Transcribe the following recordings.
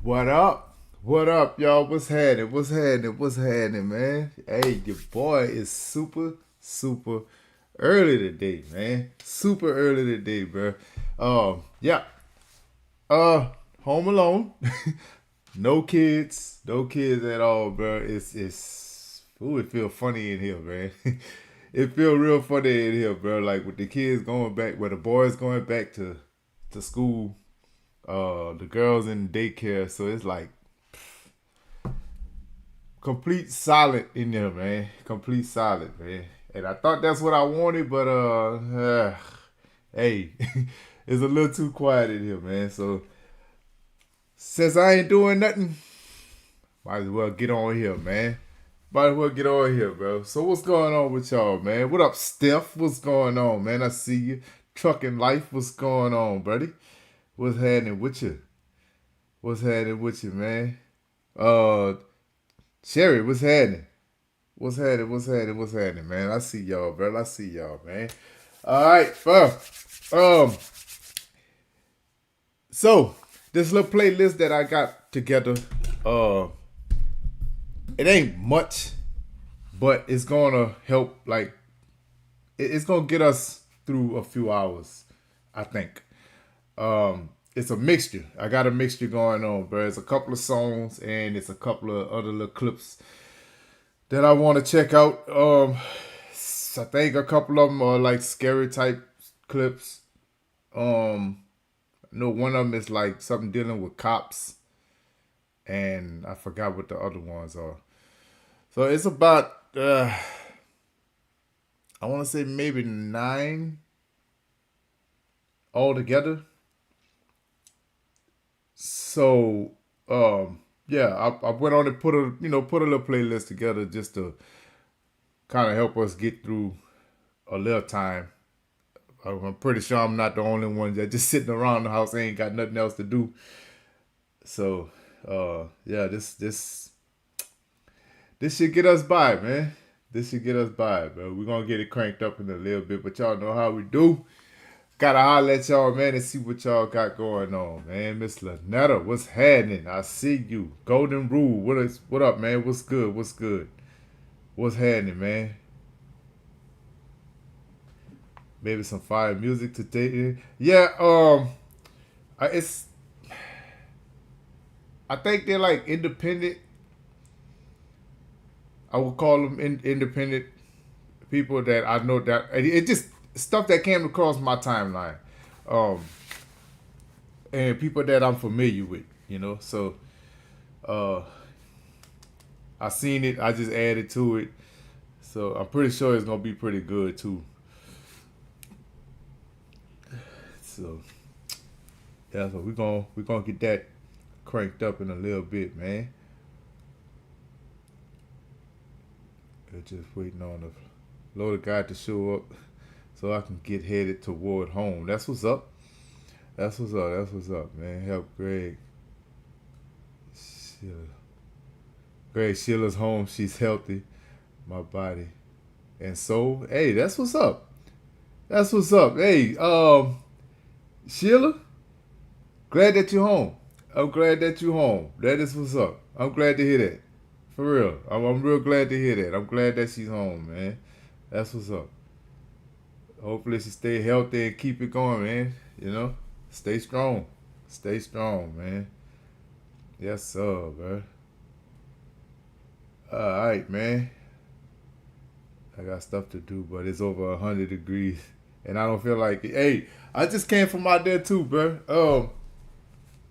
What up? What up, y'all? What's happening? What's happening? What's happening, man? Hey, your boy is super early today, man. Super early today, bro. Yeah. Uh, Home alone. No kids at all, bro. It's. Ooh, it feel funny in here, man. It feel real funny in here, bro. Like with the kids going back, where the boys going back to school, the girls in daycare. So it's like complete silent in there, man. Complete silent, man. And I thought that's what I wanted, but hey, it's a little too quiet in here, man. So since I ain't doing nothing, might as well get on here, man. Might as well get on here, bro. So what's going on with y'all, man? What up, Steph? What's going on, man? I see you. Trucking life. What's going on, buddy? What's happening with you? What's happening with you, man? Uh, Sherry, what's happening? What's happening? What's happening? What's happening, man? I see y'all, bro. I see y'all, man. All right, bro. Um, so this little playlist that I got together, uh, it ain't much, but it's gonna help. Like, it's gonna get us through a few hours, I think. It's a mixture. I got a mixture going on, bro. It's a couple of songs and it's a couple of other little clips that I want to check out. I think a couple of them are like scary type clips. No, one of them is like something dealing with cops, and I forgot what the other ones are. So it's about I want to say maybe nine altogether. So yeah, I went on and put a little playlist together just to kind of help us get through a little time. I'm pretty sure I'm not the only one that just sitting around the house ain't got nothing else to do. So yeah, this should get us by, man. This should get us by, bro. We're gonna get it cranked up in a little bit, but y'all know how we do. Gotta holler at y'all, man, and see what y'all got going on, man. Miss Lanetta, what's happening? I see you. Golden Rule, what up, man? What's good? What's good? What's happening, man? Maybe some fire music today. Yeah, it's I think they're like independent. I would call them independent people that I know that it just stuff that came across my timeline, um, and people that I'm familiar with, So uh, I seen it. I just added to it, so I'm pretty sure it's gonna be pretty good too. So yeah, so we're gonna get that cranked up in a little bit, man. We're just waiting on the loader guy to show up so I can get headed toward home. That's what's up. That's what's up. That's what's up, man. Help Greg. Sheila. Greg Sheila's home. She's healthy. My body and soul. Hey, that's what's up. That's what's up. Hey, Sheila, glad that you're home. I'm glad that you're home. That is what's up. I'm glad to hear that. For real. I'm real glad to hear that. I'm glad that she's home, man. That's what's up. Hopefully she stay healthy and keep it going, man. Stay strong. Stay strong, man. Yes, sir, bro. All right, man. I got stuff to do, but it's over 100 degrees, and I don't feel like it. Hey, I just came from out there too, bro.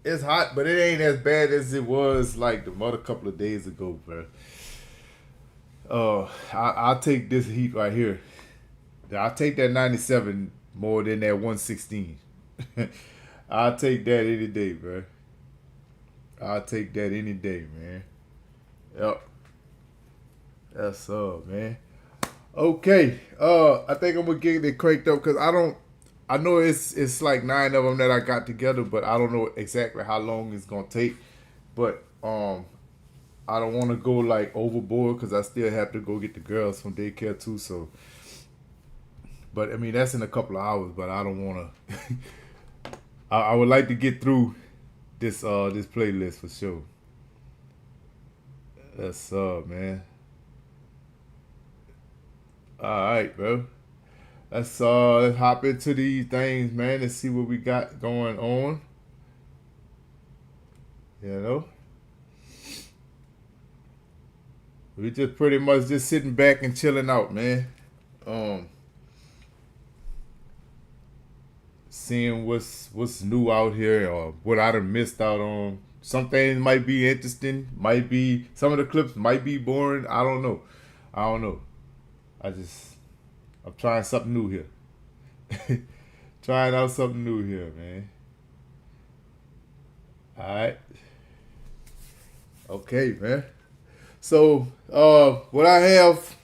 It's hot, but it ain't as bad as it was like the other couple of days ago, bro. I'll take this heat right here. I'll take that 97 more than that 116. I'll take that any day, bro. I'll take that any day, man. Yep. That's up, man. Okay. I think I'm gonna get it cranked up because I know it's like nine of them that I got together, but I don't know exactly how long it's gonna take. But I don't want to go like overboard because I still have to go get the girls from daycare too. So, but I mean that's in a couple of hours. But I don't want to. I would like to get through this playlist for sure. That's man. All right, bro. Let's hop into these things, man, and see what we got going on. You know, we just pretty much just sitting back and chilling out, man. Seeing what's new out here or what I done missed out on. Some things might be interesting, might be some of the clips might be boring. I don't know. I'm trying something new here. Trying out something new here, man. All right. Okay, man. So, what I have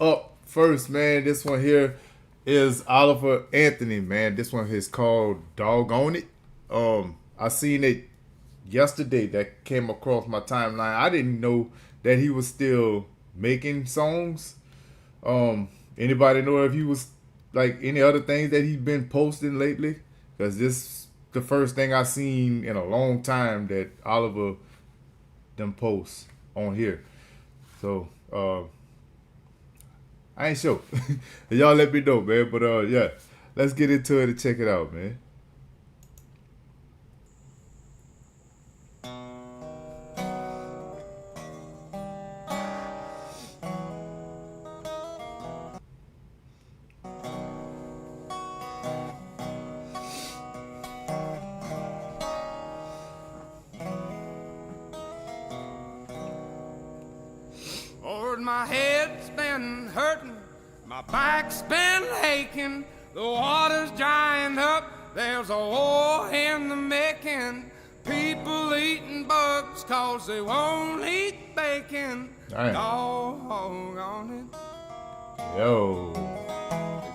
up first, man, this one here is Oliver Anthony, man. This one is called Doggone It. I seen it yesterday that came across my timeline. I didn't know that he was still making songs. Anybody know if he was like any other things that he's been posting lately? Because this the first thing I seen in a long time that Oliver them posts on here. So I ain't sure. Y'all let me know, man. But yeah, let's get into it and check it out, man. Lord, my head's been hurting, my back's been aching, the water's drying up, there's a war in the making. People eating bugs cause they won't eat bacon. Doggone it. Yo.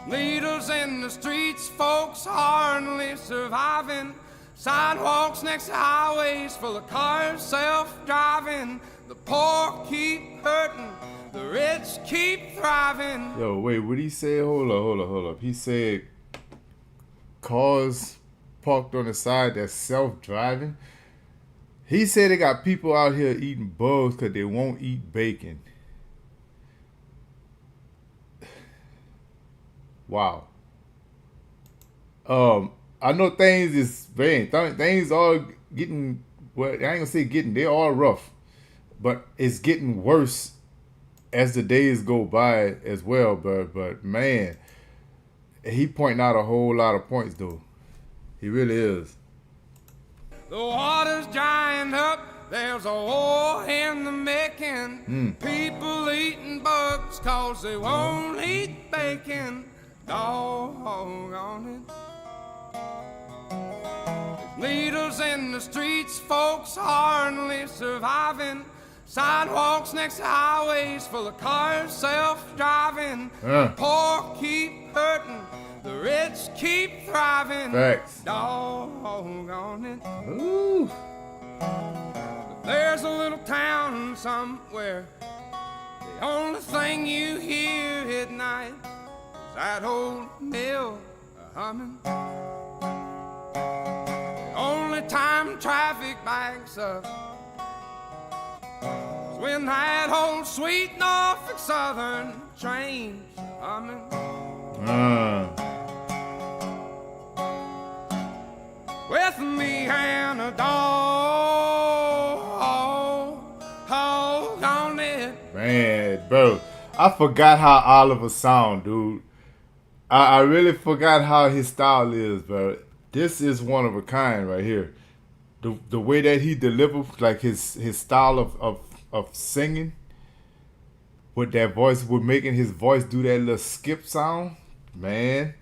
Needles in the streets, folks hardly surviving. Sidewalks next to highways full of cars self-driving. The poor keep hurting, the rich keep thriving. Yo, wait, what did he say? Hold up. He said cars parked on the side that's self-driving. He said they got people out here eating bugs because they won't eat bacon. Wow. I know things is things are getting, well, I ain't gonna say getting, they are rough, but it's getting worse as the days go by as well. But man, he pointing out a whole lot of points though. He really is. The water's drying up, there's a war in the making. People eating bugs cause they won't eat bacon. Doggone it. Needles in the streets, folks hardly surviving. Sidewalks next to highways full of cars self-driving. Poor keep hurting, the rich keep thriving. Facts. Doggone it. Ooh. There's a little town somewhere, the only thing you hear at night is that old mill humming. The only time traffic backs up is when that old sweet Norfolk Southern train's humming. With me and a dog on it. Man, bro, I forgot how Oliver sound, dude. I really forgot how his style is, bro. This is one of a kind right here. The way that he delivers, like his style of singing, with that voice, with making his voice do that little skip sound, man.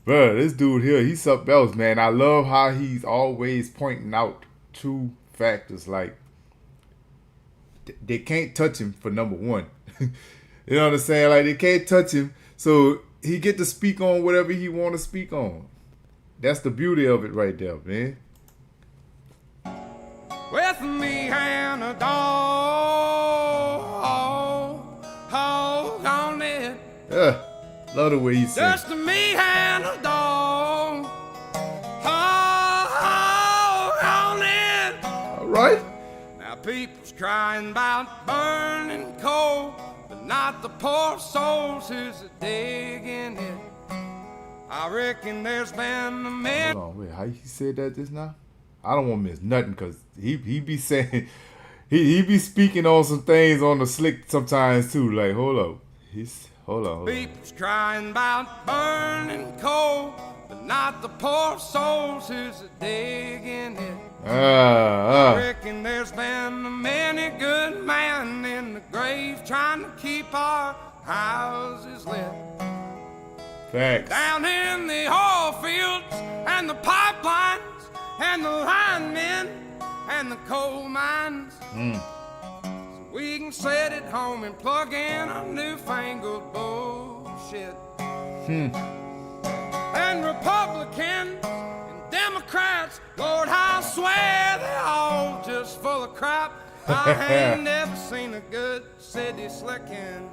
Bro, this dude here, he's something else, man. I love how he's always pointing out true factors. Like, they can't touch him for number one. You know what I'm saying? Like, they can't touch him, so he get to speak on whatever he want to speak on. That's the beauty of it right there, man. With me and a dog on it. Yeah, love the way he sings. Just me and a dog People's crying about burning coal, but not the poor souls who's a digging it. I reckon there's been a man. Hold on, wait, how he said that just now? I don't want to miss nothing because he be saying, he be speaking on some things on the slick sometimes too. Like, hold up. Hold on. People's crying about burning coal, but not the poor souls who's a digging it. I reckon there's been a many good man in the grave trying to keep our houses lit. Facts. Down in the oil fields and the pipelines and the linemen and the coal mines. So we can sit at home and plug in our newfangled bullshit. And Republicans and Democrats, Lord, I swear they're all just full of crap. I ain't never seen a good city slicking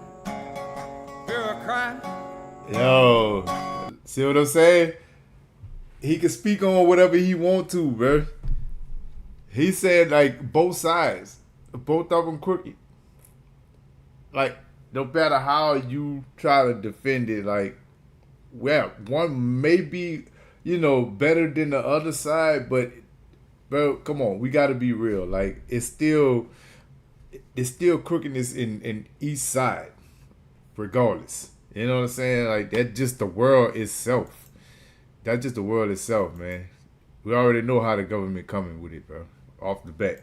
bureaucrat. Yo, see what I'm saying? He can speak on whatever he want to, bro. He said like both sides, both of them crooked. Like no matter how you try to defend it, like well, one may be better than the other side, but bro, come on, we got to be real. Like it's still crookedness in each side, regardless. You know what I'm saying? Like, that's just the world itself. That's just the world itself, man. We already know how the government coming with it, bro. Off the bat.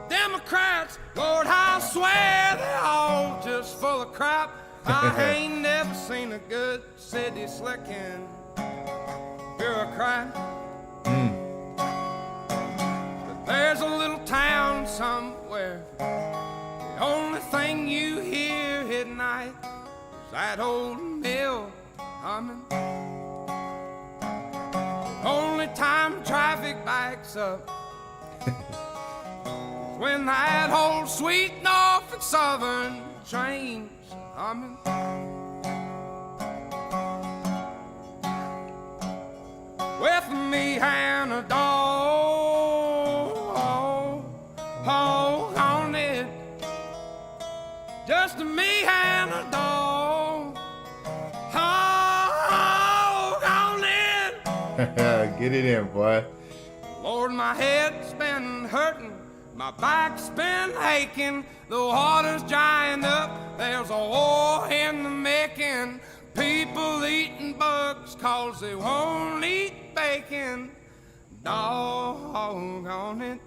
Democrats, Lord, I swear they're all just full of crap. I ain't never seen a good city slicking bureaucrat. But there's a little town somewhere. The only thing you hear at night that old mill humming. Only time traffic backs up when that old sweet Norfolk Southern train's humming. With me and a dog on it, just me and a dog. Get it in, boy. Lord, my head's been hurting, my back's been aching, the water's drying up, there's a war in the making. People eating bugs cause they won't eat bacon. Dog on it.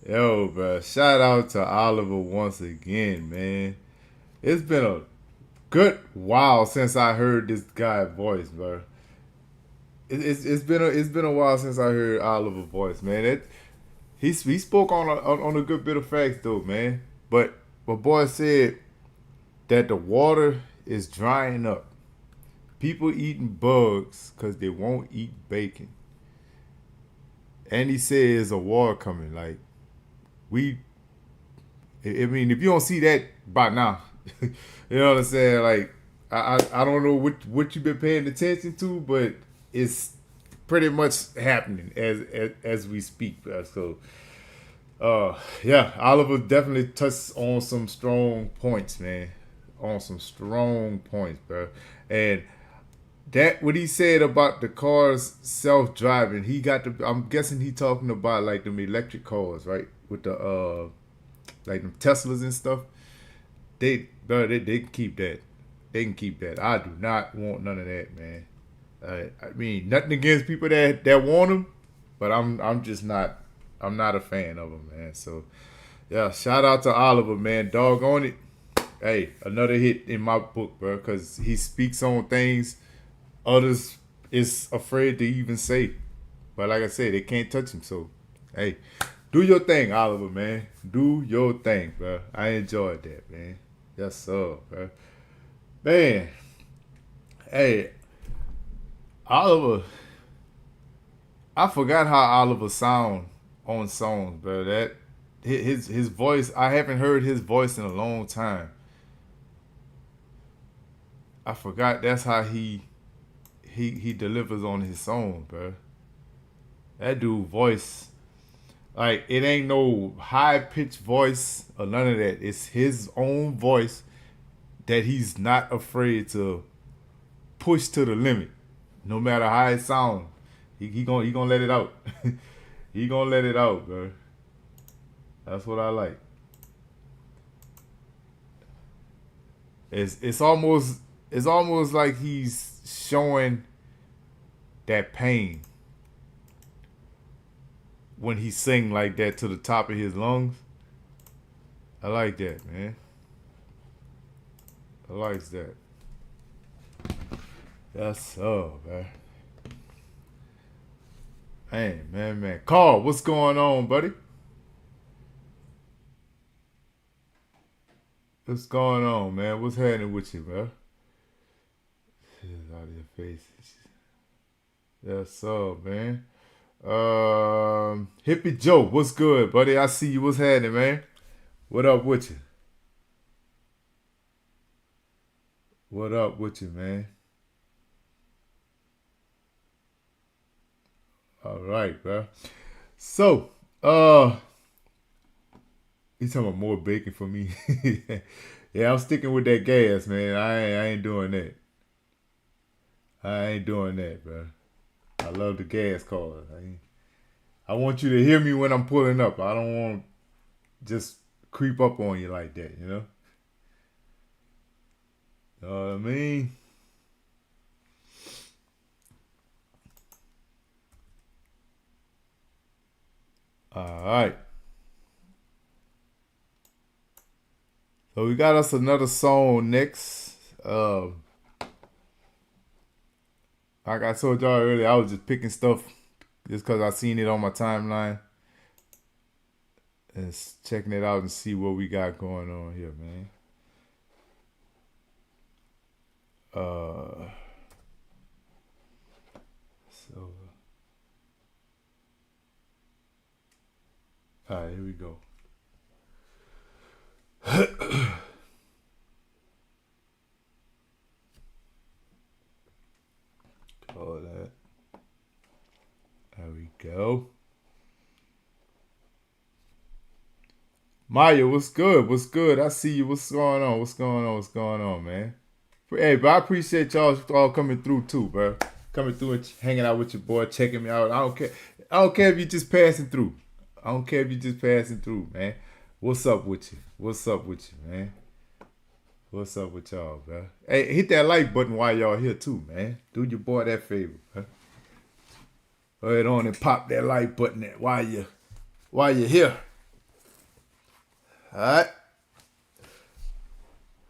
Yo, bro, shout out to Oliver once again, man. It's been a good while since I heard this guy's voice, bro. It's been a while since I heard Oliver's voice, man. He spoke on a good bit of facts though, man. But my boy said that the water is drying up. People eating bugs because they won't eat bacon. And he said there's a war coming, like. I mean, if you don't see that by now, you know what I'm saying? Like, I don't know what you've been paying attention to, but it's pretty much happening as we speak. So, yeah, Oliver definitely touched on some strong points, man. On some strong points, bro. And that what he said about the cars self-driving, I'm guessing he talking about like them electric cars, right? With the like them Teslas and stuff. They can keep that. They can keep that. I do not want none of that, man. I mean, nothing against people that want them, but I'm just not. I'm not a fan of them, man. So yeah, shout out to Oliver, man. Dog on it. Hey, another hit in my book, bro, because he speaks on things others is afraid to even say. But like I said, they can't touch him. So hey. Do your thing, Oliver, man. Do your thing, bro. I enjoyed that, man. Yes, sir, bro. Man. Hey. Oliver. I forgot how Oliver sound on songs, bro. That his voice, I haven't heard his voice in a long time. I forgot that's how he delivers on his song, bro. That dude voice, like, it ain't no high pitched voice or none of that. It's his own voice that he's not afraid to push to the limit, no matter how it sounds. He gonna let it out. He gonna let it out, bro. That's what I like. It's almost like he's showing that pain when he sing like that to the top of his lungs. I like that, man. I like that. That's so, man. Man. Carl, what's going on, buddy? What's going on, man? What's happening with you, bro? Shit out of your face. That's so, man. Hippie Joe, what's good, buddy? I see you. What's happening, man? What up with you? What up with you, man? All right, bro. So, you talking about more bacon for me? Yeah, I'm sticking with that gas, man. I ain't doing that. I ain't doing that, bro. I love the gas cars. I want you to hear me when I'm pulling up. I don't want to just creep up on you like that, you know? Know what I mean? All right. So we got us another song next. Like I told y'all earlier, I was just picking stuff just because I seen it on my timeline. And checking it out and see what we got going on here, man. All right, here we go. All that. There we go. Maya, what's good? What's good? I see you. What's going on? What's going on? What's going on, man? Hey, but I appreciate y'all all coming through too, bro. Coming through and hanging out with your boy, checking me out. I don't care. I don't care if you're just passing through. I don't care if you're just passing through, man. What's up with you? What's up with you, man? What's up with y'all, bro? Hey, hit that like button while y'all here too, man. Do your boy that favor, bro. Go ahead on and pop that like button while you're here. All right.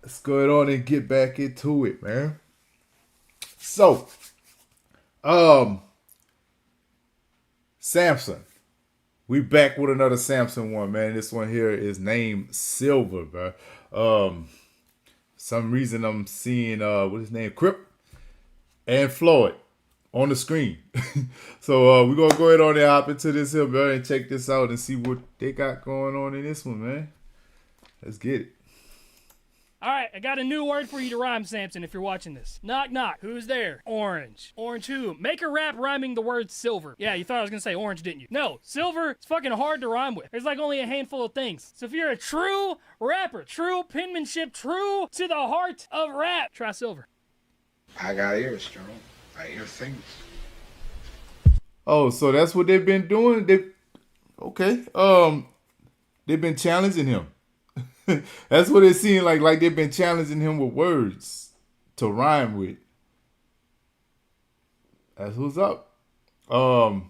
Let's go ahead on and get back into it, man. So, Samson. We back with another Samson one, man. This one here is named Silver, bro. Some reason I'm seeing what's his name, Crip and Floyd on the screen. So we're gonna go ahead on and hop into this here, bro, and check this out and see what they got going on in this one, man. Let's get it. All right, I got a new word for you to rhyme, Samson, if you're watching this. Knock, knock. Who's there? Orange. Orange who? Make a rap rhyming the word silver. Yeah, you thought I was going to say orange, didn't you? No, silver is fucking hard to rhyme with. There's like only a handful of things. So if you're a true rapper, true penmanship, true to the heart of rap, try silver. I got ears, Joe. I hear things. Oh, so that's what they've been doing? Okay. They've been challenging him. That's what it seemed like they've been challenging him with words to rhyme with. That's what's up. I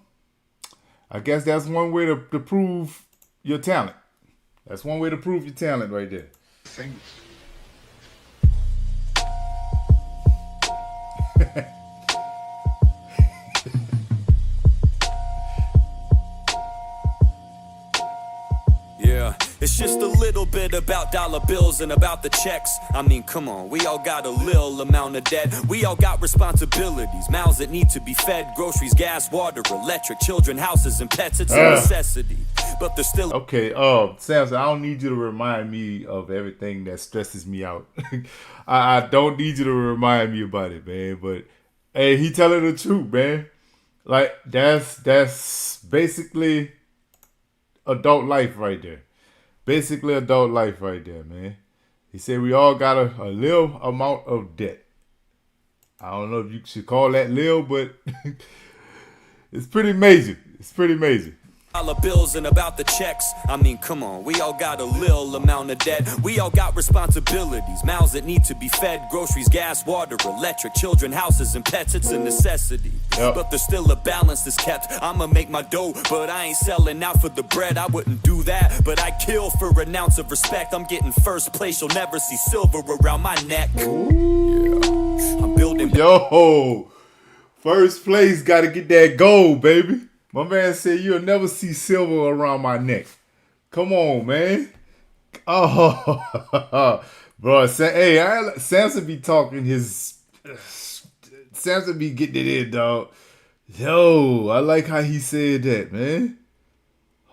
guess that's one way to prove your talent. That's one way to prove your talent right there. Things. Yeah, it's just a little bit about dollar bills and about the checks. I mean, come on, we all got a little amount of debt. We all got responsibilities, mouths that need to be fed, groceries, gas, water, electric, children, houses, and pets. It's a necessity. but there's still Okay, Samson, I don't need you to remind me of everything that stresses me out. I don't need you to remind me about it, man. But hey, he telling the truth, man. Like that's basically adult life right there. Basically adult life right there, man. He said we all got a little amount of debt. I don't know if you should call that little, but it's pretty major. It's pretty major. dollar bills and about the checks. I mean, come on, we all got a little amount of debt. We all got responsibilities, mouths that need to be fed, groceries, gas, water, electric, children, houses, and pets. It's a necessity. Yep. But there's still a balance that's kept. I'ma make my dough, but I ain't selling out for the bread. I wouldn't do that, but I kill for an ounce of respect. I'm getting first place. You'll never see silver around my neck. Yeah. I'm building. Yo, first place, gotta get that gold, baby. My man said you'll never see silver around my neck. Come on, man. Oh, bro. Samson be talking his. Samson be getting it in, dog. Yo, I like how he said that, man.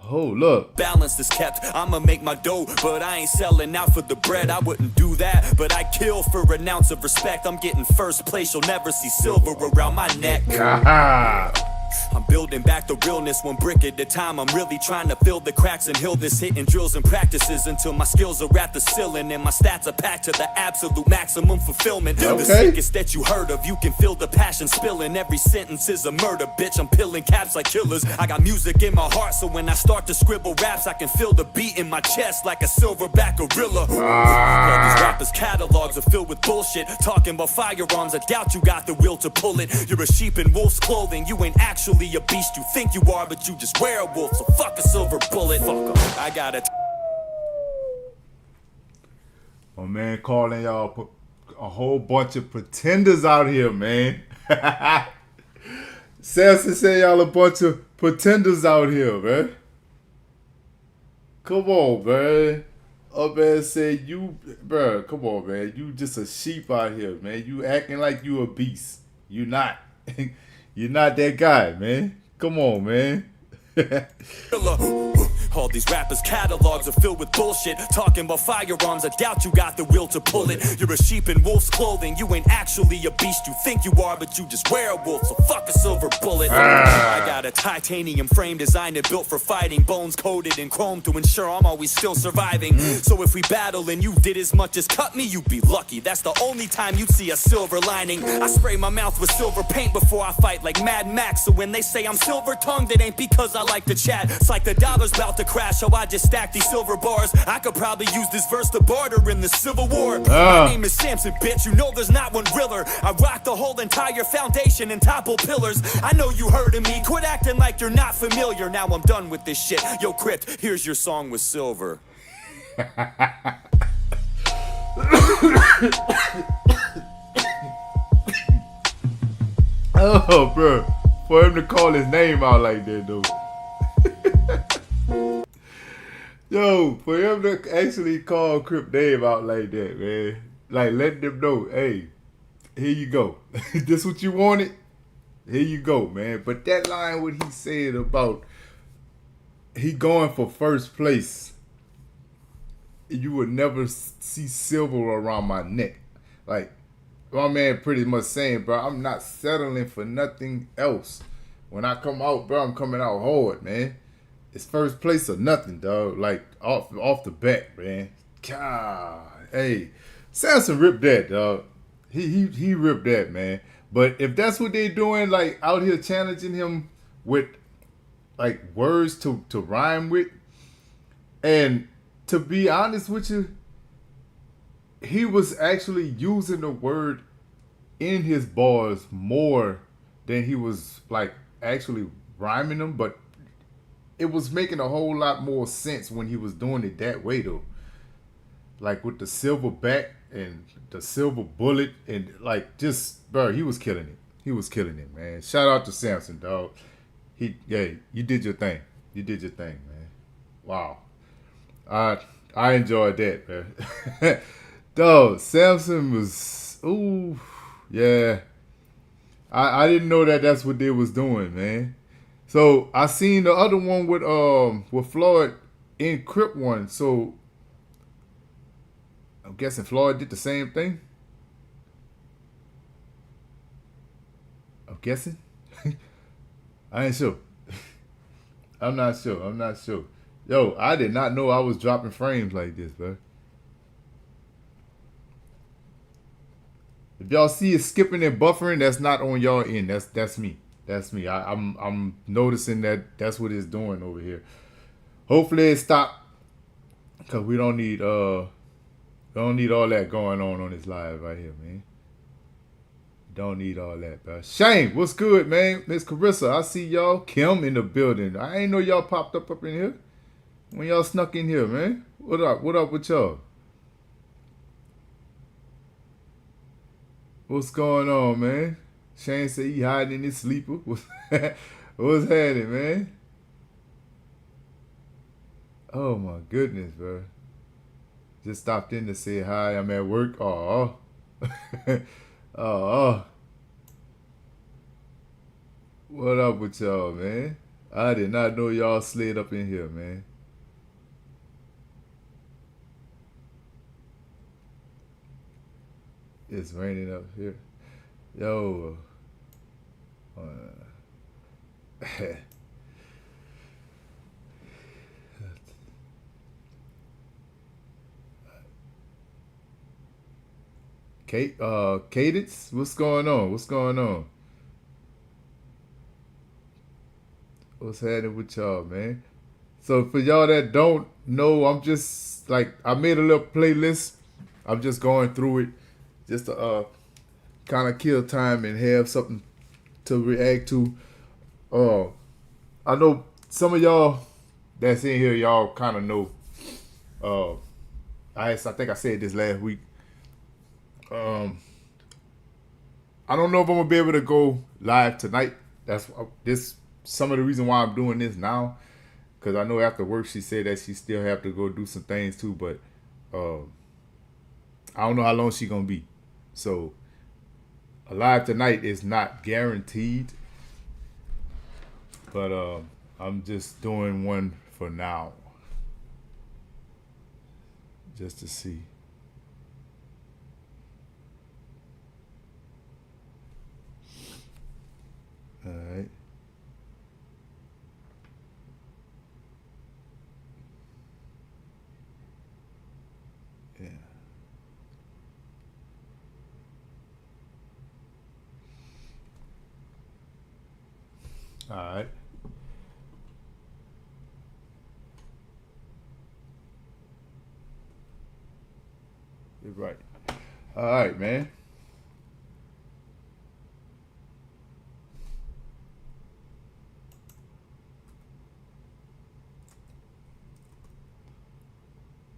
Oh, look. Balance is kept. I'ma make my dough, but I ain't selling out for the bread. I wouldn't do that, but I kill for an ounce of respect. I'm getting first place. You'll never see silver around my neck. I'm building back the realness one brick at a time. I'm really trying to fill the cracks and heal this, hitting drills and practices until my skills are at the ceiling and my stats are packed to the absolute maximum fulfillment. Okay. The sickest that you heard of, you can feel the passion spilling. Every sentence is a murder, bitch. I'm peeling caps like killers. I got music in my heart, so when I start to scribble raps, I can feel the beat in my chest like a silverback gorilla. All these rappers' catalogs are filled with bullshit, talking about firearms. I doubt you got the will to pull it. You're a sheep in wolf's clothing. You ain't actually a beast. You think you are, but you just wear a wolf. So fuck a silver bullet. Fuck 'em. I got it. My man calling y'all a whole bunch of pretenders out here, man. Samson say y'all a bunch of pretenders out here, man. Come on, man. Up man said you, bro. Come on, man. You just a sheep out here, man. You acting like you a beast. You not. You're not that guy, man. Come on, man. All these rappers' catalogs are filled with bullshit, talking about firearms. I doubt you got the will to pull it. You're a sheep in wolf's clothing. You ain't actually a beast. You think you are, but you just wear a wolf. So fuck a silver bullet. I got a titanium frame designed and built for fighting, bones coated in chrome to ensure I'm always still surviving. So if we battle and you did as much as cut me, you'd be lucky. That's the only time you'd see a silver lining. I spray my mouth with silver paint before I fight, like Mad Max. So when they say I'm silver tongued, it ain't because I like to chat. It's like the dollar's about to crash, so I just stack these silver bars. I could probably use this verse to barter in the Civil War. My name is Samson, bitch. You know there's not one realer. I rock the whole entire foundation and topple pillars. I know you heard of me. Quit acting like you're not familiar. Now I'm done with this shit. Yo, Crypt, here's your song with silver. Oh, bro. For him to call his name out like that, though. Yo, for him to actually call Crip Dave out like that, man. Like, let them know, hey, here you go. This what you wanted? Here you go, man. But that line, what he said about he going for first place, you would never see silver around my neck. Like, my man pretty much saying, bro, I'm not settling for nothing else. When I come out, bro, I'm coming out hard, man. It's first place or nothing, dog. Like, off the bat, man. God, hey, Samson ripped that, dog. He ripped that, man. But if that's what they doing, like, out here challenging him with, like, words to rhyme with, and to be honest with you, he was actually using the word in his bars more than he was, like, actually rhyming them, but it was making a whole lot more sense when he was doing it that way, though. Like, with the silver back and the silver bullet and, like, just, bro, he was killing it. He was killing it, man. Shout out to Samson, dog. You did your thing. You did your thing, man. Wow. I enjoyed that, man. Dog, Samson was, ooh, yeah. I didn't know that's what they was doing, man. So I seen the other one with Floyd in Crip one. So I'm guessing Floyd did the same thing. I'm guessing. I ain't sure. I'm not sure. Yo, I did not know I was dropping frames like this, bro. If y'all see it skipping and buffering, that's not on y'all end. That's me. That's me. I'm noticing that's what it's doing over here. Hopefully it stopped, cause we don't need all that going on this live right here, man. Don't need all that, bro. Shane, what's good, man? Miss Carissa, I see y'all. Kim in the building. I ain't know y'all popped up in here. When y'all snuck in here, man. What up? What up with y'all? What's going on, man? Shane said he hiding in his sleeper. What's happening, man? Oh my goodness, bro. Just stopped in to say hi. I'm at work. Oh. Oh. What up with y'all, man? I did not know y'all slid up in here, man. It's raining up here. Yo. Cadence, what's going on? What's happening with y'all, man? So for y'all that don't know, I'm just like, I made a little playlist. I'm just going through it just to kind of kill time and have something to react to. I know some of y'all that's in here, y'all kind of know. I think I said this last week. I don't know if I'm gonna be able to go live tonight. That's some of the reason why I'm doing this now, because I know after work she said that she still have to go do some things too, but I don't know how long she gonna be. So a live tonight is not guaranteed, but I'm just doing one for now, just to see. All right. Yeah. All right. You're right. All right, man.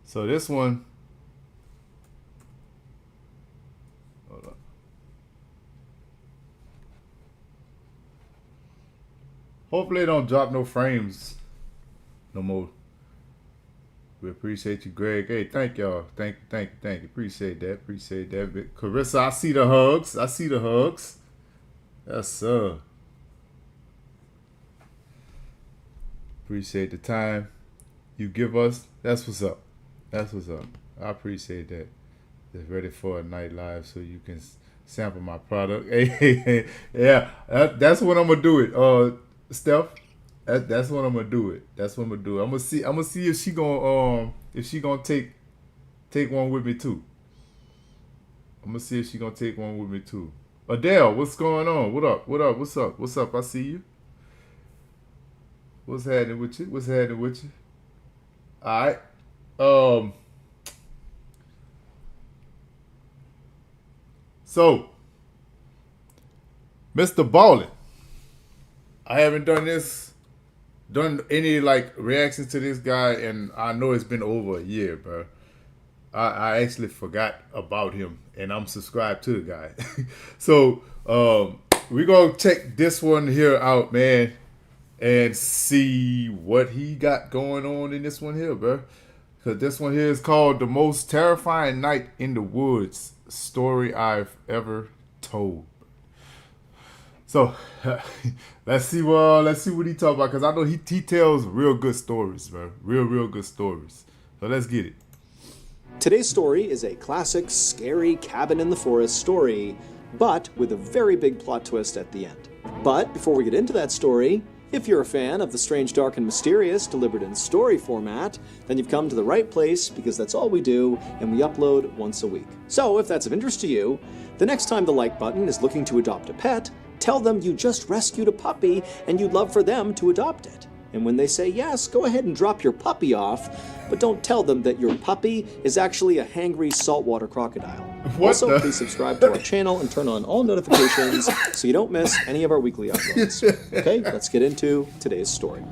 So this one, hold up. Hopefully they don't drop no frames no more. We appreciate you, Greg. Hey, thank y'all. Thank you. Appreciate that. But Carissa, I see the hugs. Yes, sir. Appreciate the time you give us. That's what's up. I appreciate that. Just ready for a night live so you can sample my product. Hey, yeah, that's what I'm gonna do it. Steph, that's what I'm gonna do it. I'm gonna see if she gonna take one with me too. I'm gonna see if she gonna take one with me too. Adele, what's going on? What up? What's up? I see you. What's happening with you? All right. So, Mr. Ballin, I haven't done any like reactions to this guy, and I know it's been over a year, bro. I actually forgot about him, and I'm subscribed to the guy. So, we're gonna check this one here out, man, and see what he got going on in this one here, bro. Because this one here is called The Most Terrifying Night in the Woods Story I've Ever Told. So let's see what he talk about, because I know he tells real good stories, bro. Real good stories. So let's get it. Today's story is a classic, scary cabin in the forest story, but with a very big plot twist at the end. But before we get into that story, if you're a fan of the strange, dark, and mysterious delivered in story format, then you've come to the right place, because that's all we do, and we upload once a week. So if that's of interest to you, the next time the like button is looking to adopt a pet, tell them you just rescued a puppy and you'd love for them to adopt it. And when they say yes, go ahead and drop your puppy off, but don't tell them that your puppy is actually a hangry saltwater crocodile. Also, please subscribe to our channel and turn on all notifications so you don't miss any of our weekly uploads. Okay, let's get into today's story.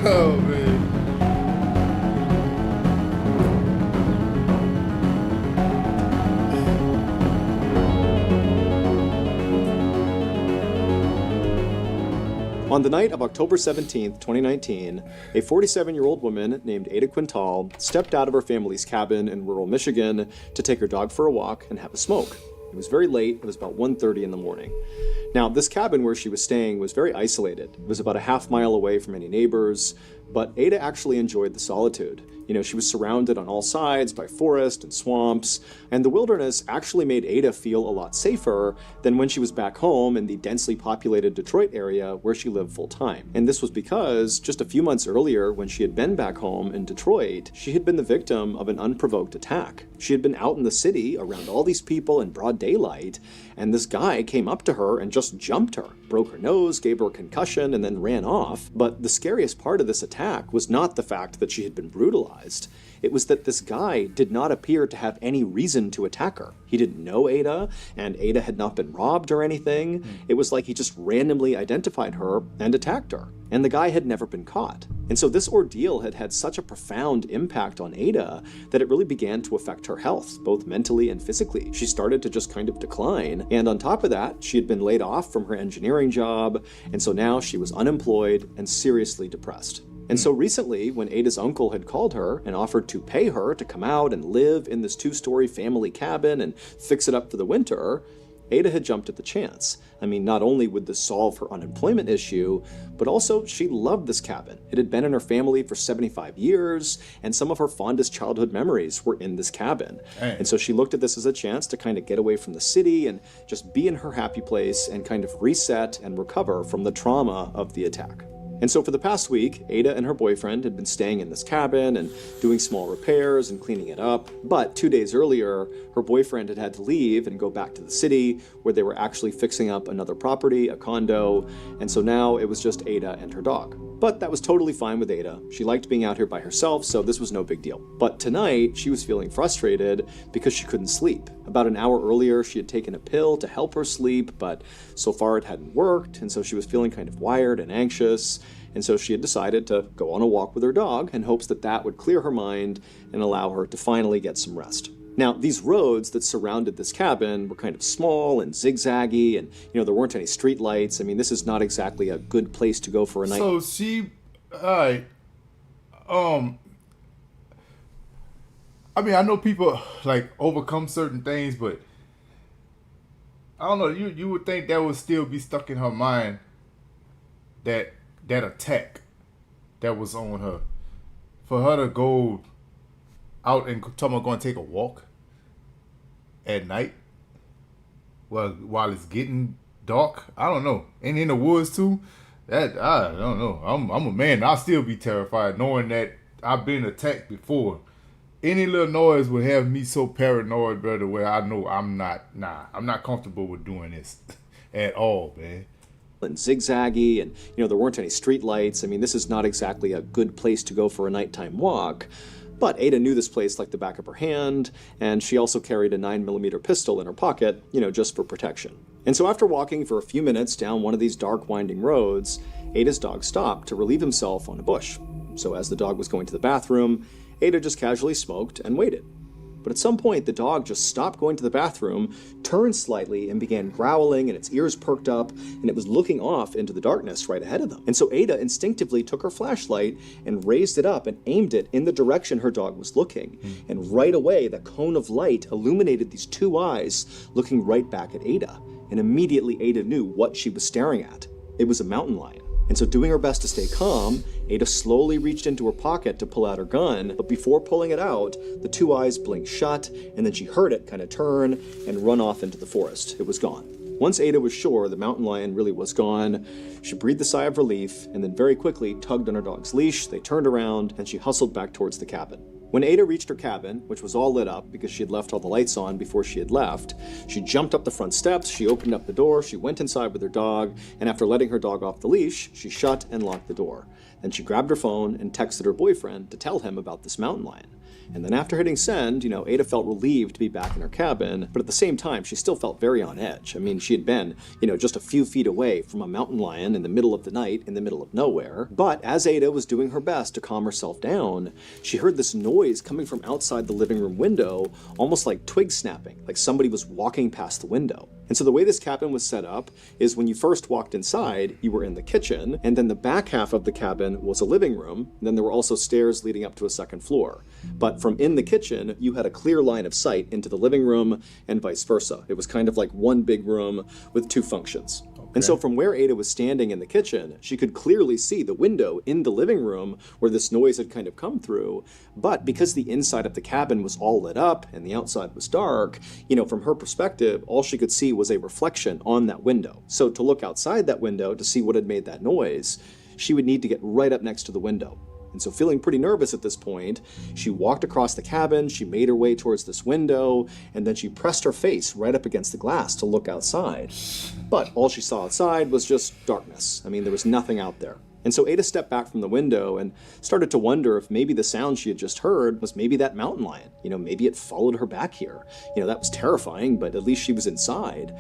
Oh, man. On the night of October 17th, 2019, a 47-year-old woman named Adrienne Quintal stepped out of her family's cabin in rural Michigan to take her dog for a walk and have a smoke. It was very late. It was about 1:30 in the morning. Now, this cabin where she was staying was very isolated. It was about a half mile away from any neighbors, but Ada actually enjoyed the solitude. You know, she was surrounded on all sides by forest and swamps, and the wilderness actually made Ada feel a lot safer than when she was back home in the densely populated Detroit area where she lived full-time. And this was because just a few months earlier, when she had been back home in Detroit, she had been the victim of an unprovoked attack. She had been out in the city around all these people in broad daylight, and this guy came up to her and just jumped her, broke her nose, gave her a concussion, and then ran off. But the scariest part of this attack was not the fact that she had been brutalized. It was that this guy did not appear to have any reason to attack her. He didn't know Ada, and Ada had not been robbed or anything. It was like he just randomly identified her and attacked her. And the guy had never been caught. And so this ordeal had had such a profound impact on Ada that it really began to affect her health, both mentally and physically. She started to just kind of decline. And on top of that, she had been laid off from her engineering job. And so now she was unemployed and seriously depressed. And so recently, when Ada's uncle had called her and offered to pay her to come out and live in this 2-story family cabin and fix it up for the winter, Ada had jumped at the chance. I mean, not only would this solve her unemployment issue, but also she loved this cabin. It had been in her family for 75 years, and some of her fondest childhood memories were in this cabin. Hey. And so she looked at this as a chance to kind of get away from the city and just be in her happy place and kind of reset and recover from the trauma of the attack. And so for the past week, Ada and her boyfriend had been staying in this cabin and doing small repairs and cleaning it up. But 2 days earlier, her boyfriend had had to leave and go back to the city where they were actually fixing up another property, a condo. And so now it was just Ada and her dog. But that was totally fine with Ada. She liked being out here by herself, so this was no big deal. But tonight, she was feeling frustrated because she couldn't sleep. About an hour earlier, she had taken a pill to help her sleep, but so far it hadn't worked, and so she was feeling kind of wired and anxious. And so she had decided to go on a walk with her dog in hopes that that would clear her mind and allow her to finally get some rest. Now, these roads that surrounded this cabin were kind of small and zigzaggy, and, there weren't any street lights. I mean, this is not exactly a good place to go for a night. So she, alright, I mean, I know people, overcome certain things, but I don't know, you would think that would still be stuck in her mind, that attack that was on her. For her to go out and tell me going to take a walk at night while it's getting dark, I don't know, and in the woods too, that I don't know. I'm a man, I'll still be terrified knowing that I've been attacked before. Any little noise would have me so paranoid, brother, where I know I'm not comfortable with doing this at all, man. And zigzaggy, and there weren't any street lights. I mean, this is not exactly a good place to go for a nighttime walk. But Ada knew this place like the back of her hand, and she also carried a 9mm pistol in her pocket, just for protection. And so after walking for a few minutes down one of these dark winding roads, Ada's dog stopped to relieve himself on a bush. So as the dog was going to the bathroom, Ada just casually smoked and waited. But at some point, the dog just stopped going to the bathroom, turned slightly, and began growling, and its ears perked up, and it was looking off into the darkness right ahead of them. And so Ada instinctively took her flashlight and raised it up and aimed it in the direction her dog was looking. And right away, the cone of light illuminated these two eyes looking right back at Ada. and immediately Ada knew what she was staring at. It was a mountain lion. And so doing her best to stay calm, Ada slowly reached into her pocket to pull out her gun, but before pulling it out, the two eyes blinked shut, and then she heard it kind of turn and run off into the forest. It was gone. Once Ada was sure the mountain lion really was gone, she breathed a sigh of relief and then very quickly tugged on her dog's leash. They turned around and she hustled back towards the cabin. When Ada reached her cabin, which was all lit up because she had left all the lights on before she had left, she jumped up the front steps, she opened up the door, she went inside with her dog, and after letting her dog off the leash, she shut and locked the door. Then she grabbed her phone and texted her boyfriend to tell him about this mountain lion. And then after hitting send, Ada felt relieved to be back in her cabin, but at the same time, she still felt very on edge. I mean, she had been, just a few feet away from a mountain lion in the middle of the night, in the middle of nowhere. But as Ada was doing her best to calm herself down, she heard this noise coming from outside the living room window, almost like twig snapping, like somebody was walking past the window. And so the way this cabin was set up is when you first walked inside, you were in the kitchen, and then the back half of the cabin was a living room, and then there were also stairs leading up to a second floor. But from in the kitchen, you had a clear line of sight into the living room and vice versa. It was kind of like one big room with two functions. And so from where Ada was standing in the kitchen, she could clearly see the window in the living room where this noise had kind of come through. But because the inside of the cabin was all lit up and the outside was dark, from her perspective, all she could see was a reflection on that window. So to look outside that window to see what had made that noise, she would need to get right up next to the window. And so feeling pretty nervous at this point, she walked across the cabin, she made her way towards this window, and then she pressed her face right up against the glass to look outside. But all she saw outside was just darkness. I mean, there was nothing out there. And so Ada stepped back from the window and started to wonder if maybe the sound she had just heard was maybe that mountain lion. Maybe it followed her back here. That was terrifying, but at least she was inside.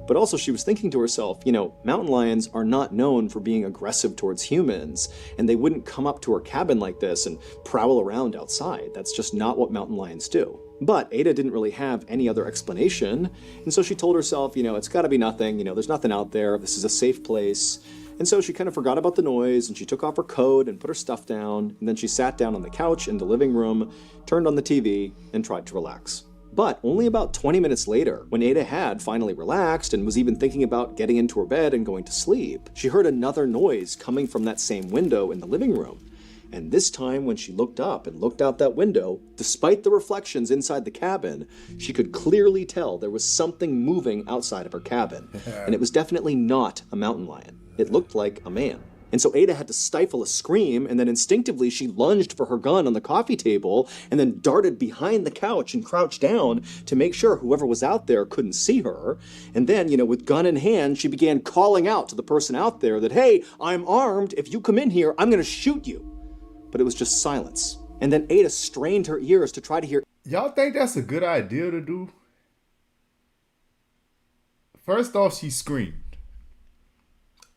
But also she was thinking to herself, mountain lions are not known for being aggressive towards humans, and they wouldn't come up to her cabin like this and prowl around outside. That's just not what mountain lions do. But Ada didn't really have any other explanation, and so she told herself, it's gotta be nothing, there's nothing out there, this is a safe place. And so she kind of forgot about the noise, and she took off her coat and put her stuff down, and then she sat down on the couch in the living room, turned on the TV, and tried to relax. But only about 20 minutes later, when Ada had finally relaxed and was even thinking about getting into her bed and going to sleep, she heard another noise coming from that same window in the living room. And this time, when she looked up and looked out that window, despite the reflections inside the cabin, she could clearly tell there was something moving outside of her cabin. And it was definitely not a mountain lion. It looked like a man. And so Ada had to stifle a scream, and then instinctively she lunged for her gun on the coffee table and then darted behind the couch and crouched down to make sure whoever was out there couldn't see her. And then, with gun in hand, she began calling out to the person out there that, hey, I'm armed. If you come in here, I'm going to shoot you. But it was just silence. And then Ada strained her ears to try to hear. Y'all think that's a good idea to do? First off, she screamed.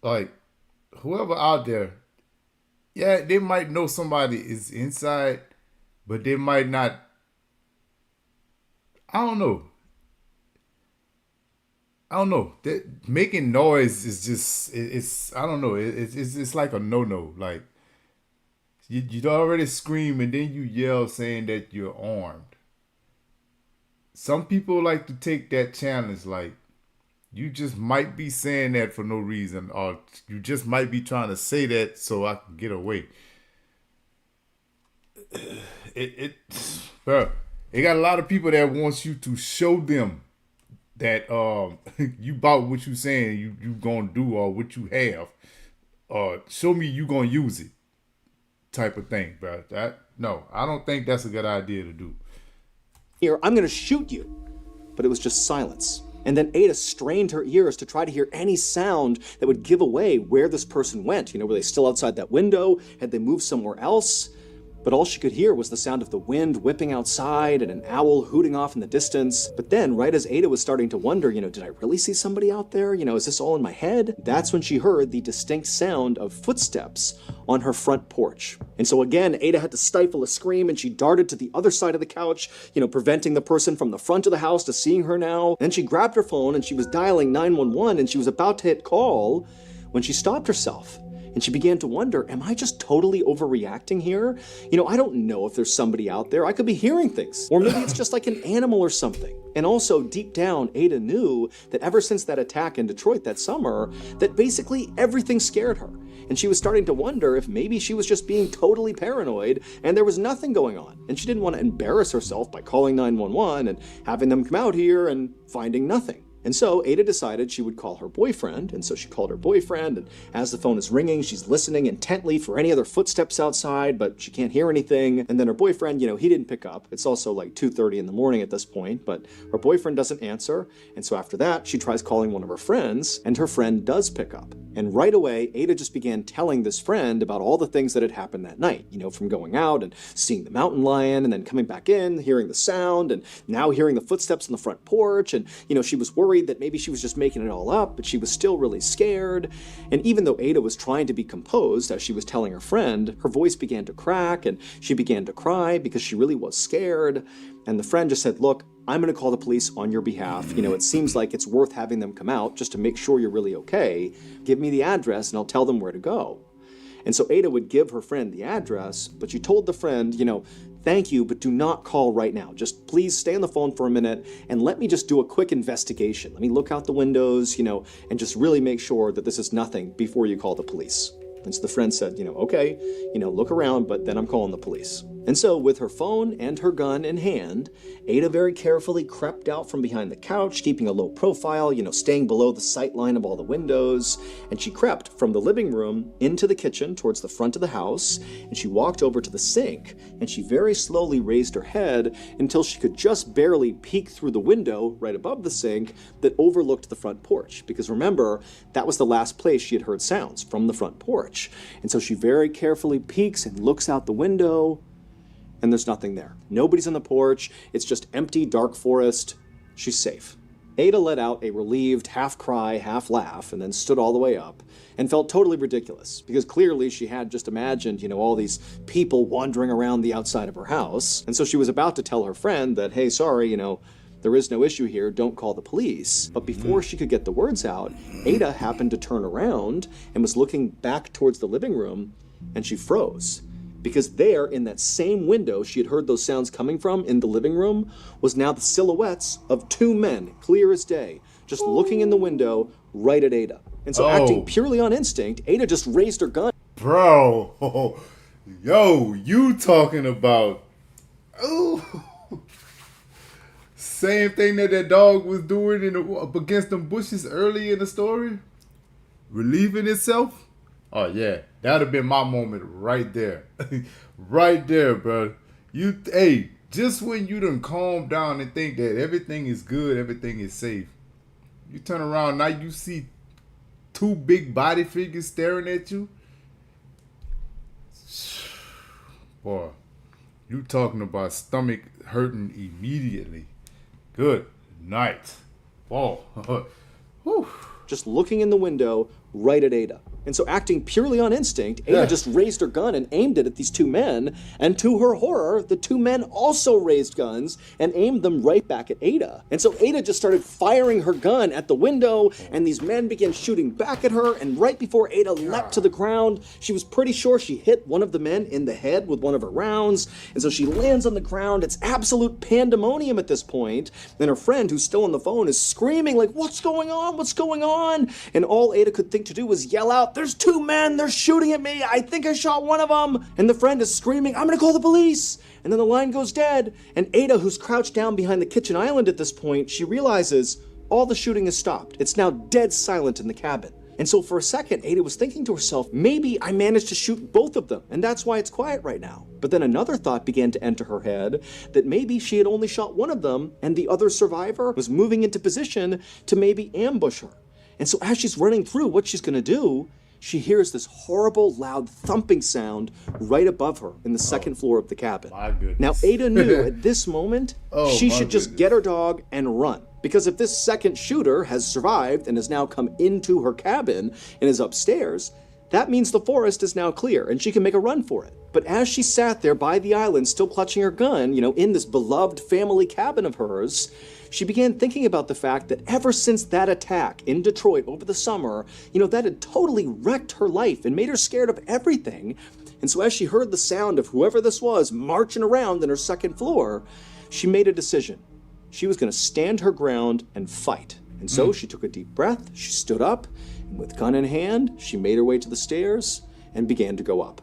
Like, whoever out there, yeah, they might know somebody is inside, but they might not. I don't know. Making noise is just, it's I don't know. It's like a no-no. Like, you'd already scream and then you yell saying that you're armed. Some people like to take that challenge, like, you just might be saying that for no reason, or you just might be trying to say that so I can get away. Bro, it got a lot of people that wants you to show them that you bought what you saying you gonna do or what you have, or show me you gonna use it, type of thing, bro. No, I don't think that's a good idea to do. Here, I'm gonna shoot you. But it was just silence. And then Ada strained her ears to try to hear any sound that would give away where this person went. Were they still outside that window? Had they moved somewhere else? But all she could hear was the sound of the wind whipping outside and an owl hooting off in the distance. But then, right as Ada was starting to wonder, did I really see somebody out there? Is this all in my head? That's when she heard the distinct sound of footsteps on her front porch. And so again, Ada had to stifle a scream and she darted to the other side of the couch, preventing the person from the front of the house to seeing her now. Then she grabbed her phone and she was dialing 911 and she was about to hit call when she stopped herself. And she began to wonder, am I just totally overreacting here? You know, I don't know if there's somebody out there. I could be hearing things. Or maybe it's just like an animal or something. And also, deep down, Ada knew that ever since that attack in Detroit that summer, that basically everything scared her. And she was starting to wonder if maybe she was just being totally paranoid and there was nothing going on. And she didn't want to embarrass herself by calling 911 and having them come out here and finding nothing. And so Ada decided she would call her boyfriend, and so she called her boyfriend, and as the phone is ringing, she's listening intently for any other footsteps outside, but she can't hear anything. And then her boyfriend, he didn't pick up. It's also like 2:30 in the morning at this point, but her boyfriend doesn't answer. And so after that, she tries calling one of her friends, and her friend does pick up. And right away, Ada just began telling this friend about all the things that had happened that night, from going out and seeing the mountain lion, and then coming back in, hearing the sound, and now hearing the footsteps on the front porch. And, she was worried that maybe she was just making it all up, but she was still really scared. And even though Ada was trying to be composed as she was telling her friend, her voice began to crack and she began to cry because she really was scared. And the friend just said, look, I'm going to call the police on your behalf. It seems like it's worth having them come out just to make sure you're really okay. Give me the address and I'll tell them where to go. And so Ada would give her friend the address, but she told the friend, thank you, but do not call right now. Just please stay on the phone for a minute and let me just do a quick investigation. Let me look out the windows, and just really make sure that this is nothing before you call the police. And so the friend said, okay, look around, but then I'm calling the police. And so with her phone and her gun in hand, Ada very carefully crept out from behind the couch, keeping a low profile, staying below the sight line of all the windows. And she crept from the living room into the kitchen towards the front of the house. And she walked over to the sink and she very slowly raised her head until she could just barely peek through the window right above the sink that overlooked the front porch. Because remember, that was the last place she had heard sounds, from the front porch. And so she very carefully peeks and looks out the window. And there's nothing there. Nobody's on the porch. It's just empty, dark forest. She's safe. Ada let out a relieved half cry, half laugh, and then stood all the way up and felt totally ridiculous because clearly she had just imagined, all these people wandering around the outside of her house. And so she was about to tell her friend that, hey, sorry, there is no issue here. Don't call the police. But before she could get the words out, Ada happened to turn around and was looking back towards the living room, and she froze. Because there, in that same window she had heard those sounds coming from in the living room, was now the silhouettes of two men, clear as day, just looking in the window right at Ada. And so acting purely on instinct, Ada just raised her gun. Bro, yo, you talking about... Same thing that dog was doing against them bushes early in the story? Relieving itself? Oh, yeah. That would have been my moment right there. Right there, bro. Just when you done calm down and think that everything is good, everything is safe, you turn around, now you see two big body figures staring at you. Boy, you talking about stomach hurting immediately. Good night. Whoa. Whew. Just looking in the window right at Ada. And so acting purely on instinct, Ada just raised her gun and aimed it at these two men. And to her horror, the two men also raised guns and aimed them right back at Ada. And so Ada just started firing her gun at the window, and these men began shooting back at her. And right before Ada leapt to the ground, she was pretty sure she hit one of the men in the head with one of her rounds. And so she lands on the ground. It's absolute pandemonium at this point. And her friend, who's still on the phone, is screaming like, what's going on? What's going on? And all Ada could think to do was yell out, there's two men, they're shooting at me, I think I shot one of them. And the friend is screaming, I'm gonna call the police. And then the line goes dead. And Ada, who's crouched down behind the kitchen island at this point, she realizes all the shooting has stopped. It's now dead silent in the cabin. And so for a second, Ada was thinking to herself, maybe I managed to shoot both of them, and that's why it's quiet right now. But then another thought began to enter her head, that maybe she had only shot one of them, and the other survivor was moving into position to maybe ambush her. And so as she's running through what she's gonna do, she hears this horrible, loud thumping sound right above her in the second floor of the cabin. My goodness. Now, Ada knew at this moment she should just get her dog and run. Because if this second shooter has survived and has now come into her cabin and is upstairs, that means the forest is now clear and she can make a run for it. But as she sat there by the island, still clutching her gun, in this beloved family cabin of hers, she began thinking about the fact that ever since that attack in Detroit over the summer, that had totally wrecked her life and made her scared of everything. And so as she heard the sound of whoever this was marching around in her second floor, she made a decision. She was going to stand her ground and fight. And so she took a deep breath, she stood up, and with gun in hand, she made her way to the stairs and began to go up.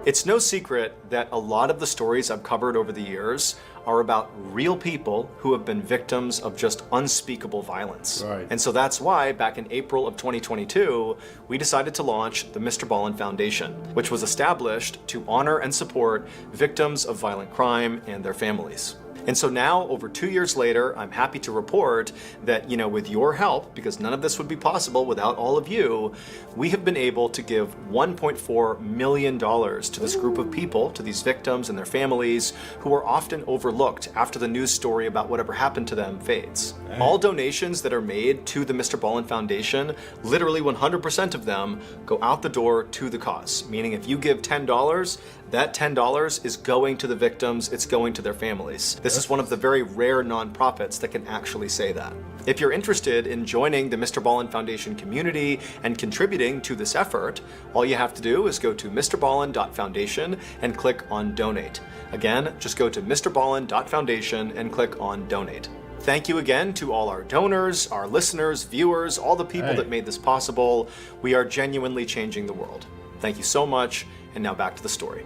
It's no secret that a lot of the stories I've covered over the years are about real people who have been victims of just unspeakable violence. Right. And so that's why back in April of 2022, we decided to launch the Mr. Ballin Foundation, which was established to honor and support victims of violent crime and their families. And so now, over 2 years later, I'm happy to report that, with your help, because none of this would be possible without all of you, we have been able to give $1.4 million to this group of people, to these victims and their families, who are often overlooked after the news story about whatever happened to them fades. All donations that are made to the Mr. Ballin Foundation, literally 100% of them, go out the door to the cause. Meaning if you give $10, that $10 is going to the victims, it's going to their families. This is one of the very rare nonprofits that can actually say that. If you're interested in joining the Mr. Ballin Foundation community and contributing to this effort, all you have to do is go to mrballin.foundation and click on Donate. Again, just go to mrballin.foundation and click on Donate. Thank you again to all our donors, our listeners, viewers, all the people that made this possible. We are genuinely changing the world. Thank you so much, and now back to the story.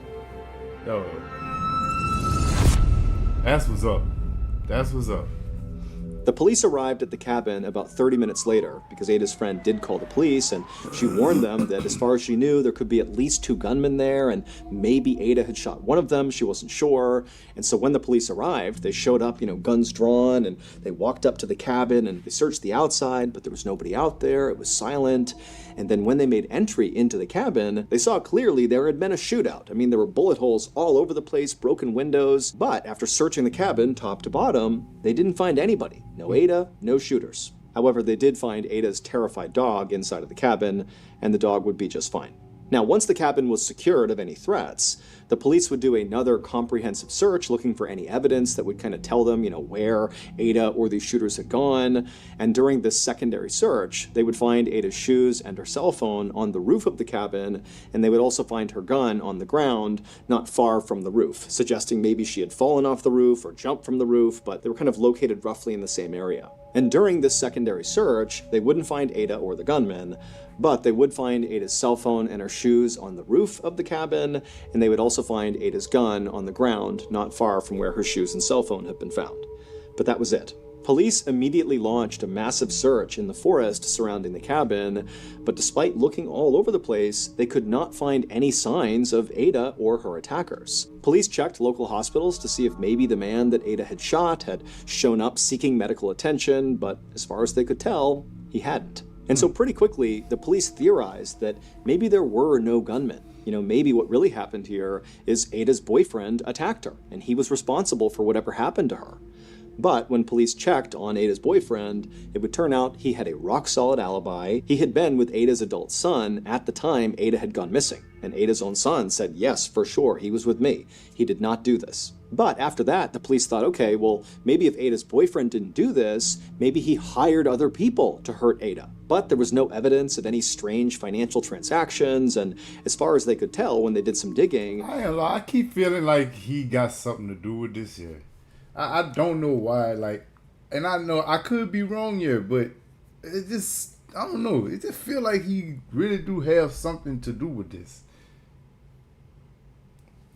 Yo. That's what's up. That's what's up. The police arrived at the cabin about 30 minutes later because Ada's friend did call the police, and she warned them that as far as she knew, there could be at least 2 gunmen there, and maybe Ada had shot one of them. She wasn't sure. And so when the police arrived, they showed up, guns drawn, and they walked up to the cabin and they searched the outside, but there was nobody out there. It was silent. And then when they made entry into the cabin, they saw clearly there had been a shootout. I mean, there were bullet holes all over the place, broken windows. But after searching the cabin top to bottom, they didn't find anybody. No Ada, no shooters. However, they did find Ada's terrified dog inside of the cabin, and the dog would be just fine. Now, once the cabin was secured of any threats, the police would do another comprehensive search looking for any evidence that would kind of tell them, where Ada or these shooters had gone. And during this secondary search, they would find Ada's shoes and her cell phone on the roof of the cabin, and they would also find her gun on the ground not far from the roof, suggesting maybe she had fallen off the roof or jumped from the roof, but they were kind of located roughly in the same area. And during this secondary search, they wouldn't find Ada or the gunman, but they would find Ada's cell phone and her shoes on the roof of the cabin, and they would also find Ada's gun on the ground not far from where her shoes and cell phone had been found. But that was it. Police immediately launched a massive search in the forest surrounding the cabin, but despite looking all over the place, they could not find any signs of Ada or her attackers. Police checked local hospitals to see if maybe the man that Ada had shot had shown up seeking medical attention, but as far as they could tell, he hadn't. And so pretty quickly, the police theorized that maybe there were no gunmen. Maybe what really happened here is Ada's boyfriend attacked her, and he was responsible for whatever happened to her. But when police checked on Ada's boyfriend, it would turn out he had a rock-solid alibi. He had been with Ada's adult son at the time Ada had gone missing, and Ada's own son said, yes, for sure, he was with me. He did not do this. But after that, the police thought, okay, well, maybe if Ada's boyfriend didn't do this, maybe he hired other people to hurt Ada. But there was no evidence of any strange financial transactions, and as far as they could tell when they did some digging... I keep feeling like he got something to do with this here. I don't know why, and I know I could be wrong here, but it just, I don't know. It just feel like he really do have something to do with this.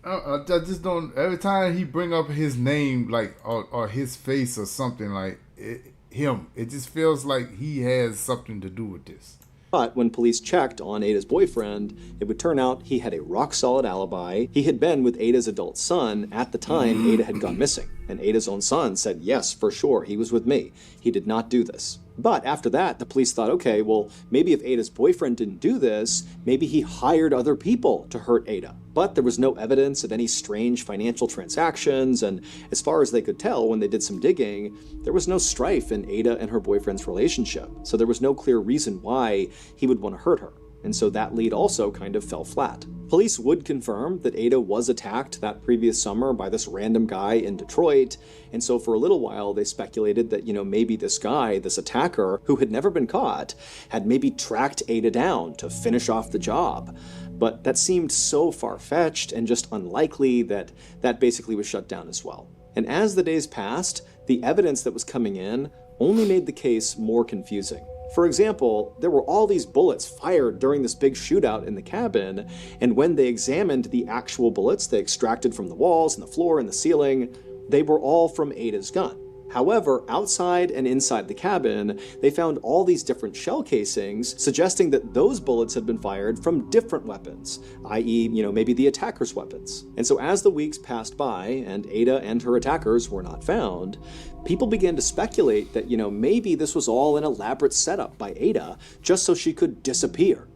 I just don't, every time he bring up his name, or his face or something, it just feels like he has something to do with this. But when police checked on Ada's boyfriend, it would turn out he had a rock-solid alibi. He had been with Ada's adult son at the time Ada had gone missing, and Ada's own son said, yes, for sure, he was with me. He did not do this. But after that, the police thought, okay, well, maybe if Ada's boyfriend didn't do this, maybe he hired other people to hurt Ada. But there was no evidence of any strange financial transactions, and as far as they could tell when they did some digging, there was no strife in Ada and her boyfriend's relationship. So there was no clear reason why he would want to hurt her. And so that lead also kind of fell flat. Police would confirm that Ada was attacked that previous summer by this random guy in Detroit, and so for a little while they speculated that, maybe this guy, this attacker, who had never been caught, had maybe tracked Ada down to finish off the job. But that seemed so far-fetched and just unlikely that basically was shut down as well. And as the days passed, the evidence that was coming in only made the case more confusing. For example, there were all these bullets fired during this big shootout in the cabin, and when they examined the actual bullets they extracted from the walls and the floor and the ceiling, they were all from Ada's gun. However, outside and inside the cabin, they found all these different shell casings, suggesting that those bullets had been fired from different weapons, i.e., maybe the attacker's weapons. And so as the weeks passed by and Ada and her attackers were not found, people began to speculate that, maybe this was all an elaborate setup by Ada just so she could disappear.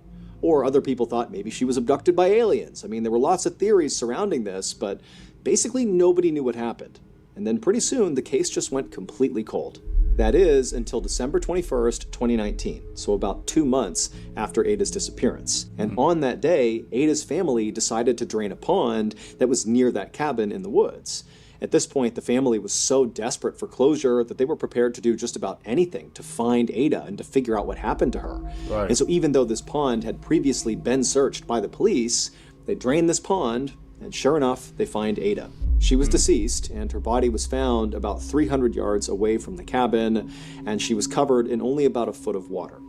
Or other people thought maybe she was abducted by aliens. I mean, there were lots of theories surrounding this, but basically nobody knew what happened. And then pretty soon, the case just went completely cold. That is, until December 21st, 2019, so about 2 months after Ada's disappearance. And on that day, Ada's family decided to drain a pond that was near that cabin in the woods. At this point, the family was so desperate for closure that they were prepared to do just about anything to find Ada and to figure out what happened to her. Right. And so even though this pond had previously been searched by the police, they drained this pond, and sure enough, they find Ada. She was deceased, and her body was found about 300 yards away from the cabin, and she was covered in only about a foot of water.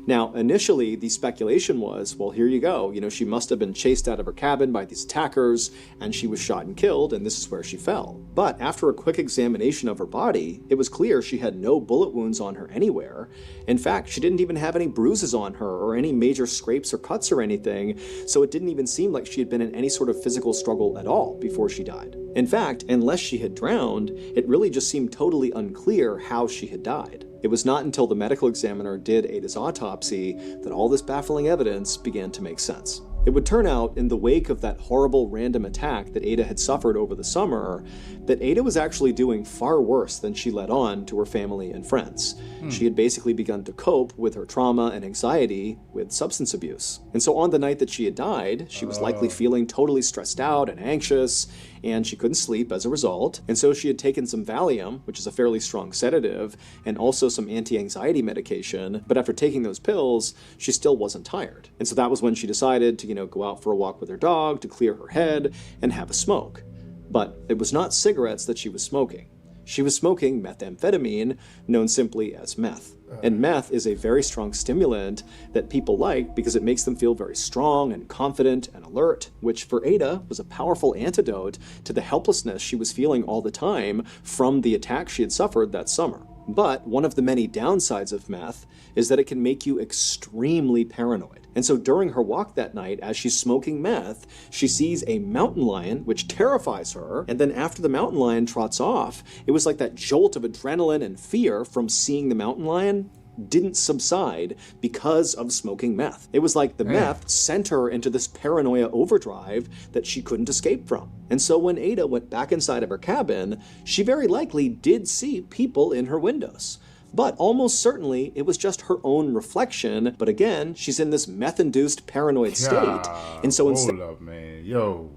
Now, initially, the speculation was, well, here you go. She must have been chased out of her cabin by these attackers, and she was shot and killed, and this is where she fell. But after a quick examination of her body, it was clear she had no bullet wounds on her anywhere. In fact, she didn't even have any bruises on her or any major scrapes or cuts or anything, so it didn't even seem like she had been in any sort of physical struggle at all before she died. In fact, unless she had drowned, it really just seemed totally unclear how she had died. It was not until the medical examiner did Ada's autopsy that all this baffling evidence began to make sense. It would turn out, in the wake of that horrible random attack that Ada had suffered over the summer, that Ada was actually doing far worse than she let on to her family and friends. She had basically begun to cope with her trauma and anxiety with substance abuse. And so on the night that she had died, she was likely feeling totally stressed out and anxious, and she couldn't sleep as a result. And so she had taken some Valium, which is a fairly strong sedative, and also some anti-anxiety medication. But after taking those pills, she still wasn't tired. And so that was when she decided to, go out for a walk with her dog, to clear her head, and have a smoke. But it was not cigarettes that she was smoking. She was smoking methamphetamine, known simply as meth. And meth is a very strong stimulant that people like because it makes them feel very strong and confident and alert, which for Ada was a powerful antidote to the helplessness she was feeling all the time from the attack she had suffered that summer. But one of the many downsides of meth is that it can make you extremely paranoid. And so during her walk that night, as she's smoking meth, she sees a mountain lion, which terrifies her. And then after the mountain lion trots off, it was like that jolt of adrenaline and fear from seeing the mountain lion didn't subside because of smoking meth. It was like the meth sent her into this paranoia overdrive that she couldn't escape from. And so when Ada went back inside of her cabin, she very likely did see people in her windows. But almost certainly it was just her own reflection. But again, she's in this meth-induced paranoid state. And so instead... Hold up, man. Yo.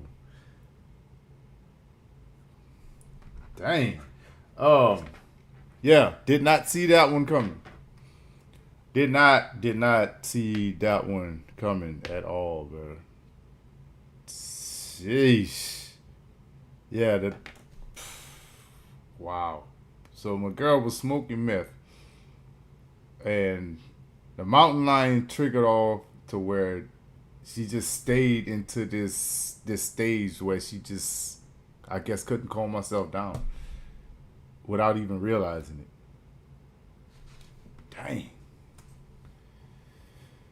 Dang. Yeah, did not see that one coming. Did not see that one coming at all, bro. Jeez. Yeah, wow. So my girl was smoking meth, and the mountain lion triggered off to where she just stayed into this stage where she just, I guess, couldn't calm herself down without even realizing it. Dang.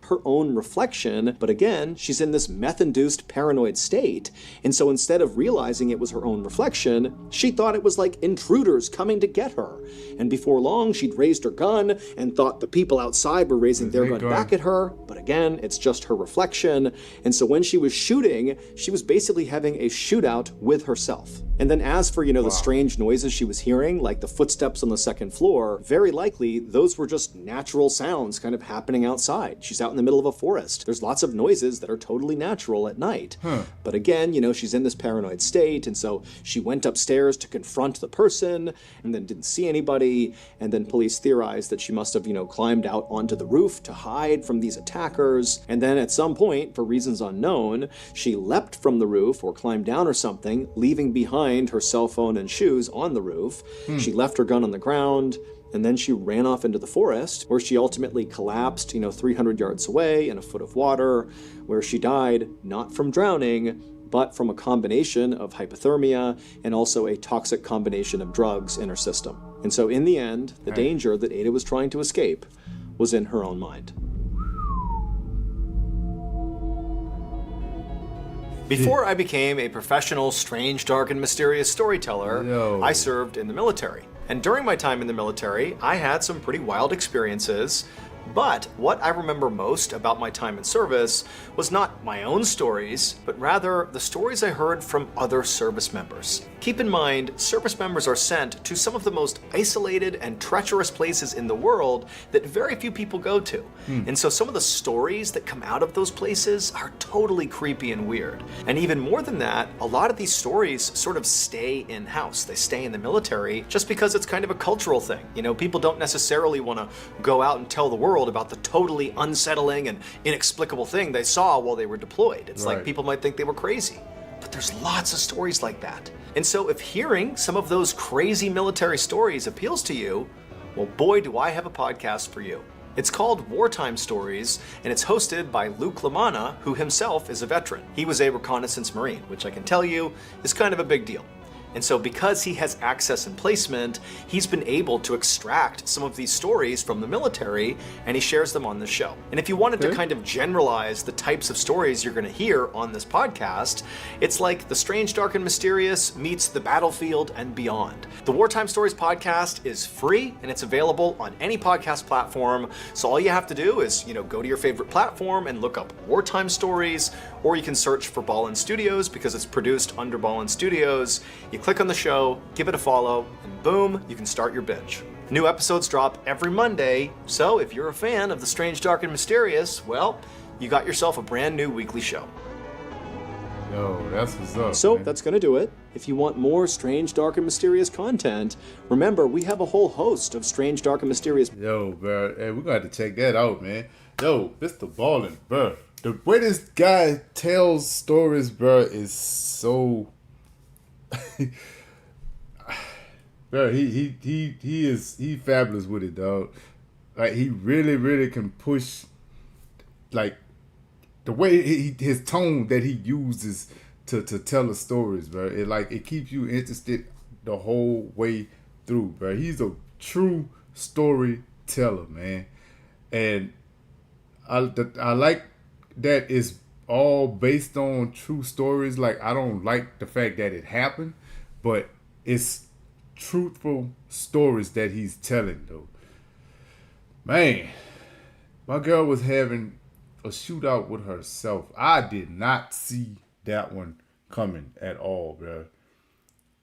her own reflection, but again, she's in this meth-induced paranoid state, and so instead of realizing it was her own reflection, she thought it was like intruders coming to get her. And before long, she'd raised her gun and thought the people outside were raising their gun back at her, but again, it's just her reflection. And so when she was shooting, she was basically having a shootout with herself. And then as for, the strange noises she was hearing, like the footsteps on the second floor, very likely those were just natural sounds kind of happening outside. She's out in the middle of a forest. There's lots of noises that are totally natural at night. But again, she's in this paranoid state, and so she went upstairs to confront the person and then didn't see anybody, and then police theorized that she must have, climbed out onto the roof to hide from these attackers, and then at some point, for reasons unknown, she leapt from the roof or climbed down or something, leaving behind her cell phone and shoes on the roof. She left her gun on the ground, and then she ran off into the forest, where she ultimately collapsed, 300 yards away in a foot of water, where she died not from drowning, but from a combination of hypothermia and also a toxic combination of drugs in her system. And so in the end, the danger that Ada was trying to escape was in her own mind. Before I became a professional, strange, dark, and mysterious storyteller, I served in the military. And during my time in the military, I had some pretty wild experiences. But what I remember most about my time in service was not my own stories, but rather the stories I heard from other service members. Keep in mind, service members are sent to some of the most isolated and treacherous places in the world that very few people go to. And so some of the stories that come out of those places are totally creepy and weird. And even more than that, a lot of these stories sort of stay in-house. They stay in the military just because it's kind of a cultural thing. People don't necessarily want to go out and tell the world about the totally unsettling and inexplicable thing they saw while they were deployed. It's like people might think they were crazy. But there's lots of stories like that. And so if hearing some of those crazy military stories appeals to you, well, boy, do I have a podcast for you. It's called Wartime Stories, and it's hosted by Luke Lamanna, who himself is a veteran. He was a reconnaissance Marine, which I can tell you is kind of a big deal. And so because he has access and placement, he's been able to extract some of these stories from the military, and he shares them on the show. And if you wanted to kind of generalize the types of stories you're going to hear on this podcast, it's like the strange, dark, and mysterious meets the battlefield and beyond. The Wartime Stories podcast is free, and it's available on any podcast platform. So all you have to do is, go to your favorite platform and look up Wartime Stories, or you can search for Ballin Studios because it's produced under Ballin Studios. You click on the show, give it a follow, and boom, you can start your binge. New episodes drop every Monday, so if you're a fan of the strange, dark, and mysterious, well, you got yourself a brand new weekly show. Yo, that's what's up. So man. That's gonna do it. If you want more strange, dark, and mysterious content, remember, we have a whole host of strange, dark, and mysterious... Yo, bro, hey, we're gonna have to check that out, man. Yo, Mr. Ballin, bro. The way this guy tells stories, bro, is so... Bro, he fabulous with it, dog. Like, he really can push, like, the way his tone that he uses to tell the stories, bro. It keeps you interested the whole way through, bro. He's a true storyteller, man. And I like that it's all based on true stories. Like, I don't like the fact that it happened, but it's truthful stories that he's telling, though. Man, my girl was having a shootout with herself. I did not see that one coming at all, bro.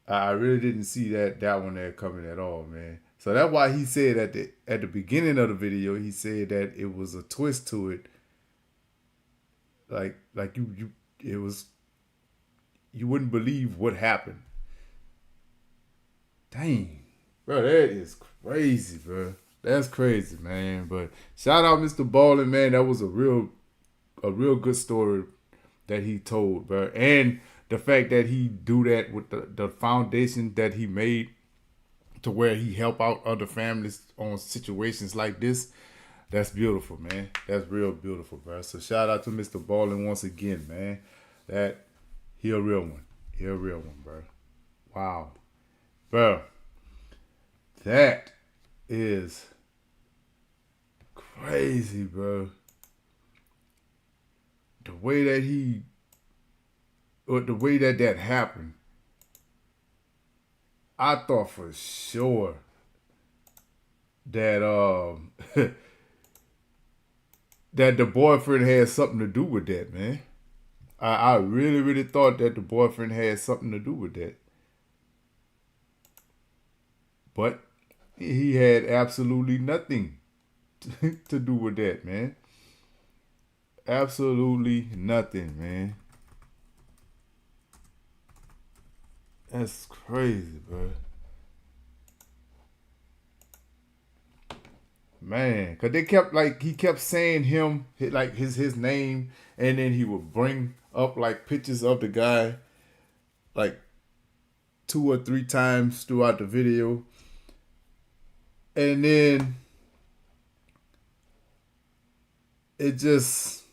I really didn't see that one there coming at all, man. So that's why he said at the beginning of the video, he said that it was a twist to it. Like you wouldn't believe what happened. Dang, bro, that is crazy, bro. That's crazy, man. But shout out Mr. Ballin, man. That was a real good story that he told, bro. And the fact that he do that with the foundation that he made to where he help out other families on situations like this, that's beautiful, man. That's real beautiful, bro. So shout out to Mr. Ballin once again, man. That he a real one. He a real one, bro. Wow. Bro, that is crazy, bro. the way that happened, I thought for sure that that the boyfriend had something to do with that, man. I really, really thought that the boyfriend had something to do with that. But he had absolutely nothing to do with that, man. Absolutely nothing, man. That's crazy, bro. Man, cause he kept saying his name, and then he would bring up like pictures of the guy like 2 or 3 times throughout the video. And then it just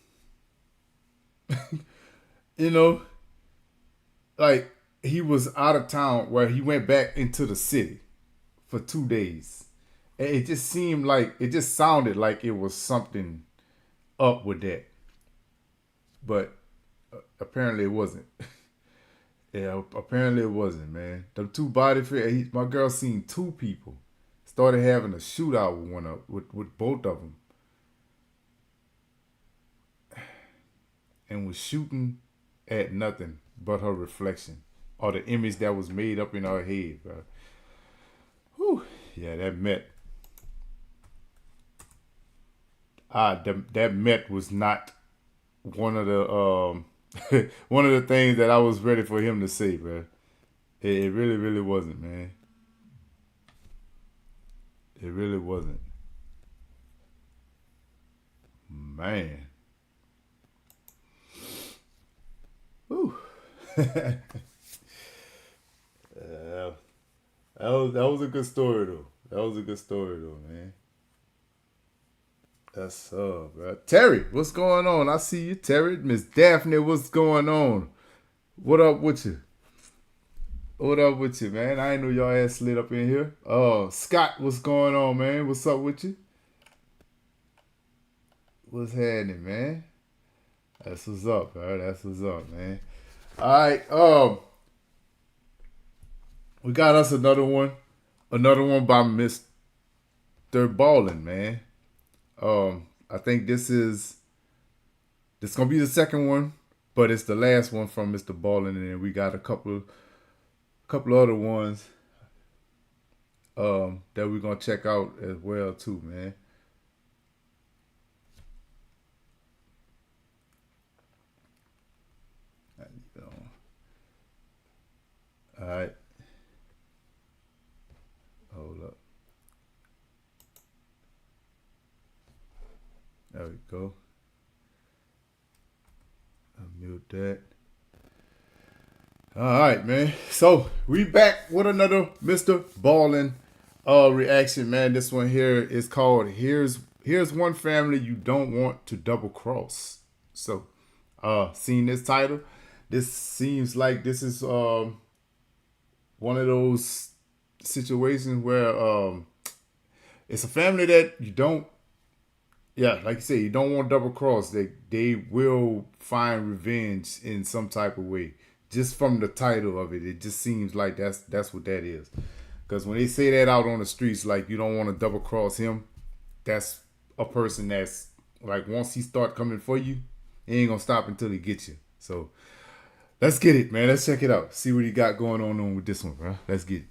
like he was out of town where he went back into the city for 2 days. And it just sounded like it was something up with that. But apparently it wasn't. Yeah, apparently it wasn't, man. The 2 body fit, my girl seen 2 people. Started having a shootout with both of them. And was shooting at nothing but her reflection. Or the image that was made up in her head, bro. Whew. Yeah, that Met. That Met was not one of the one of the things that I was ready for him to say, bro. It really, really wasn't, man. It really wasn't. Man. Whew. That was a good story, though. That was a good story, though, man. That's bro. Terry, what's going on? I see you, Terry. Miss Daphne, what's going on? What up with you? What up with you, man? I ain't know y'all ass slid up in here. Scott, what's going on, man? What's up with you? What's happening, man? That's what's up, bro. That's what's up, man. All right, we got us another one by Mr. Ballin, man. I think this gonna be the second one, but it's the last one from Mr. Ballin, and then we got a couple other ones that we're gonna check out as well too, man. All right. Hold up. There we go. I'll mute that. All right, man. So we back with another Mr. Ballin reaction, man. This one here is called Here's One Family You Don't Want to Double Cross. So seeing this title, this seems like this is one of those situations where it's a family that you don't, like you say, you don't want double cross. They will find revenge in some type of way. Just from the title of it, it just seems like that's what that is. Because when they say that out on the streets, like you don't want to double cross him, that's a person that's like once he start coming for you, he ain't gonna stop until he gets you. So let's get it, man. Let's check it out. See what he got going on with this one, bro. Let's get it.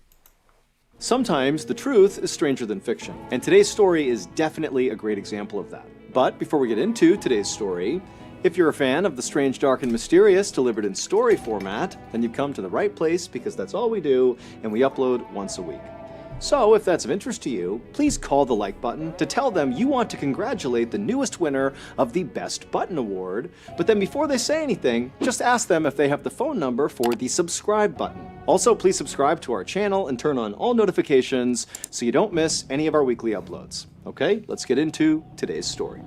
Sometimes the truth is stranger than fiction, and today's story is definitely a great example of that. But before we get into today's story, if you're a fan of the strange, dark, and mysterious delivered in story format, then you've come to the right place because that's all we do, and we upload once a week. So if that's of interest to you, please call the like button to tell them you want to congratulate the newest winner of the Best Button Award, but then before they say anything, just ask them if they have the phone number for the subscribe button. Also, please subscribe to our channel and turn on all notifications so you don't miss any of our weekly uploads. Okay, let's get into today's story.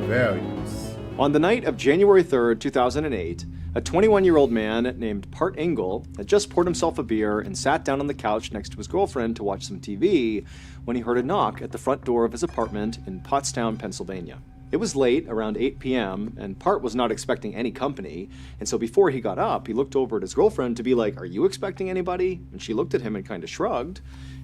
Values. On the night of January 3rd, 2008, A 21-year-old man named Part Engel had just poured himself a beer and sat down on the couch next to his girlfriend to watch some TV when he heard a knock at the front door of his apartment in Pottstown, Pennsylvania. It was late, around 8 p.m., and Part was not expecting any company, and so before he got up, he looked over at his girlfriend to be like, "Are you expecting anybody?" And she looked at him and kind of shrugged,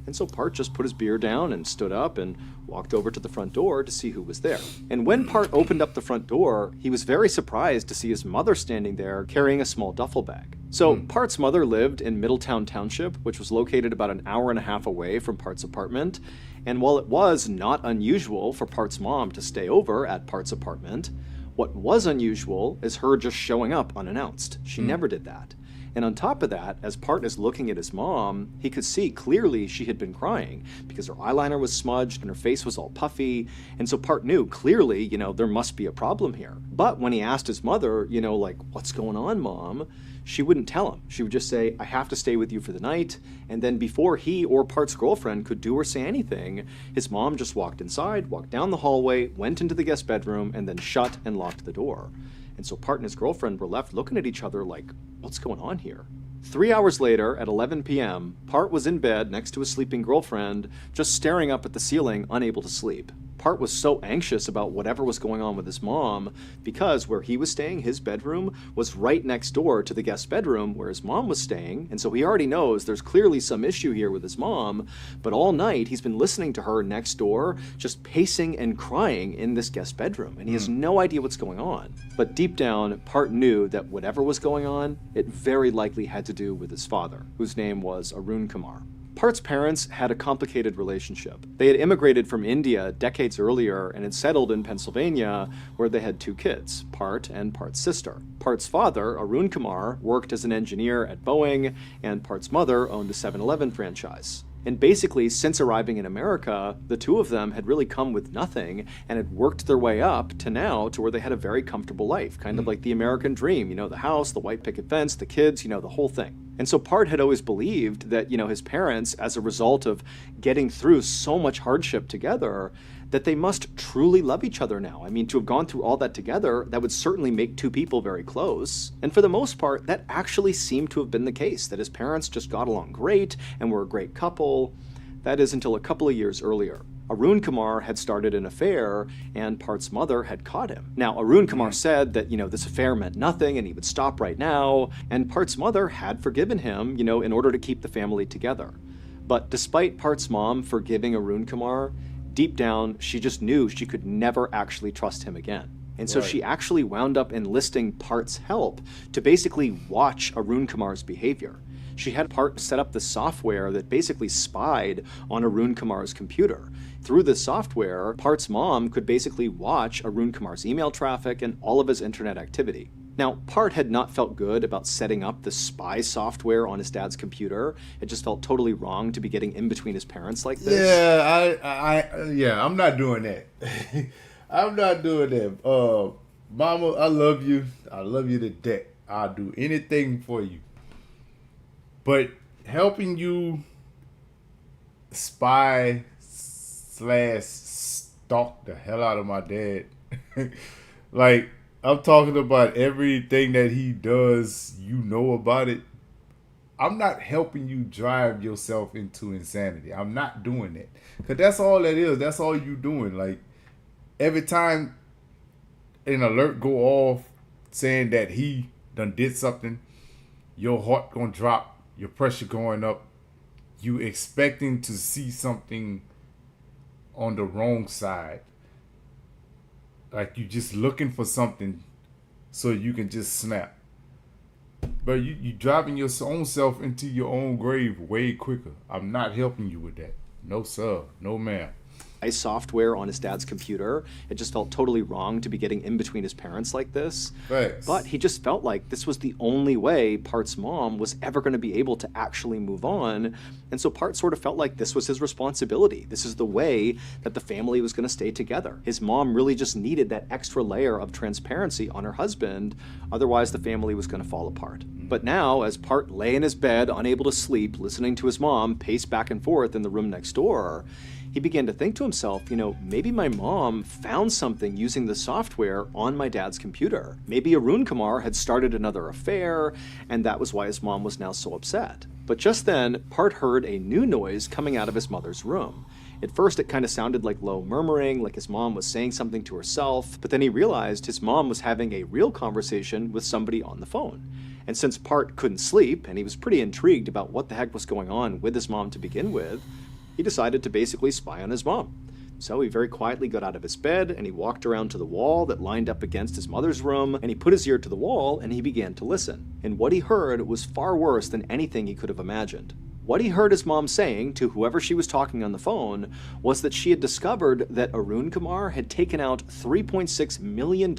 and so Part just put his beer down and stood up and walked over to the front door to see who was there. And when Part opened up the front door, he was very surprised to see his mother standing there carrying a small duffel bag. So Part's mother lived in Middletown Township, which was located about an hour and a half away from Part's apartment, and while it was not unusual for Part's mom to stay over at Part's apartment, what was unusual is her just showing up unannounced. She never did that. And on top of that, as Part is looking at his mom, he could see clearly she had been crying because her eyeliner was smudged and her face was all puffy. And so Part knew clearly, there must be a problem here. But when he asked his mother, like, "What's going on, Mom?" she wouldn't tell him. She would just say, "I have to stay with you for the night." And then before he or Part's girlfriend could do or say anything, his mom just walked inside, walked down the hallway, went into the guest bedroom, and then shut and locked the door. And so Part and his girlfriend were left looking at each other like, what's going on here? 3 hours later, at 11 p.m., Part was in bed next to his sleeping girlfriend, just staring up at the ceiling, unable to sleep. Part was so anxious about whatever was going on with his mom because where he was staying, his bedroom, was right next door to the guest bedroom where his mom was staying, and so he already knows there's clearly some issue here with his mom, but all night he's been listening to her next door just pacing and crying in this guest bedroom, and he has no idea what's going on. But deep down, Part knew that whatever was going on, it very likely had to do with his father, whose name was Arun Kamar. Part's parents had a complicated relationship. They had immigrated from India decades earlier and had settled in Pennsylvania, where they had 2 kids, Part and Part's sister. Part's father, Arun Kamar, worked as an engineer at Boeing, and Part's mother owned a 7-Eleven franchise. And basically, since arriving in America, the two of them had really come with nothing and had worked their way up to now to where they had a very comfortable life, kind of like the American dream, the house, the white picket fence, the kids, the whole thing. And so Part had always believed that, his parents, as a result of getting through so much hardship together, that they must truly love each other now. I mean, to have gone through all that together, that would certainly make 2 people very close. And for the most part, that actually seemed to have been the case, that his parents just got along great and were a great couple. That is until a couple of years earlier. Arun Kamar had started an affair, and Part's mother had caught him. Now, Arun Kamar said that, this affair meant nothing and he would stop right now, and Part's mother had forgiven him, in order to keep the family together. But despite Part's mom forgiving Arun Kamar, deep down, she just knew she could never actually trust him again. And so she actually wound up enlisting Part's help to basically watch Arun Kamar's behavior. She had Part set up the software that basically spied on Arun Kamar's computer. Through this software, Part's mom could basically watch Arun Kamar's email traffic and all of his internet activity. Now, Part had not felt good about setting up the spy software on his dad's computer. It just felt totally wrong to be getting in between his parents like this. Yeah, I'm not doing that. I'm not doing that. Mama, I love you. I love you to death. I'll do anything for you. But helping you spy / stalk the hell out of my dad. Like, I'm talking about everything that he does, about it. I'm not helping you drive yourself into insanity. I'm not doing that. Because that's all that is. That's all you doing. Like, every time an alert go off saying that he done did something, your heart gonna drop, your pressure going up, you expecting to see something on the wrong side. Like, you just looking for something so you can just snap. But you driving your own self into your own grave way quicker. I'm not helping you with that. No, sir. No, ma'am. Software on his dad's computer. It just felt totally wrong to be getting in between his parents like this. Thanks. But he just felt like this was the only way Part's mom was ever going to be able to actually move on. And so Part sort of felt like this was his responsibility. This is the way that the family was going to stay together. His mom really just needed that extra layer of transparency on her husband. Otherwise, the family was going to fall apart. But now, as Part lay in his bed, unable to sleep, listening to his mom pace back and forth in the room next door, he began to think to himself, maybe my mom found something using the software on my dad's computer. Maybe Arun Kamar had started another affair, and that was why his mom was now so upset. But just then, Part heard a new noise coming out of his mother's room. At first, it kind of sounded like low murmuring, like his mom was saying something to herself, but then he realized his mom was having a real conversation with somebody on the phone. And since Part couldn't sleep, and he was pretty intrigued about what the heck was going on with his mom to begin with, he decided to basically spy on his mom. So he very quietly got out of his bed, and he walked around to the wall that lined up against his mother's room, and he put his ear to the wall, and he began to listen. And what he heard was far worse than anything he could have imagined. What he heard his mom saying to whoever she was talking on the phone was that she had discovered that Arun Kamar had taken out $3.6 million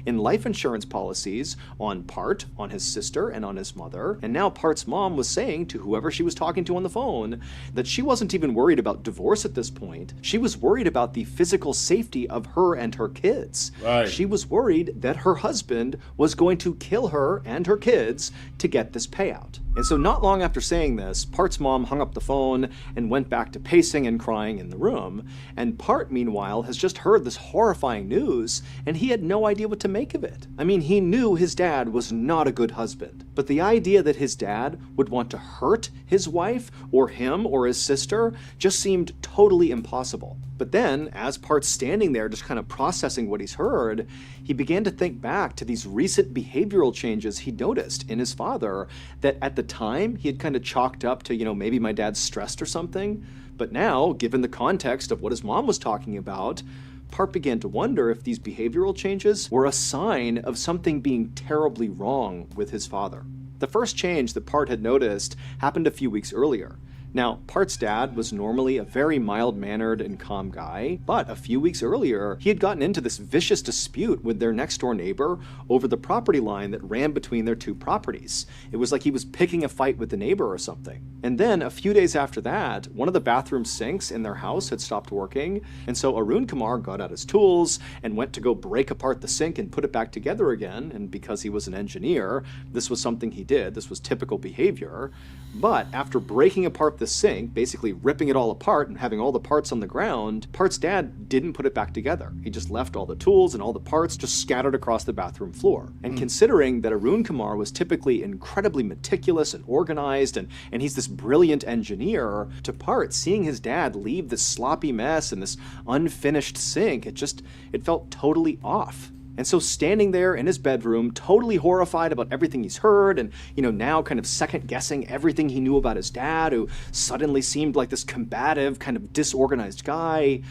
in life insurance policies on Part, on his sister, and on his mother. And now Part's mom was saying to whoever she was talking to on the phone that she wasn't even worried about divorce at this point. She was worried about the physical safety of her and her kids. Right. She was worried that her husband was going to kill her and her kids to get this payout. And so not long after saying this, Part's mom hung up the phone and went back to pacing and crying in the room. And Part, meanwhile, has just heard this horrifying news, and he had no idea what to make of it. I mean, he knew his dad was not a good husband, but the idea that his dad would want to hurt his wife, or him, or his sister, just seemed totally impossible. But then, as Part's standing there just kind of processing what he's heard, he began to think back to these recent behavioral changes he noticed in his father that at the time he had kind of chalked up to, maybe my dad's stressed or something. But now, given the context of what his mom was talking about, Part began to wonder if these behavioral changes were a sign of something being terribly wrong with his father. The first change that Part had noticed happened a few weeks earlier. Now, Part's dad was normally a very mild-mannered and calm guy, but a few weeks earlier, he had gotten into this vicious dispute with their next-door neighbor over the property line that ran between their two properties. It was like he was picking a fight with the neighbor or something. And then, a few days after that, one of the bathroom sinks in their house had stopped working, and so Arun Kamar got out his tools and went to go break apart the sink and put it back together again, and because he was an engineer, this was something he did. This was typical behavior. But after breaking apart the sink, basically ripping it all apart and having all the parts on the ground, Part's dad didn't put it back together. He just left all the tools and all the parts just scattered across the bathroom floor. And considering that Arun Kamar was typically incredibly meticulous and organized, and he's this brilliant engineer, to Part, seeing his dad leave this sloppy mess and this unfinished sink, it felt totally off. And so standing there in his bedroom, totally horrified about everything he's heard, and, now kind of second-guessing everything he knew about his dad, who suddenly seemed like this combative, kind of disorganized guy,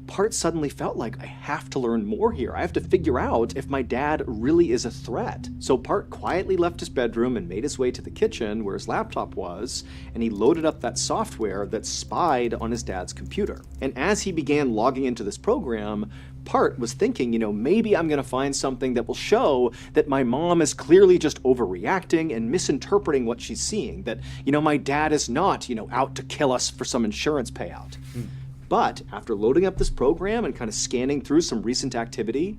Part suddenly felt like, I have to learn more here. I have to figure out if my dad really is a threat. So Part quietly left his bedroom and made his way to the kitchen where his laptop was, and he loaded up that software that spied on his dad's computer. And as he began logging into this program, Part was thinking, maybe I'm going to find something that will show that my mom is clearly just overreacting and misinterpreting what she's seeing, that, my dad is not, out to kill us for some insurance payout. But after loading up this program and kind of scanning through some recent activity,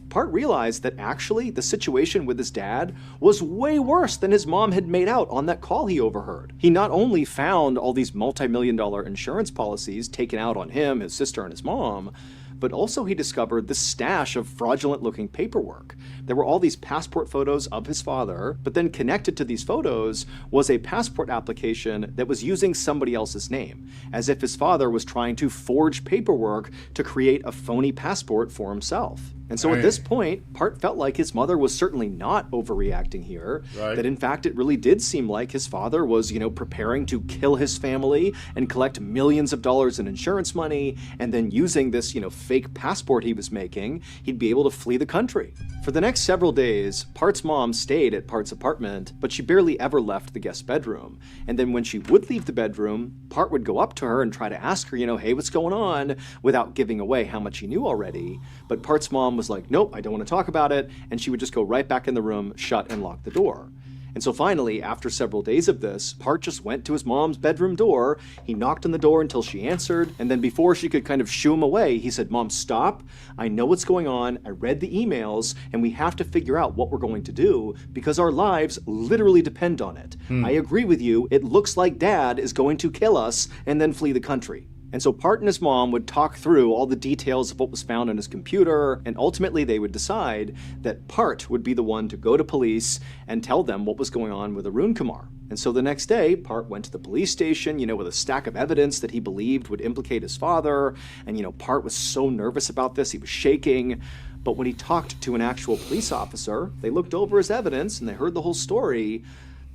Part realized that actually the situation with his dad was way worse than his mom had made out on that call he overheard. He not only found all these multi-million-dollar insurance policies taken out on him, his sister, and his mom, but also he discovered this stash of fraudulent-looking paperwork. There were all these passport photos of his father, but then connected to these photos was a passport application that was using somebody else's name, as if his father was trying to forge paperwork to create a phony passport for himself. And so at this point, Part felt like his mother was certainly not overreacting here, that in fact it really did seem like his father was, preparing to kill his family and collect millions of dollars in insurance money, and then using this, fake passport he was making, he'd be able to flee the country. For the next several days, Part's mom stayed at Part's apartment, but she barely ever left the guest bedroom. And then when she would leave the bedroom, Part would go up to her and try to ask her, hey, what's going on, without giving away how much he knew already. But Part's mom was like, nope, I don't want to talk about it, and she would just go right back in the room, shut and lock the door. And so finally, after several days of this, Part just went to his mom's bedroom door, he knocked on the door until she answered, and then before she could kind of shoo him away, he said, Mom, stop, I know what's going on, I read the emails, and we have to figure out what we're going to do, because our lives literally depend on it. I agree with you, it looks like Dad is going to kill us and then flee the country. And so Part and his mom would talk through all the details of what was found on his computer, and ultimately they would decide that Part would be the one to go to police and tell them what was going on with Arun Kamar. And so the next day, Part went to the police station, with a stack of evidence that he believed would implicate his father. And, Part was so nervous about this, he was shaking. But when he talked to an actual police officer, they looked over his evidence and they heard the whole story.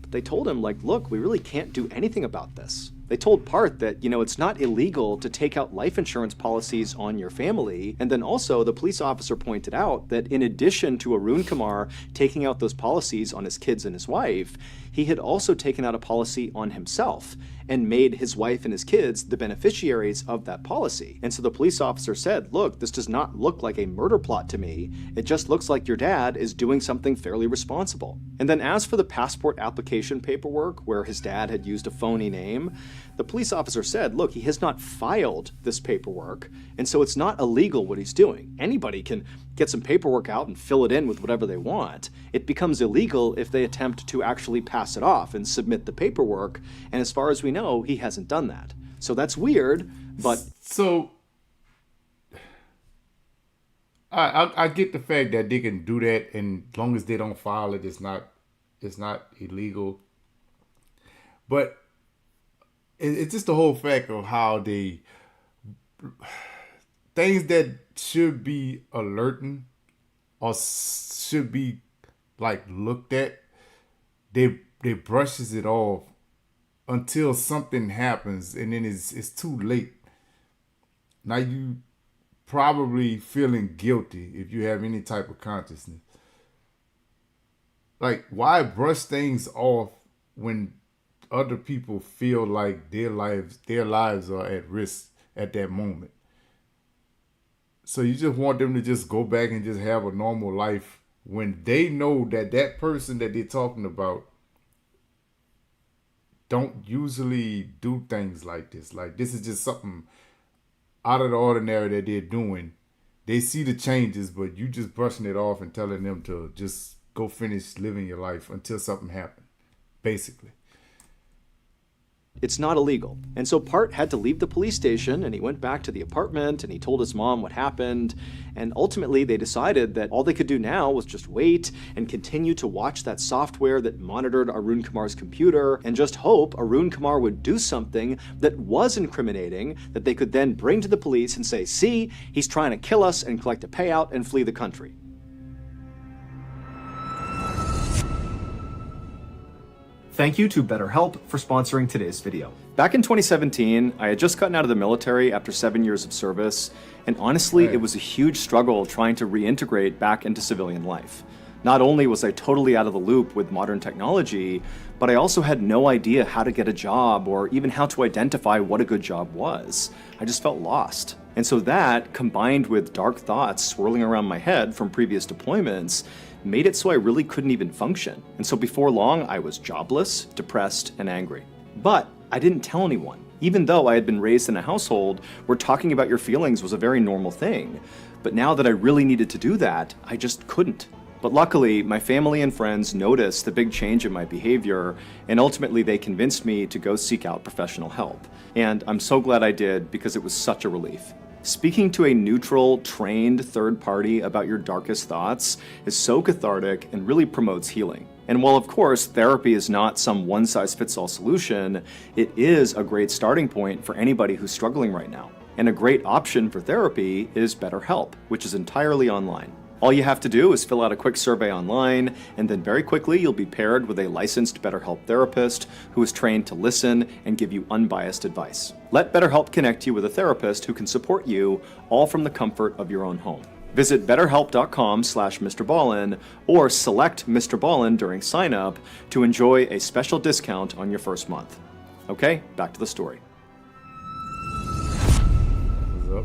But they told him, look, we really can't do anything about this. They told Part that, it's not illegal to take out life insurance policies on your family. And then also the police officer pointed out that in addition to Arun Kamar taking out those policies on his kids and his wife, he had also taken out a policy on himself and made his wife and his kids the beneficiaries of that policy. And so the police officer said, look, this does not look like a murder plot to me. It just looks like your dad is doing something fairly responsible. And then as for the passport application paperwork where his dad had used a phony name, the police officer said, look, he has not filed this paperwork, and so it's not illegal what he's doing. Anybody can get some paperwork out and fill it in with whatever they want. It becomes illegal if they attempt to actually pass it off and submit the paperwork, and as far as we know, he hasn't done that. So that's weird, but... So, I get the fact that they can do that, and as long as they don't file it, it's not illegal. But it's just the whole fact of how they... Things that should be alerting or should be, looked at, they brushes it off until something happens, and then it's too late. Now you probably feeling guilty if you have any type of consciousness. Why brush things off when other people feel like their lives are at risk at that moment? So you just want them to just go back and just have a normal life when they know that that person that they're talking about don't usually do things like this. This is just something out of the ordinary that they're doing. They see the changes, but you just brushing it off and telling them to just go finish living your life until something happens, basically. It's not illegal. And so Part had to leave the police station, and he went back to the apartment and he told his mom what happened. And ultimately they decided that all they could do now was just wait and continue to watch that software that monitored Arun Kamar's computer and just hope Arun Kamar would do something that was incriminating that they could then bring to the police and say, see, he's trying to kill us and collect a payout and flee the country. Thank you to BetterHelp for sponsoring today's video. Back in 2017, I had just gotten out of the military after 7 years of service, and honestly, it was a huge struggle trying to reintegrate back into civilian life. Not only was I totally out of the loop with modern technology, but I also had no idea how to get a job or even how to identify what a good job was. I just felt lost. And so that, combined with dark thoughts swirling around my head from previous deployments, made it so I really couldn't even function. And so before long, I was jobless, depressed, and angry. But I didn't tell anyone. Even though I had been raised in a household where talking about your feelings was a very normal thing. But now that I really needed to do that, I just couldn't. But luckily, my family and friends noticed the big change in my behavior, and ultimately they convinced me to go seek out professional help. And I'm so glad I did, because it was such a relief. Speaking to a neutral, trained third party about your darkest thoughts is so cathartic and really promotes healing. And while of course therapy is not some one-size-fits-all solution, it is a great starting point for anybody who's struggling right now. And a great option for therapy is BetterHelp, which is entirely online. All you have to do is fill out a quick survey online, and then very quickly you'll be paired with a licensed BetterHelp therapist who is trained to listen and give you unbiased advice. Let BetterHelp connect you with a therapist who can support you, all from the comfort of your own home. Visit betterhelp.com/Mr. Ballin or select Mr. Ballin during sign-up to enjoy a special discount on your first month. Okay, back to the story. What's up?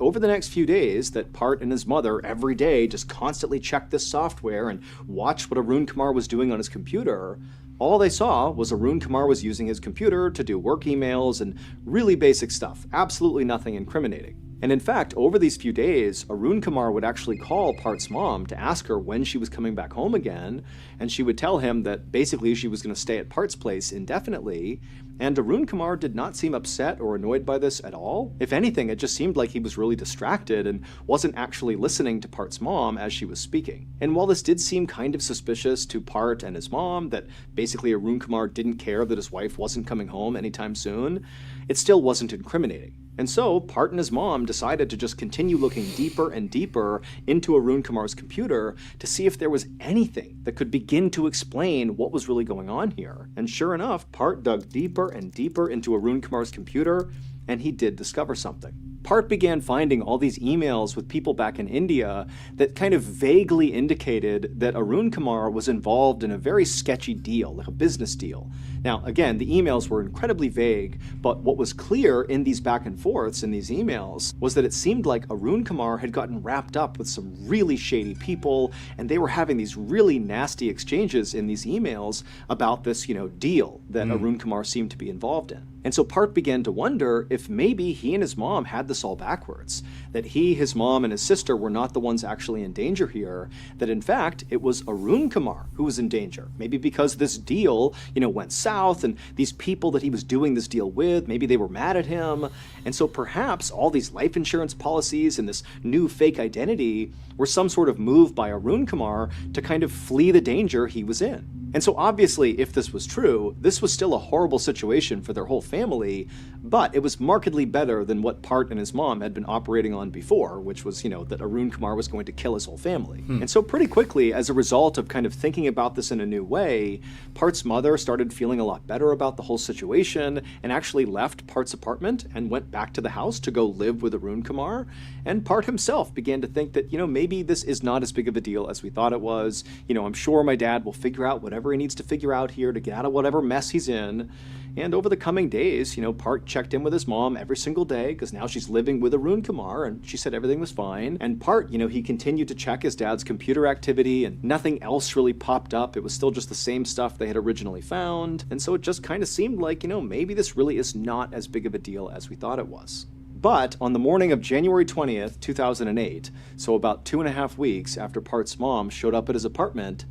Over the next few days, that Part and his mother every day just constantly checked this software and watched what Arun Kamar was doing on his computer. All they saw was Arun Kamar was using his computer to do work emails and really basic stuff, absolutely nothing incriminating. And in fact, over these few days, Arun Kamar would actually call Part's mom to ask her when she was coming back home again, and she would tell him that basically she was going to stay at Part's place indefinitely, And Arun Kamar did not seem upset or annoyed by this at all. If anything, it just seemed like he was really distracted and wasn't actually listening to Part's mom as she was speaking. And while this did seem kind of suspicious to Part and his mom, that basically Arun Kamar didn't care that his wife wasn't coming home anytime soon, it still wasn't incriminating. And so, Part and his mom decided to just continue looking deeper and deeper into Arun Kamar's computer to see if there was anything that could begin to explain what was really going on here. And sure enough, Part dug deeper and deeper into Arun Kamar's computer, and he did discover something. Part began finding all these emails with people back in India that kind of vaguely indicated that Arun Kamar was involved in a very sketchy deal, like a business deal. Now, again, the emails were incredibly vague, but what was clear in these back and forths in these emails was that it seemed like Arun Kamar had gotten wrapped up with some really shady people, and they were having these really nasty exchanges in these emails about this, deal that Arun Kamar seemed to be involved in. And so Part began to wonder if maybe he and his mom had this all backwards, that he, his mom, and his sister were not the ones actually in danger here, that in fact it was Arun Kamar who was in danger. Maybe because this deal, went south, and these people that he was doing this deal with, maybe they were mad at him, and so perhaps all these life insurance policies and this new fake identity were some sort of move by Arun Kamar to kind of flee the danger he was in. And so obviously, if this was true, this was still a horrible situation for their whole family, but it was markedly better than what Part and his mom had been operating on before, which was, that Arun Kamar was going to kill his whole family. And so pretty quickly, as a result of kind of thinking about this in a new way, Part's mother started feeling a lot better about the whole situation and actually left Part's apartment and went back to the house to go live with Arun Kamar. And Part himself began to think that, maybe this is not as big of a deal as we thought it was. I'm sure my dad will figure out whatever he needs to figure out here to get out of whatever mess he's in. And over the coming days, Part checked in with his mom every single day because now she's living with Arun Kamar, and she said everything was fine. And Part, he continued to check his dad's computer activity, and nothing else really popped up. It was still just the same stuff they had originally found. And so it just kind of seemed like, maybe this really is not as big of a deal as we thought it was. But on the morning of January 20th, 2008, so about 2.5 weeks after Part's mom showed up at his apartment,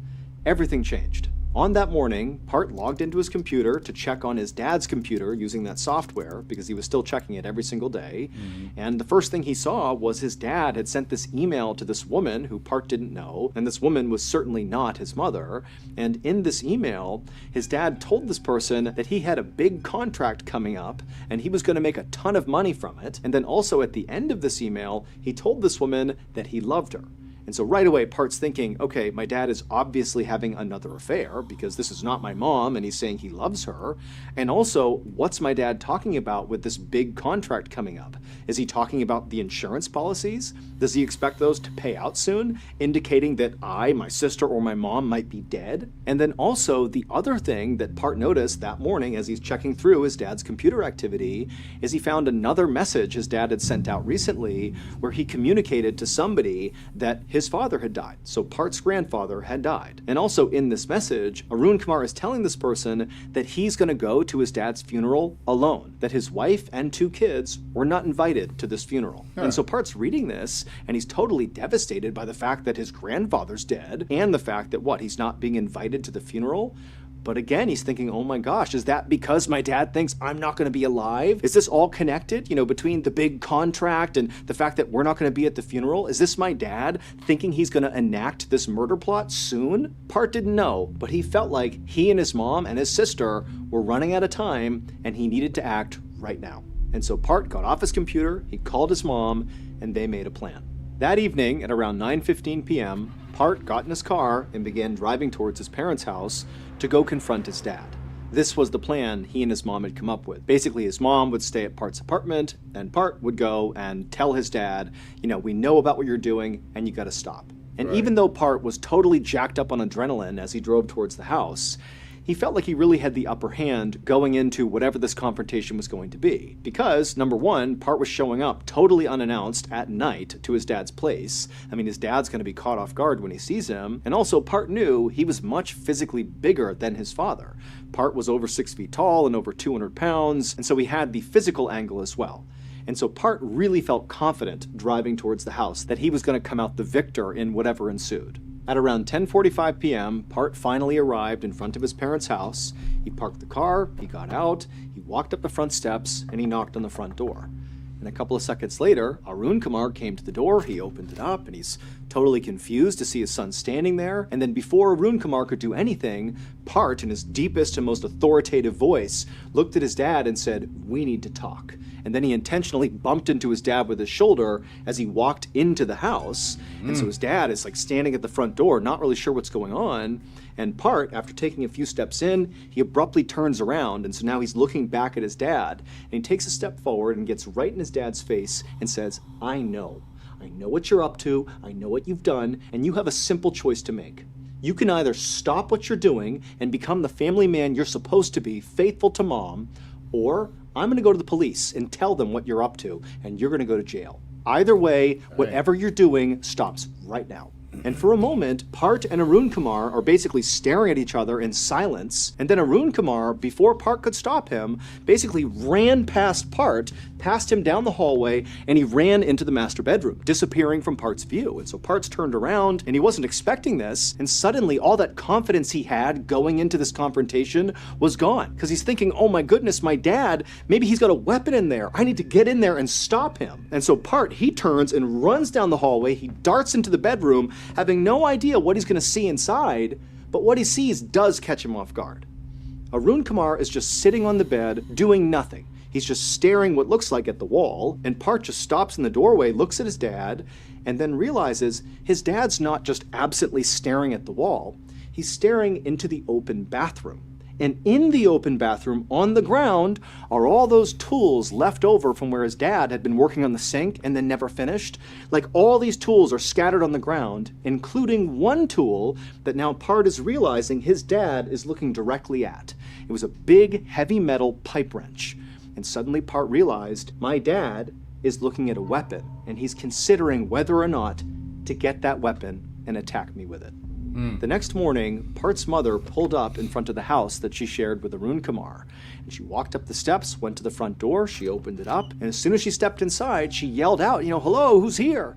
everything changed. On that morning, Part logged into his computer to check on his dad's computer using that software, because he was still checking it every single day. And the first thing he saw was his dad had sent this email to this woman who Part didn't know, and this woman was certainly not his mother. And in this email, his dad told this person that he had a big contract coming up, and he was going to make a ton of money from it. And then also at the end of this email, he told this woman that he loved her. And so right away, Part's thinking, okay, my dad is obviously having another affair because this is not my mom and he's saying he loves her. And also, what's my dad talking about with this big contract coming up? Is he talking about the insurance policies? Does he expect those to pay out soon, indicating that I, my sister, or my mom might be dead? And then also, the other thing that Part noticed that morning as he's checking through his dad's computer activity is he found another message his dad had sent out recently where he communicated to somebody that his father had died. So Part's grandfather had died. And also in this message, Arun Kamar is telling this person that he's going to go to his dad's funeral alone, that his wife and 2 kids were not invited to this funeral. And so Part's reading this, and he's totally devastated by the fact that his grandfather's dead, and the fact that, he's not being invited to the funeral? But again, he's thinking, oh my gosh, is that because my dad thinks I'm not going to be alive? Is this all connected, between the big contract and the fact that we're not going to be at the funeral? Is this my dad thinking he's going to enact this murder plot soon? Part didn't know, but he felt like he and his mom and his sister were running out of time and he needed to act right now. And so Part got off his computer, he called his mom, and they made a plan. That evening at around 9:15 p.m., Part got in his car and began driving towards his parents' house to go confront his dad. This was the plan he and his mom had come up with. Basically, his mom would stay at Part's apartment, and Part would go and tell his dad, we know about what you're doing, and you gotta stop. And even though Part was totally jacked up on adrenaline as he drove towards the house, he felt like he really had the upper hand going into whatever this confrontation was going to be. Because, number one, Part was showing up totally unannounced at night to his dad's place. I mean, his dad's going to be caught off guard when he sees him. And also, Part knew he was much physically bigger than his father. Part was over 6 feet tall and over 200 pounds, and so he had the physical angle as well. And so Part really felt confident driving towards the house that he was going to come out the victor in whatever ensued. At around 10:45 p.m., Part finally arrived in front of his parents' house. He parked the car, he got out, he walked up the front steps, and he knocked on the front door. And a couple of seconds later, Arun Kamar came to the door, he opened it up, and he's totally confused to see his son standing there. And then before Arun Kamar could do anything, Part, in his deepest and most authoritative voice, looked at his dad and said, "We need to talk." And then he intentionally bumped into his dad with his shoulder as he walked into the house. And so his dad is like standing at the front door, not really sure what's going on. And Part, after taking a few steps in, he abruptly turns around. And so now he's looking back at his dad. And he takes a step forward and gets right in his dad's face and says, I know what you're up to. I know what you've done. And you have a simple choice to make. You can either stop what you're doing and become the family man you're supposed to be, faithful to mom, or I'm going to go to the police and tell them what you're up to, and you're going to go to jail. Either way, whatever you're doing stops right now. And for a moment, Part and Arun Kamar are basically staring at each other in silence, and then Arun Kamar, before Part could stop him, basically ran past Part, passed him down the hallway, and he ran into the master bedroom, disappearing from Part's view. And so Part's turned around, and he wasn't expecting this, and suddenly all that confidence he had going into this confrontation was gone, because he's thinking, oh my goodness, my dad, maybe he's got a weapon in there. I need to get in there and stop him. And so Part, he turns and runs down the hallway, he darts into the bedroom, having no idea what he's going to see inside, but what he sees does catch him off guard. Arun Kamar is just sitting on the bed, doing nothing. He's just staring what looks like at the wall, and Part just stops in the doorway, looks at his dad, and then realizes his dad's not just absently staring at the wall, he's staring into the open bathroom. And in the open bathroom, on the ground, are all those tools left over from where his dad had been working on the sink and then never finished. Like, all these tools are scattered on the ground, including one tool that now Part is realizing his dad is looking directly at. It was a big, heavy metal pipe wrench. And suddenly Part realized, my dad is looking at a weapon, and he's considering whether or not to get that weapon and attack me with it. The next morning, Part's mother pulled up in front of the house that she shared with Arun Kamar. And she walked up the steps, went to the front door, she opened it up, and as soon as she stepped inside, she yelled out, hello, who's here?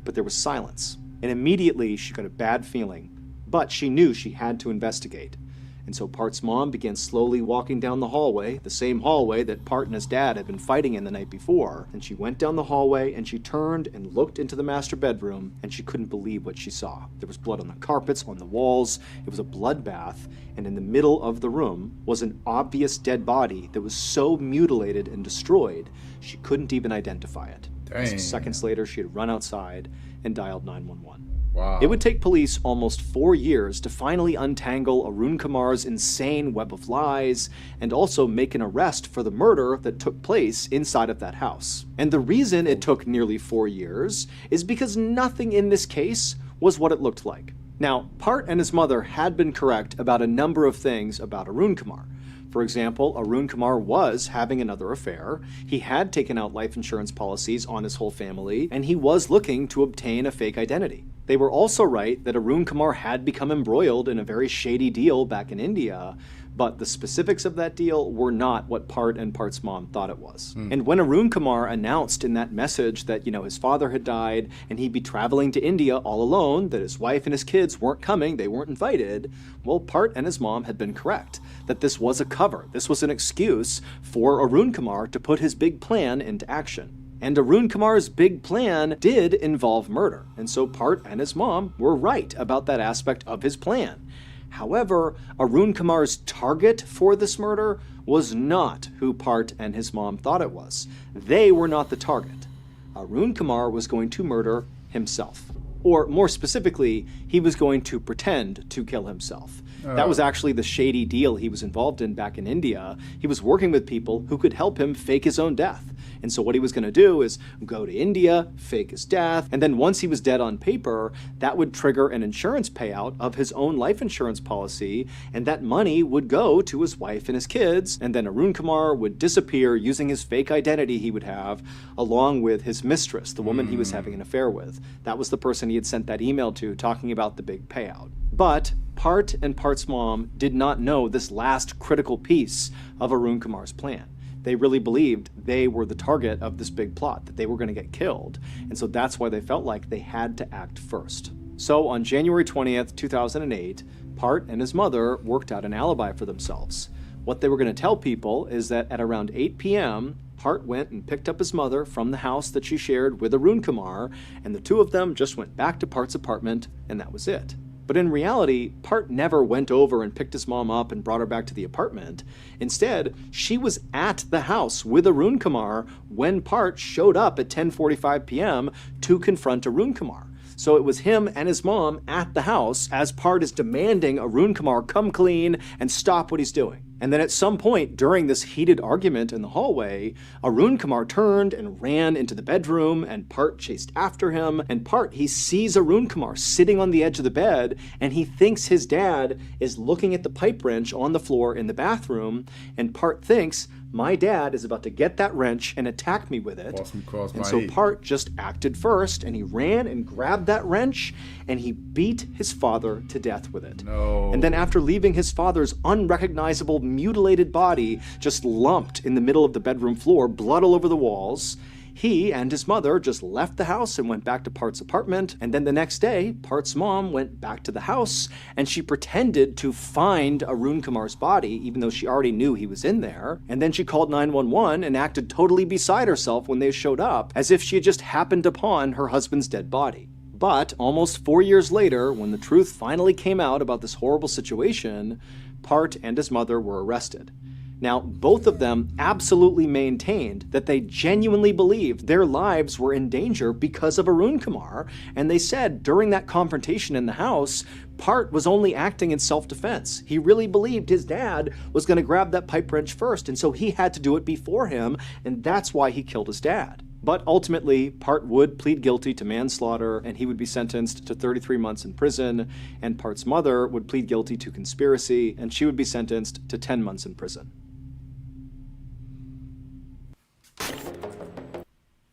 But there was silence. And immediately she got a bad feeling. But she knew she had to investigate. And so Part's mom began slowly walking down the hallway, the same hallway that Part and his dad had been fighting in the night before. And she went down the hallway and she turned and looked into the master bedroom, and she couldn't believe what she saw. There was blood on the carpets, on the walls. It was a bloodbath. And in the middle of the room was an obvious dead body that was so mutilated and destroyed, she couldn't even identify it. So seconds later, she had run outside and dialed 911. Wow. It would take police almost 4 years to finally untangle Arun Kamar's insane web of lies and also make an arrest for the murder that took place inside of that house. And the reason it took nearly 4 years is because nothing in this case was what it looked like. Now, Part and his mother had been correct about a number of things about Arun Kamar. For example, Arun Kamar was having another affair, he had taken out life insurance policies on his whole family, and he was looking to obtain a fake identity. They were also right that Arun Kamar had become embroiled in a very shady deal back in India, but the specifics of that deal were not what Part and Part's mom thought it was. And when Arun Kamar announced in that message that, his father had died and he'd be traveling to India all alone, that his wife and his kids weren't coming, they weren't invited, well, Part and his mom had been correct, that this was a cover. This was an excuse for Arun Kamar to put his big plan into action. And Arun Kamar's big plan did involve murder, and so Part and his mom were right about that aspect of his plan. However, Arun Kamar's target for this murder was not who Part and his mom thought it was. They were not the target. Arun Kamar was going to murder himself. Or more specifically, he was going to pretend to kill himself. That was actually the shady deal he was involved in back in India. He was working with people who could help him fake his own death. And so what he was going to do is go to India, fake his death, and then once he was dead on paper, that would trigger an insurance payout of his own life insurance policy, and that money would go to his wife and his kids, and then Arun Kamar would disappear using his fake identity he would have, along with his mistress, the woman he was having an affair with. That was the person he had sent that email to talking about the big payout. But Part and Part's mom did not know this last critical piece of Arun Kamar's plan. They really believed they were the target of this big plot, that they were going to get killed. And so that's why they felt like they had to act first. So on January 20th, 2008, Part and his mother worked out an alibi for themselves. What they were going to tell people is that at around 8 p.m., Part went and picked up his mother from the house that she shared with Arun Kamar, and the two of them just went back to Part's apartment, and that was it. But in reality, Part never went over and picked his mom up and brought her back to the apartment. Instead, she was at the house with Arun Kamar when Part showed up at 10:45 p.m. to confront Arun Kamar. So it was him and his mom at the house as Part is demanding Arun Kamar come clean and stop what he's doing. And then at some point during this heated argument in the hallway, Arun Kamar turned and ran into the bedroom, and Part chased after him. And Part, he sees Arun Kamar sitting on the edge of the bed, and he thinks his dad is looking at the pipe wrench on the floor in the bathroom. And Part thinks, my dad is about to get that wrench and attack me with it. And so Part just acted first, and he ran and grabbed that wrench, and he beat his father to death with it. No. And then after leaving his father's unrecognizable, mutilated body just lumped in the middle of the bedroom floor, blood all over the walls, he and his mother just left the house and went back to Part's apartment. And then the next day, Part's mom went back to the house, and she pretended to find Arun Kamar's body, even though she already knew he was in there. And then she called 911 and acted totally beside herself when they showed up, as if she had just happened upon her husband's dead body. But almost 4 years later, when the truth finally came out about this horrible situation, Part and his mother were arrested. Now, both of them absolutely maintained that they genuinely believed their lives were in danger because of Arun Kamar, and they said during that confrontation in the house, Part was only acting in self-defense. He really believed his dad was going to grab that pipe wrench first, and so he had to do it before him, and that's why he killed his dad. But ultimately, Part would plead guilty to manslaughter, and he would be sentenced to 33 months in prison, and Part's mother would plead guilty to conspiracy, and she would be sentenced to 10 months in prison.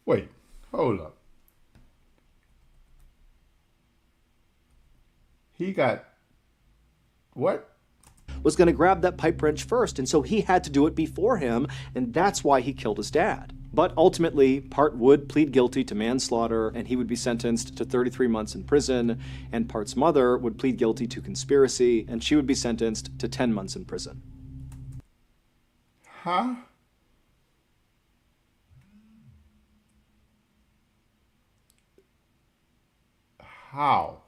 Wait, hold up. He got what? Was going to grab that pipe wrench first, and so he had to do it before him, and that's why he killed his dad. But ultimately, Part would plead guilty to manslaughter, and he would be sentenced to 33 months in prison, and Part's mother would plead guilty to conspiracy, and she would be sentenced to 10 months in prison. Huh? How?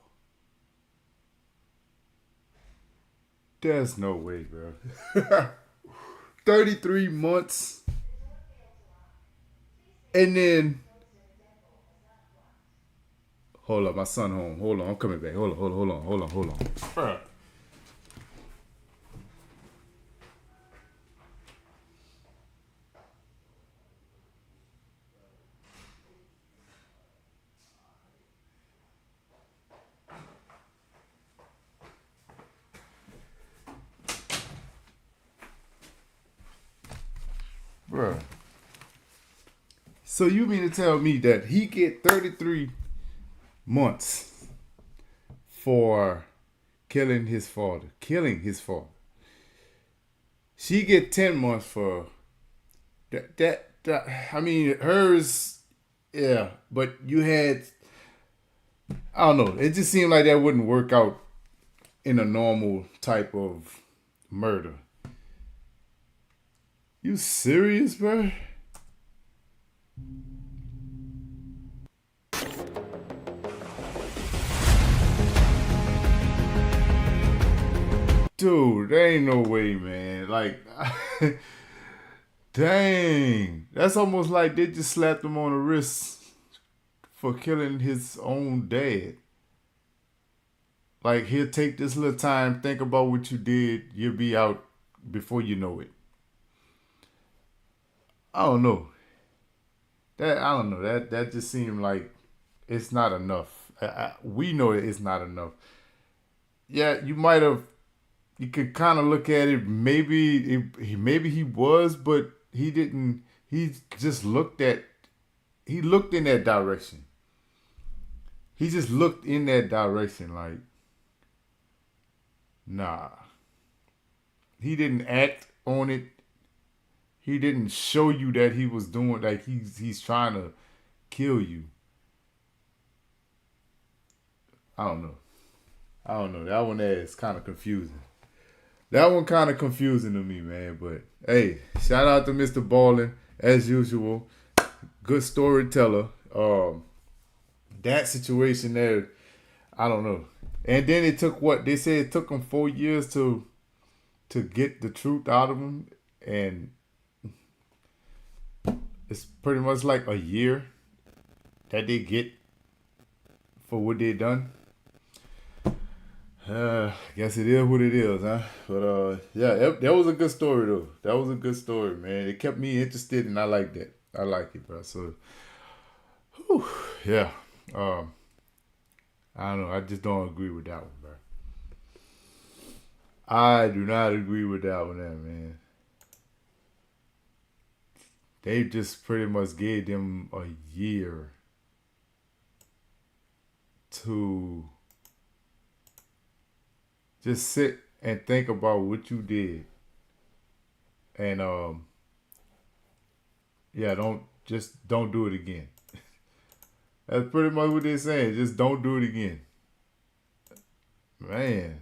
There's no way, bro. 33 months. And then, hold up, my son home. Hold on, I'm coming back. Hold on. Bruh. Bruh. So you mean to tell me that he get 33 months for killing his father? She get 10 months for that. I mean, hers, yeah. But you had, I don't know. It just seemed like that wouldn't work out in a normal type of murder. You serious, bro? Dude, there ain't no way, man. Like, dang. That's almost like they just slapped him on the wrist for killing his own dad. Like, he'll take this little time, think about what you did, you'll be out before you know it. I don't know. That just seemed like it's not enough. We know that it's not enough. Yeah, you could kind of look at it. Maybe he was, but he didn't. He just looked in that direction. He just looked in that direction like, nah. He didn't act on it. He didn't show you that he was doing, like he's trying to kill you. I don't know. That one there is kind of confusing. That one kind of confusing to me, man. But hey, shout out to Mr. Ballin as usual. Good storyteller. That situation there, I don't know. And then it took what they said it took them 4 years to get the truth out of him, and it's pretty much like a year that they get for what they done. Guess it is what it is, huh? But yeah, that was a good story though. That was a good story, man. It kept me interested, and I like that. I like it, bro. So, whew, yeah. I don't know. I just don't agree with that one, bro. I do not agree with that one, man. They just pretty much gave them a year to just sit and think about what you did. And yeah, don't do it again. That's pretty much what they're saying. Just don't do it again. Man.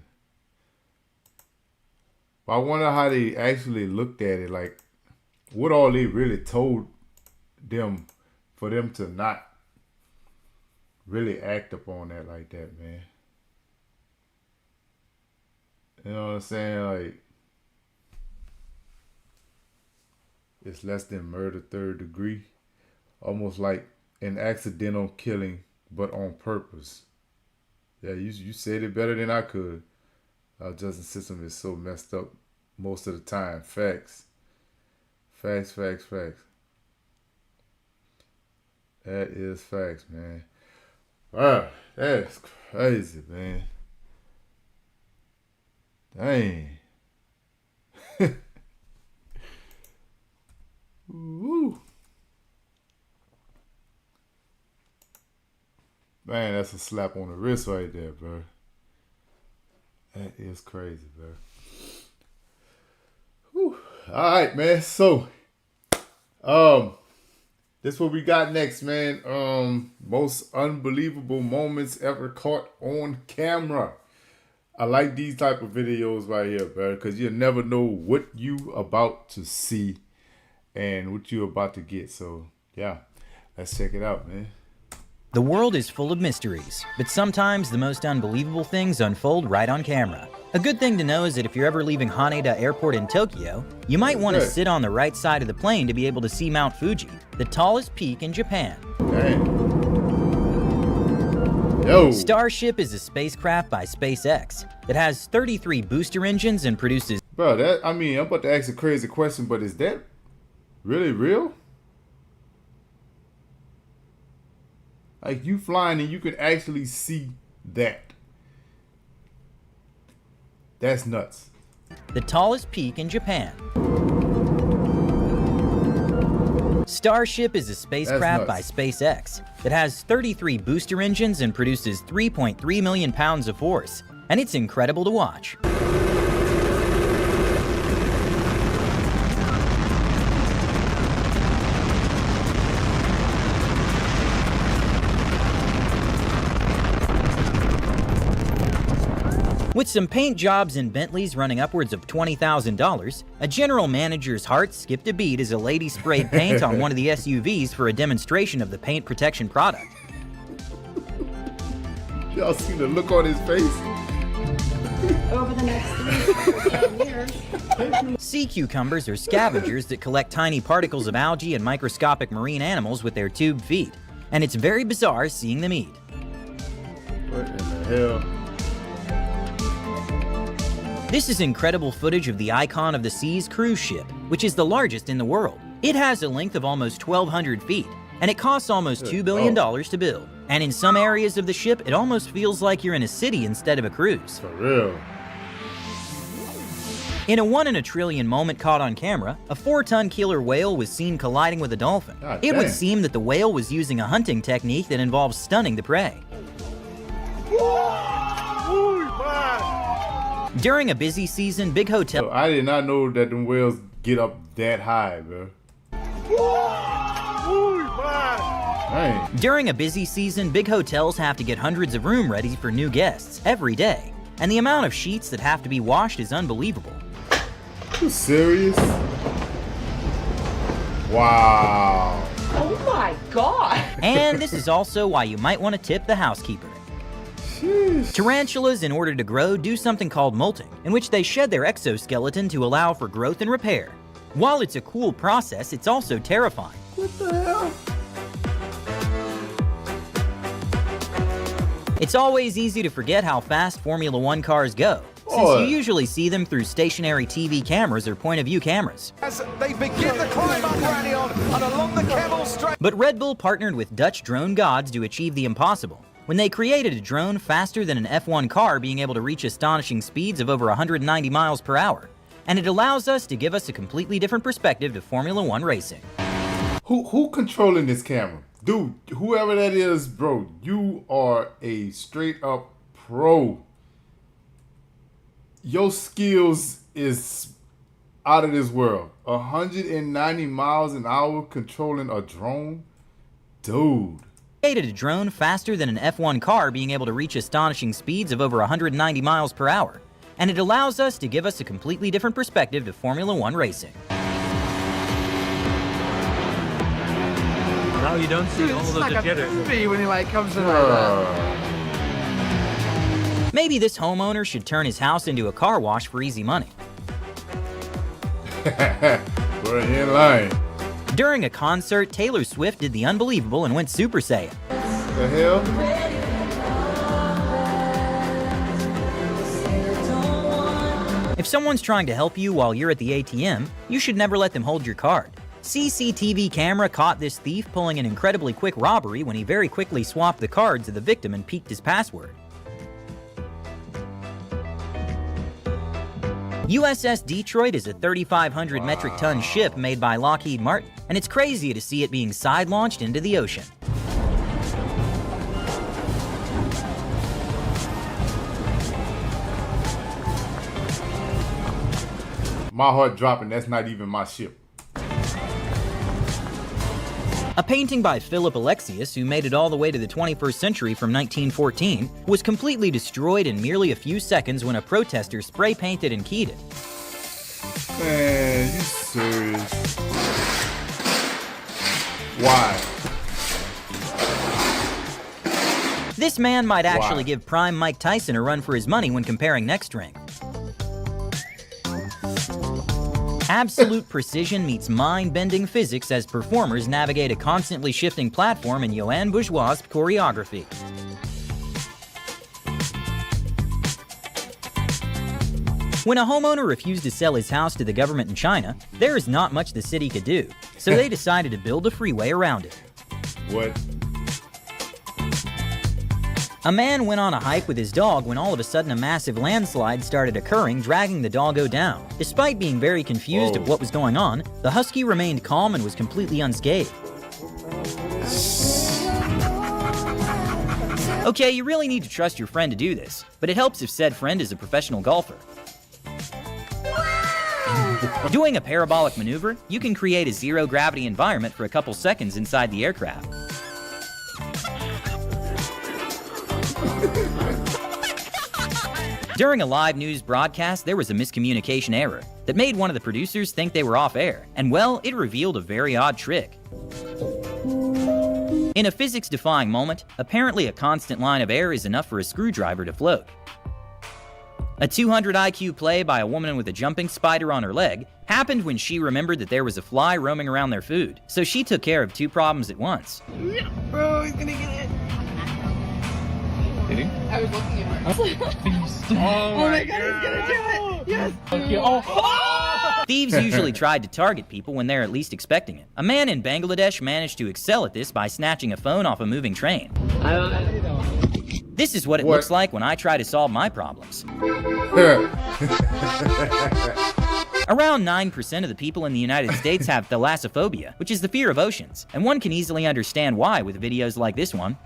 I wonder how they actually looked at it. Like, what all they really told them for them to not really act upon that like that, man. You know what I'm saying? Like, it's less than murder third degree. Almost like an accidental killing, but on purpose. Yeah, you said it better than I could. Our justice system is so messed up most of the time. Facts. Facts. That is facts, man. Wow, that's crazy, man. Dang. Woo. Man, that's a slap on the wrist right there, bro. That is crazy, bro. Whew. All right, man. So, this what we got next, man. Most unbelievable moments ever caught on camera. I like these type of videos right here, bro, because you never know what you about to see and what you about to get. So, yeah, let's check it out, man. The world is full of mysteries, but sometimes the most unbelievable things unfold right on camera. A good thing to know is that if you're ever leaving Haneda Airport in Tokyo, you might want to sit on the right side of the plane to be able to see Mount Fuji, the tallest peak in Japan. Dang. Yo. Starship is a spacecraft by SpaceX. It has 33 booster engines and produces... Bro, I'm about to ask a crazy question, but is that really real? Like, you flying and you can actually see that. That's nuts. The tallest peak in Japan. Starship is a spacecraft by SpaceX that has 33 booster engines and produces 3.3 million pounds of force, and it's incredible to watch. With some paint jobs and Bentleys running upwards of $20,000, a general manager's heart skipped a beat as a lady sprayed paint on one of the SUVs for a demonstration of the paint protection product. Y'all see the look on his face? Over the next 3 to 10 years. Sea cucumbers are scavengers that collect tiny particles of algae and microscopic marine animals with their tube feet, and it's very bizarre seeing them eat. What in the hell? This is incredible footage of the Icon of the Seas cruise ship, which is the largest in the world. It has a length of almost 1,200 feet, and it costs almost $2 billion to build. And in some areas of the ship, it almost feels like you're in a city instead of a cruise. For real. In a 1 in a trillion moment caught on camera, a 4-ton killer whale was seen colliding with a dolphin. It would seem that the whale was using a hunting technique that involves stunning the prey. During a busy season, big hotel... I did not know that them whales get up that high, bro. Dang. During a busy season, big hotels have to get hundreds of rooms ready for new guests every day. And the amount of sheets that have to be washed is unbelievable. You serious? Wow. Oh my God. And this is also why you might want to tip the housekeeper. Sheesh. Tarantulas, in order to grow, do something called molting, in which they shed their exoskeleton to allow for growth and repair. While it's a cool process, it's also terrifying. What the hell? It's always easy to forget how fast Formula One cars go, since Boy. you usually see them through stationary TV cameras or point-of-view cameras. As they begin the climb up Radion and along the Camel Straight. But Red Bull partnered with Dutch drone gods to achieve the impossible, when they created a drone faster than an F1 car, being able to reach astonishing speeds of over 190 miles per hour. And it allows us to give us a completely different perspective to Formula One racing. Who controlling this camera? Dude, whoever that is, bro, you are a straight up pro. Your skills is out of this world. 190 miles an hour controlling a drone? Dude. Created a drone faster than an F1 car, being able to reach astonishing speeds of over 190 miles per hour. And it allows us to give us a completely different perspective to Formula One racing. Now you don't see all of the together. When he like comes in Maybe this homeowner should turn his house into a car wash for easy money. We're in line. During a concert, Taylor Swift did the unbelievable and went Super Saiyan. The hell? If someone's trying to help you while you're at the ATM, you should never let them hold your card. CCTV camera caught this thief pulling an incredibly quick robbery when he very quickly swapped the cards of the victim and peeked his password. USS Detroit is a 3,500 metric ton ship made by Lockheed Martin, and it's crazy to see it being side-launched into the ocean. My heart dropping, that's not even my ship. A painting by Philip Alexius, who made it all the way to the 21st century from 1914, was completely destroyed in merely a few seconds when a protester spray painted and keyed it. Man, you serious? Why? This man might actually Why? give prime Mike Tyson a run for his money when comparing neck strength. Absolute precision meets mind-bending physics as performers navigate a constantly shifting platform in Joanne Bourgeois' choreography. When a homeowner refused to sell his house to the government in China, there is not much the city could do, so they decided to build a freeway around it. What? A man went on a hike with his dog when all of a sudden a massive landslide started occurring, dragging the doggo down. Despite being very confused of what was going on, the husky remained calm and was completely unscathed. Okay, you really need to trust your friend to do this, but it helps if said friend is a professional golfer. Doing a parabolic maneuver, you can create a zero-gravity environment for a couple seconds inside the aircraft. During a live news broadcast, there was a miscommunication error that made one of the producers think they were off air, and well, it revealed a very odd trick. In a physics-defying moment, apparently a constant line of air is enough for a screwdriver to float. A 200 IQ play by a woman with a jumping spider on her leg happened when she remembered that there was a fly roaming around their food, so she took care of two problems at once. Bro, he's gonna get it. Did he? I was looking at Mark. Oh my god, he's gonna do it! Yes! Okay. Oh. Thieves usually tried to target people when they're at least expecting it. A man in Bangladesh managed to excel at this by snatching a phone off a moving train. This is what it looks like when I try to solve my problems. Around 9% of the people in the United States have thalassophobia, which is the fear of oceans, and one can easily understand why with videos like this one.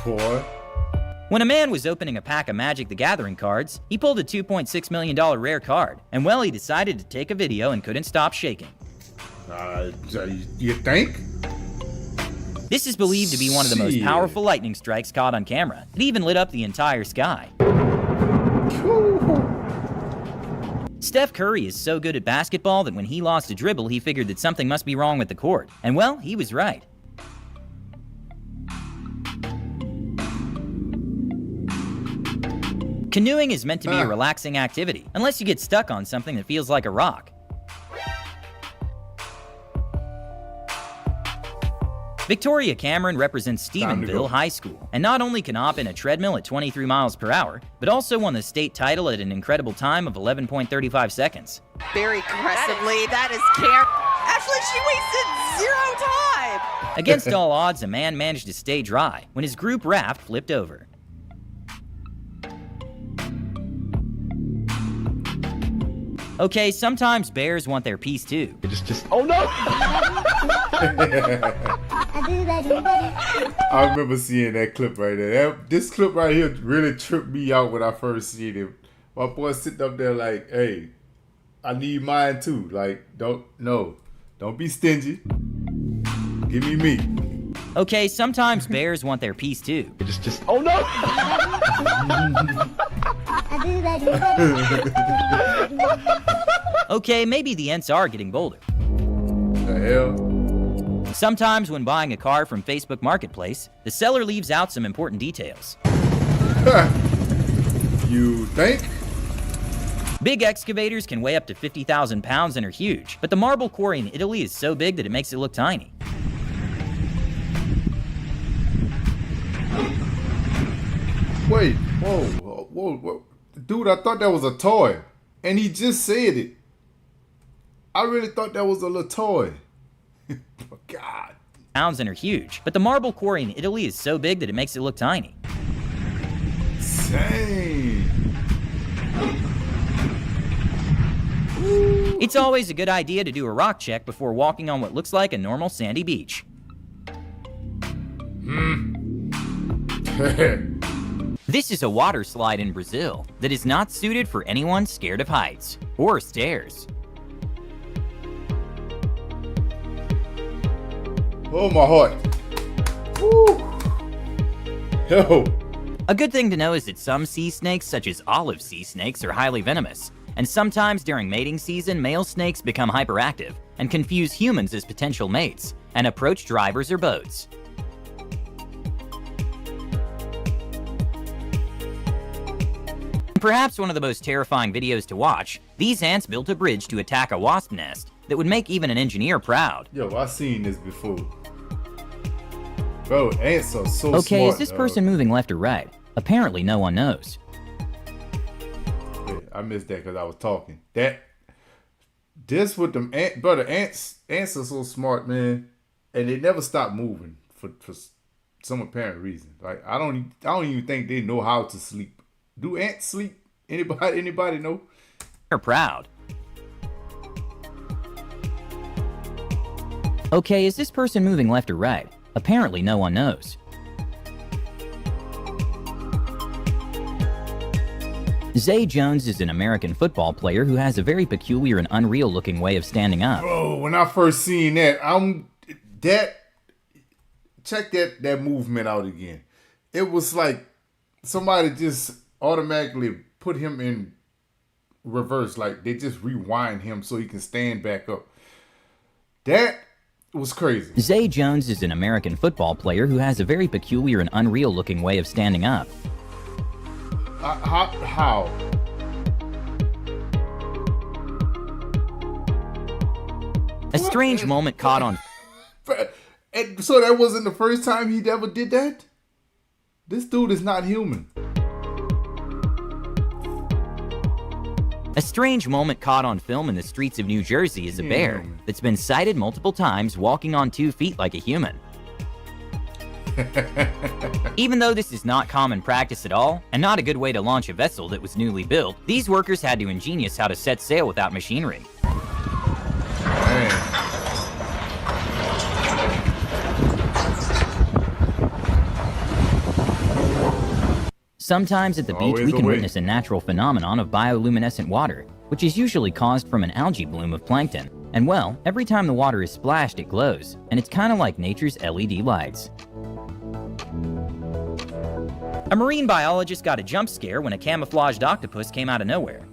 Boy. When a man was opening a pack of Magic the Gathering cards, he pulled a $2.6 million rare card, and well, he decided to take a video and couldn't stop shaking. You think? This is believed to be one of the most Shit. powerful lightning strikes caught on camera. It even lit up the entire sky. Steph Curry is so good at basketball that when he lost a dribble, he figured that something must be wrong with the court. And well, he was right. Canoeing is meant to be a relaxing activity, unless you get stuck on something that feels like a rock. Victoria Cameron represents Stephenville High School, and not only can hop in a treadmill at 23 miles per hour, but also won the state title at an incredible time of 11.35 seconds. Very aggressively, that is Cam. Actually, she wasted 0 time. Against all odds, a man managed to stay dry when his group raft flipped over. Okay, sometimes bears want their piece too. Oh no! I remember seeing that clip right there. This clip right here really tripped me out when I first seen it. My boy sitting up there like, hey, I need mine too. Like, don't be stingy. Give me. Okay, sometimes bears want their piece too. Oh no! Okay, maybe the Ents are getting bolder. The hell? Sometimes when buying a car from Facebook Marketplace, the seller leaves out some important details. You think? Big excavators can weigh up to 50,000 pounds and are huge, but the marble quarry in Italy is so big that it makes it look tiny. Wait, whoa. Dude, I thought that was a toy. And he just said it. I really thought that was a little toy. God. Pounds and are huge, but the marble quarry in Italy is so big that it makes it look tiny. Same. It's always a good idea to do a rock check before walking on what looks like a normal sandy beach. This is a water slide in Brazil that is not suited for anyone scared of heights or stairs. Oh, my heart. Woo. Yo. A good thing to know is that some sea snakes, such as olive sea snakes, are highly venomous, and sometimes during mating season, male snakes become hyperactive and confuse humans as potential mates and approach drivers or boats. Perhaps one of the most terrifying videos to watch, these ants built a bridge to attack a wasp nest that would make even an engineer proud. Yo, I've seen this before. Bro, ants are so smart. Okay, is this person moving left or right? Apparently no one knows. Yeah, I missed that because I was talking. This with them ants, brother, ants are so smart, man. And they never stop moving for some apparent reason. Like, I don't even think they know how to sleep. Do ants sleep? Anybody know? They're proud. Okay, is this person moving left or right? Apparently no one knows. Zay Jones is an American football player who has a very peculiar and unreal looking way of standing up. Bro, when I first seen that, check that movement out again. It was like somebody just automatically put him in reverse, like they just rewind him so he can stand back up. That was crazy. Zay Jones is an American football player who has a very peculiar and unreal looking way of standing up. How? A strange moment caught on... And so that wasn't the first time he ever did that? This dude is not human. A strange moment caught on film in the streets of New Jersey is a bear that's been sighted multiple times walking on 2 feet like a human. Even though this is not common practice at all, and not a good way to launch a vessel that was newly built, these workers had to ingenious how to set sail without machinery. Sometimes at the beach, we can witness a natural phenomenon of bioluminescent water, which is usually caused from an algae bloom of plankton. And well, every time the water is splashed, it glows, and it's kind of like nature's LED lights. A marine biologist got a jump scare when a camouflaged octopus came out of nowhere.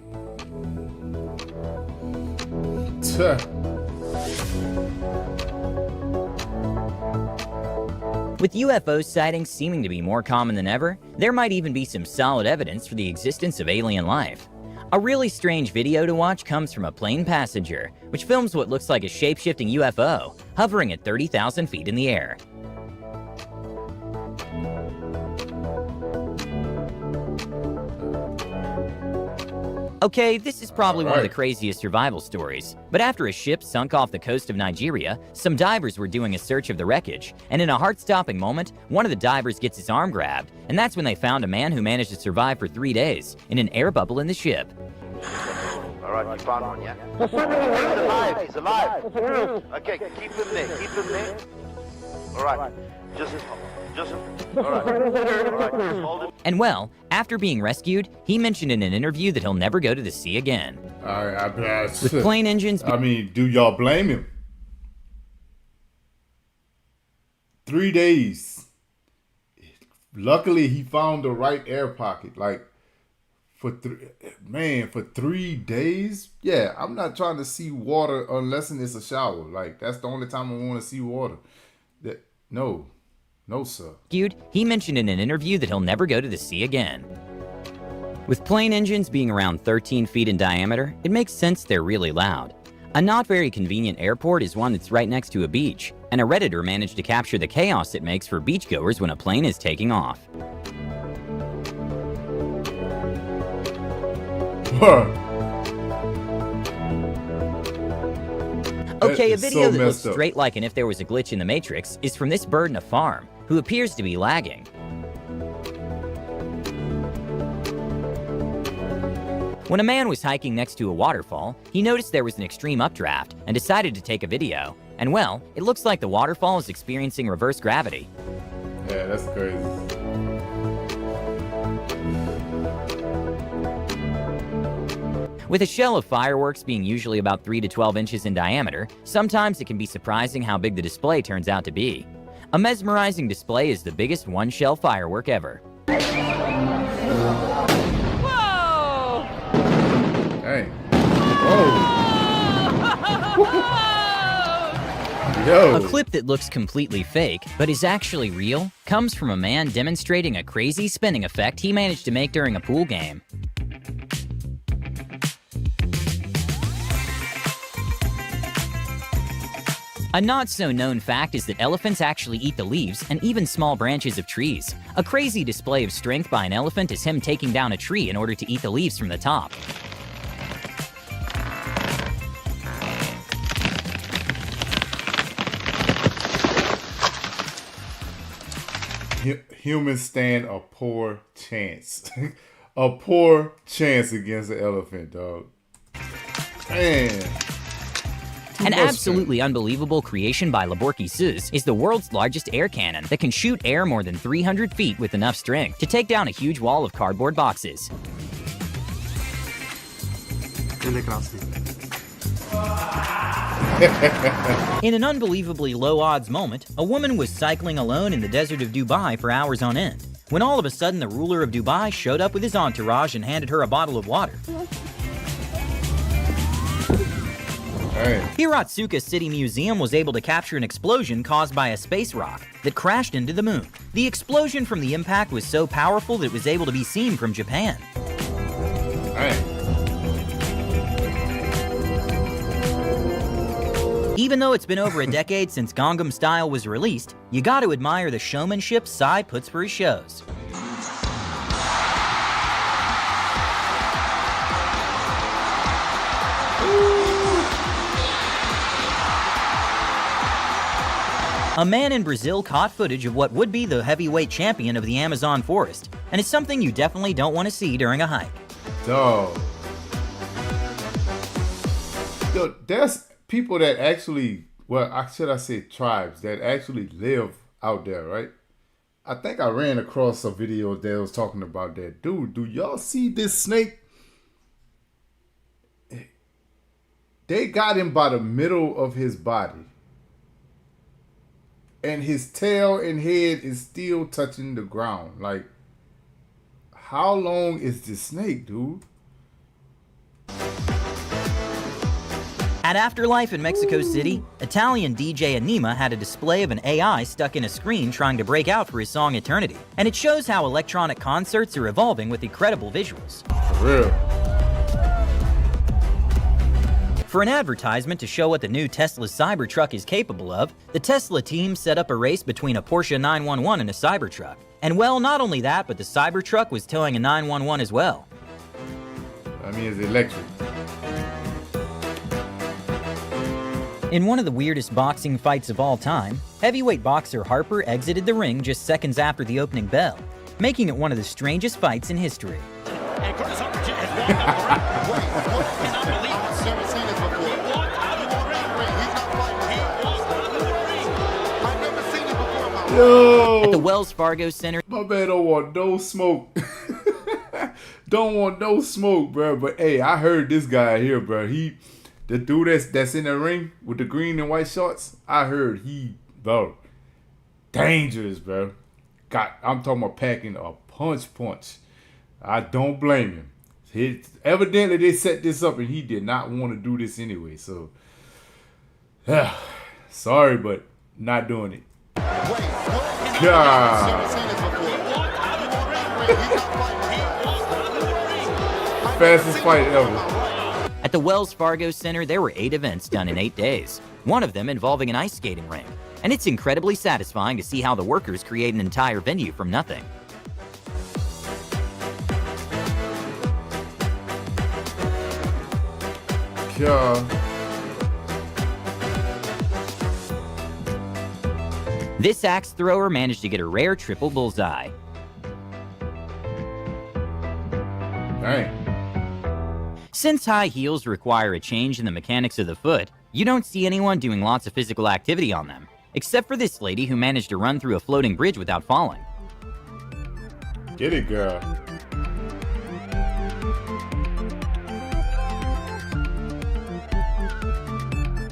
With UFO sightings seeming to be more common than ever, there might even be some solid evidence for the existence of alien life. A really strange video to watch comes from a plane passenger, which films what looks like a shape-shifting UFO, hovering at 30,000 feet in the air. Okay, this is probably one of the craziest survival stories, but after a ship sunk off the coast of Nigeria, some divers were doing a search of the wreckage, and in a heart-stopping moment, one of the divers gets his arm grabbed, and that's when they found a man who managed to survive for 3 days in an air bubble in the ship. Alright, you found one, yeah? He's alive, he's alive. Okay, keep him there. Alright, just hold him. And well, after being rescued, he mentioned in an interview that he'll never go to the sea again. With plane engines... I mean, do y'all blame him? 3 days. Luckily, he found the right air pocket. Like, for 3 days? Yeah, I'm not trying to see water unless it's a shower. Like, that's the only time I want to see water. No, sir. He mentioned in an interview that he'll never go to the sea again. With plane engines being around 13 feet in diameter, it makes sense they're really loud. A not very convenient airport is one that's right next to a beach, and a Redditor managed to capture the chaos it makes for beachgoers when a plane is taking off. Okay, a video that looks straight like an if there was a glitch in the Matrix is from this bird in a farm, who appears to be lagging. When a man was hiking next to a waterfall, he noticed there was an extreme updraft and decided to take a video. And well, it looks like the waterfall is experiencing reverse gravity. Yeah, that's crazy. With a shell of fireworks being usually about 3 to 12 inches in diameter, sometimes it can be surprising how big the display turns out to be. A mesmerizing display is the biggest one-shell firework ever. Whoa! Hey. Whoa. Yo. A clip that looks completely fake, but is actually real, comes from a man demonstrating a crazy spinning effect he managed to make during a pool game. A not-so-known fact is that elephants actually eat the leaves and even small branches of trees. A crazy display of strength by an elephant is him taking down a tree in order to eat the leaves from the top. Humans stand a poor chance. A poor chance against the elephant, dog. Man. An absolutely unbelievable creation by Laborki is the world's largest air cannon that can shoot air more than 300 feet with enough strength to take down a huge wall of cardboard boxes. In an unbelievably low-odds moment, a woman was cycling alone in the desert of Dubai for hours on end, when all of a sudden the ruler of Dubai showed up with his entourage and handed her a bottle of water. Hiratsuka City Museum was able to capture an explosion caused by a space rock that crashed into the moon. The explosion from the impact was so powerful that it was able to be seen from Japan. Even though it's been over a decade since Gangnam Style was released, you gotta admire the showmanship Psy puts for his shows. A man in Brazil caught footage of what would be the heavyweight champion of the Amazon forest, and it's something you definitely don't want to see during a hike. Dog. Yo, there's people that actually, well, should I say tribes, that actually live out there, right? I think I ran across a video that was talking about that. Dude, do y'all see this snake? They got him by the middle of his body. And his tail and head is still touching the ground. Like, how long is this snake, dude? At Afterlife in Mexico City, Italian DJ Anima had a display of an AI stuck in a screen trying to break out for his song Eternity. And it shows how electronic concerts are evolving with incredible visuals. For real. For an advertisement to show what the new Tesla Cybertruck is capable of, the Tesla team set up a race between a Porsche 911 and a Cybertruck. And well, not only that, but the Cybertruck was towing a 911 as well. I mean, it's electric. In one of the weirdest boxing fights of all time, heavyweight boxer Harper exited the ring just seconds after the opening bell, making it one of the strangest fights in history. And Curtis Harper has walked out of the ring. Wait, cannot believe it. Never seen this before. He walked out of the ring. He's not fighting. He walked out of the ring. I've never seen it before. Yo! At the Wells Fargo Center. My man don't want no smoke. Don't want no smoke, bro. But hey, I heard this guy here, bro. The dude that's in the ring with the green and white shorts, I heard bro, dangerous, bro. I'm talking about packing a punch. I don't blame him. Evidently, they set this up and he did not want to do this anyway. So, sorry, but not doing it. God. Fastest fight ever. At the Wells Fargo Center, there were 8 events done in 8 days, one of them involving an ice skating rink. And it's incredibly satisfying to see how the workers create an entire venue from nothing. Yeah. This axe thrower managed to get a rare triple bullseye. Dang. Since high heels require a change in the mechanics of the foot, you don't see anyone doing lots of physical activity on them, except for this lady who managed to run through a floating bridge without falling. Get it, girl.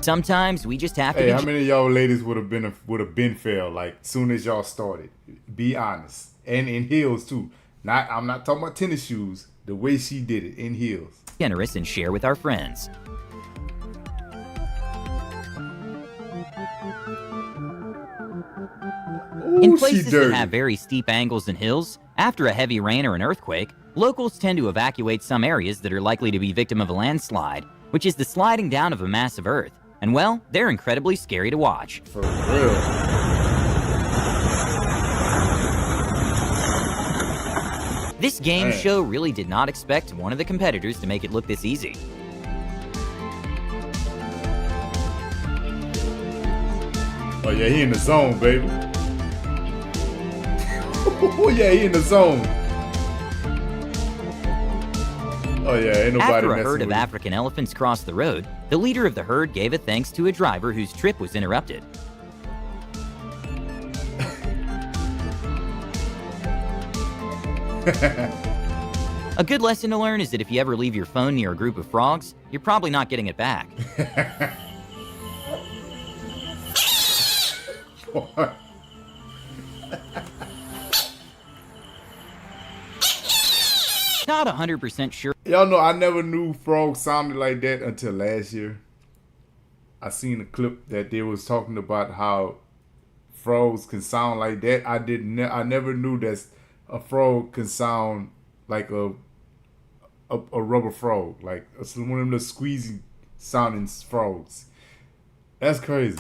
Sometimes we just have to. Hey, how many of y'all ladies would have been failed like soon as y'all started? Be honest, and in heels too. I'm not talking about tennis shoes. The way she did it in heels. Generous and share with our friends. Ooh, in places that have very steep angles and hills, after a heavy rain or an earthquake, locals tend to evacuate some areas that are likely to be victim of a landslide, which is the sliding down of a massive earth. And well, they're incredibly scary to watch. For real. This game show really did not expect one of the competitors to make it look this easy. Oh yeah, he in the zone, baby. Oh yeah, he in the zone. Oh yeah, ain't nobody After a messing herd of with African elephants crossed the road, the leader of the herd gave a thanks to a driver whose trip was interrupted. A good lesson to learn is that if you ever leave your phone near a group of frogs, you're probably not getting it back. Not 100% sure. Y'all know I never knew frogs sounded like that until last year. I seen a clip that they was talking about how frogs can sound like that. I never knew that a frog can sound like a rubber frog, like one of them little squeezy sounding frogs. That's crazy.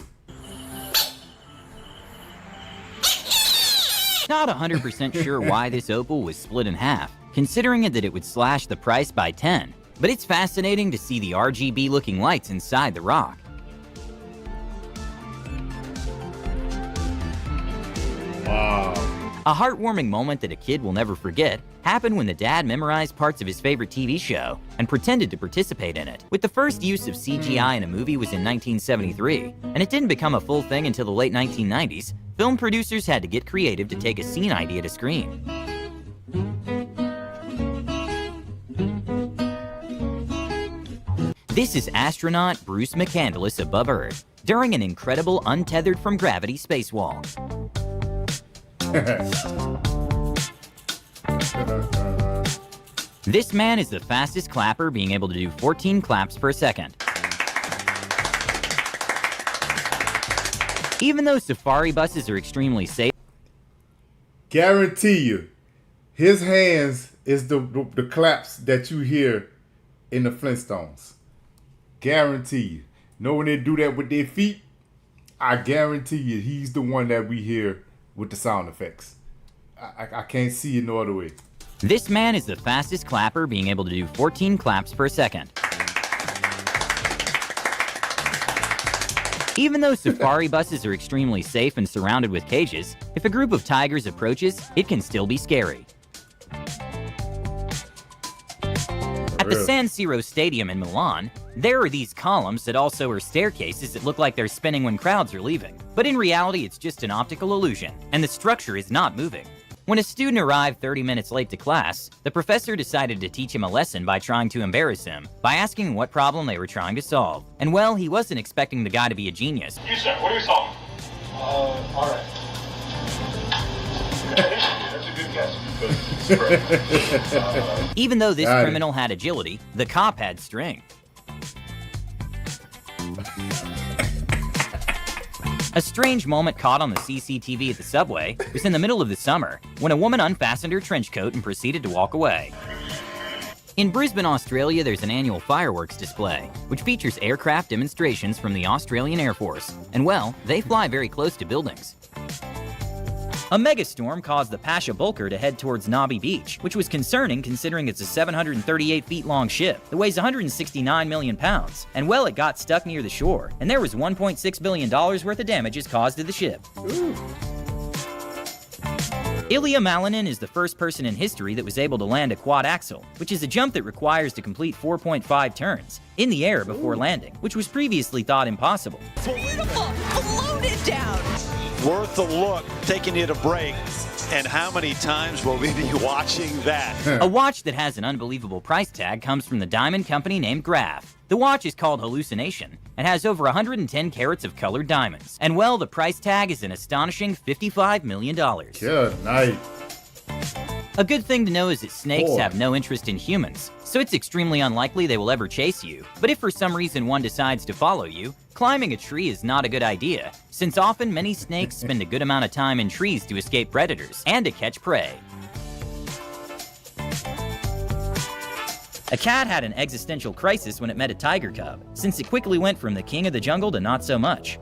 Not 100% sure why this opal was split in half, considering that it would slash the price by 10. But it's fascinating to see the RGB looking lights inside the rock. Wow. A heartwarming moment that a kid will never forget happened when the dad memorized parts of his favorite TV show and pretended to participate in it. With the first use of CGI in a movie was in 1973, and it didn't become a full thing until the late 1990s, film producers had to get creative to take a scene idea to screen. This is astronaut Bruce McCandless above Earth during an incredible untethered from gravity spacewalk. This man is the fastest clapper, being able to do 14 claps per second. Even though safari buses are extremely safe, guarantee you, his hands is the claps that you hear in the Flintstones. Guarantee you. Know when they do that with their feet? I guarantee you he's the one that we hear with the sound effects. I can't see it no other way. This man is the fastest clapper, being able to do 14 claps per second. Even though safari buses are extremely safe and surrounded with cages, if a group of tigers approaches, it can still be scary. At the San Siro Stadium in Milan, there are these columns that also are staircases that look like they're spinning when crowds are leaving. But in reality, it's just an optical illusion, and the structure is not moving. When a student arrived 30 minutes late to class, the professor decided to teach him a lesson by trying to embarrass him, by asking what problem they were trying to solve. And well, he wasn't expecting the guy to be a genius. You, sir, what are you solving? All right. That's a good guess. Even though this criminal had agility, the cop had strength. A strange moment caught on the CCTV at the subway was in the middle of the summer when a woman unfastened her trench coat and proceeded to walk away. In Brisbane, Australia, there's an annual fireworks display, which features aircraft demonstrations from the Australian Air Force. And well, they fly very close to buildings. A megastorm caused the Pasha Bulker to head towards Nobby Beach, which was concerning considering it's a 738 feet long ship that weighs 169 million pounds. And well, it got stuck near the shore, and there was $1.6 billion worth of damages caused to the ship. Ooh. Ilya Malinin is the first person in history that was able to land a quad axel, which is a jump that requires to complete 4.5 turns in the air before landing, which was previously thought impossible. Beautiful! Floated down! Worth a look, taking it a break. And how many times will we be watching that? A watch that has an unbelievable price tag comes from the diamond company named Graf. The watch is called Hallucination and has over 110 carats of colored diamonds. And well, the price tag is an astonishing $55 million. Good night. A good thing to know is that snakes have no interest in humans, so it's extremely unlikely they will ever chase you. But if for some reason one decides to follow you, climbing a tree is not a good idea, since often many snakes spend a good amount of time in trees to escape predators and to catch prey. A cat had an existential crisis when it met a tiger cub, since it quickly went from the king of the jungle to not so much.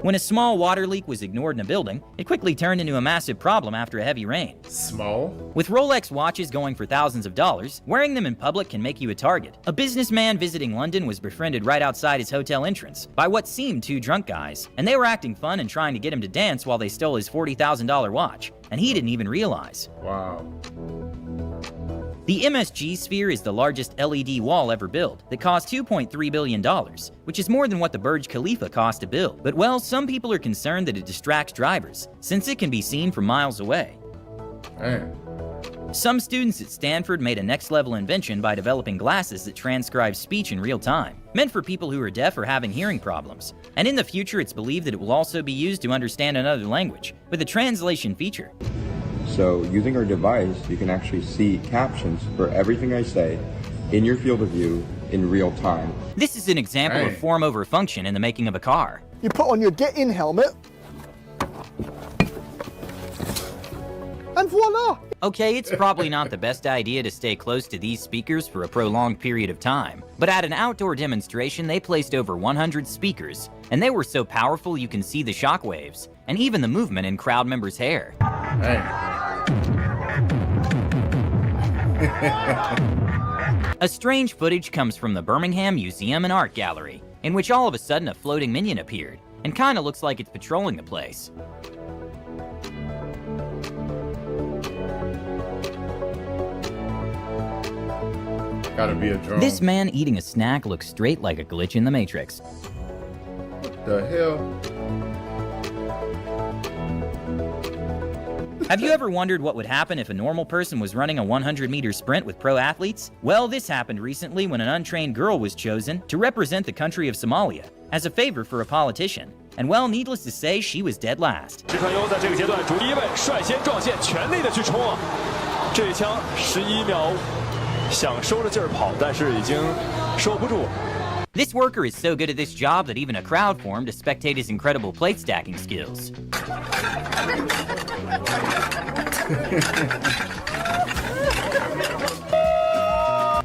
When a small water leak was ignored in a building, it quickly turned into a massive problem after a heavy rain. Small? With Rolex watches going for thousands of dollars, wearing them in public can make you a target. A businessman visiting London was befriended right outside his hotel entrance by what seemed two drunk guys, and they were acting fun and trying to get him to dance while they stole his $40,000 watch, and he didn't even realize. Wow. The MSG Sphere is the largest LED wall ever built that cost $2.3 billion, which is more than what the Burj Khalifa cost to build. But well, some people are concerned that it distracts drivers, since it can be seen from miles away. Man. Some students at Stanford made a next-level invention by developing glasses that transcribe speech in real time, meant for people who are deaf or having hearing problems. And in the future, it's believed that it will also be used to understand another language, with a translation feature. So using our device, you can actually see captions for everything I say in your field of view in real time. This is an example of form over function in the making of a car. You put on your get-in helmet, and voila! Okay, it's probably not the best idea to stay close to these speakers for a prolonged period of time, but at an outdoor demonstration, they placed over 100 speakers, and they were so powerful you can see the shock waves, and even the movement in crowd members' hair. A strange footage comes from the Birmingham Museum and Art Gallery, in which all of a sudden a floating minion appeared, and kinda looks like it's patrolling the place. Gotta be a drone. This man eating a snack looks straight like a glitch in the Matrix. What the hell? Have you ever wondered what would happen if a normal person was running a 100-meter sprint with pro athletes? Well, this happened recently when an untrained girl was chosen to represent the country of Somalia as a favor for a politician. And well, needless to say, she was dead last. 石川优在这个阶段第一位率先撞线，全力的去冲啊！这一枪11秒，想收着劲儿跑，但是已经收不住。 This worker is so good at this job that even a crowd formed to spectate his incredible plate stacking skills.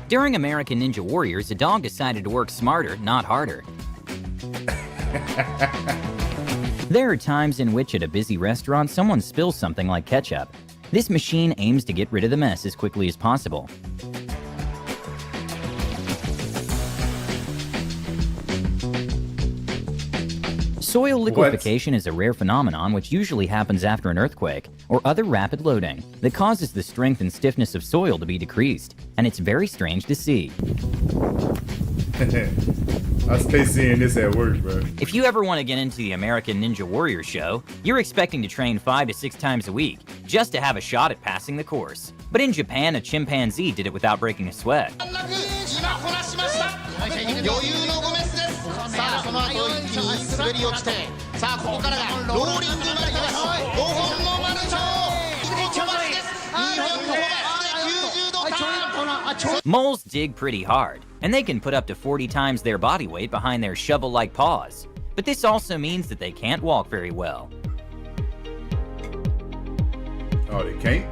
During American Ninja Warriors, a dog decided to work smarter, not harder. There are times in which at a busy restaurant, someone spills something like ketchup. This machine aims to get rid of the mess as quickly as possible. Soil liquefaction is a rare phenomenon which usually happens after an earthquake or other rapid loading that causes the strength and stiffness of soil to be decreased, and it's very strange to see. I stay seeing this at work, bro. If you ever want to get into the American Ninja Warrior show, you're expecting to train 5 to 6 times a week just to have a shot at passing the course. But in Japan, a chimpanzee did it without breaking a sweat. Moles dig pretty hard, and they can put up to 40 times their body weight behind their shovel-like paws. But this also means that they can't walk very well. Oh, they can't?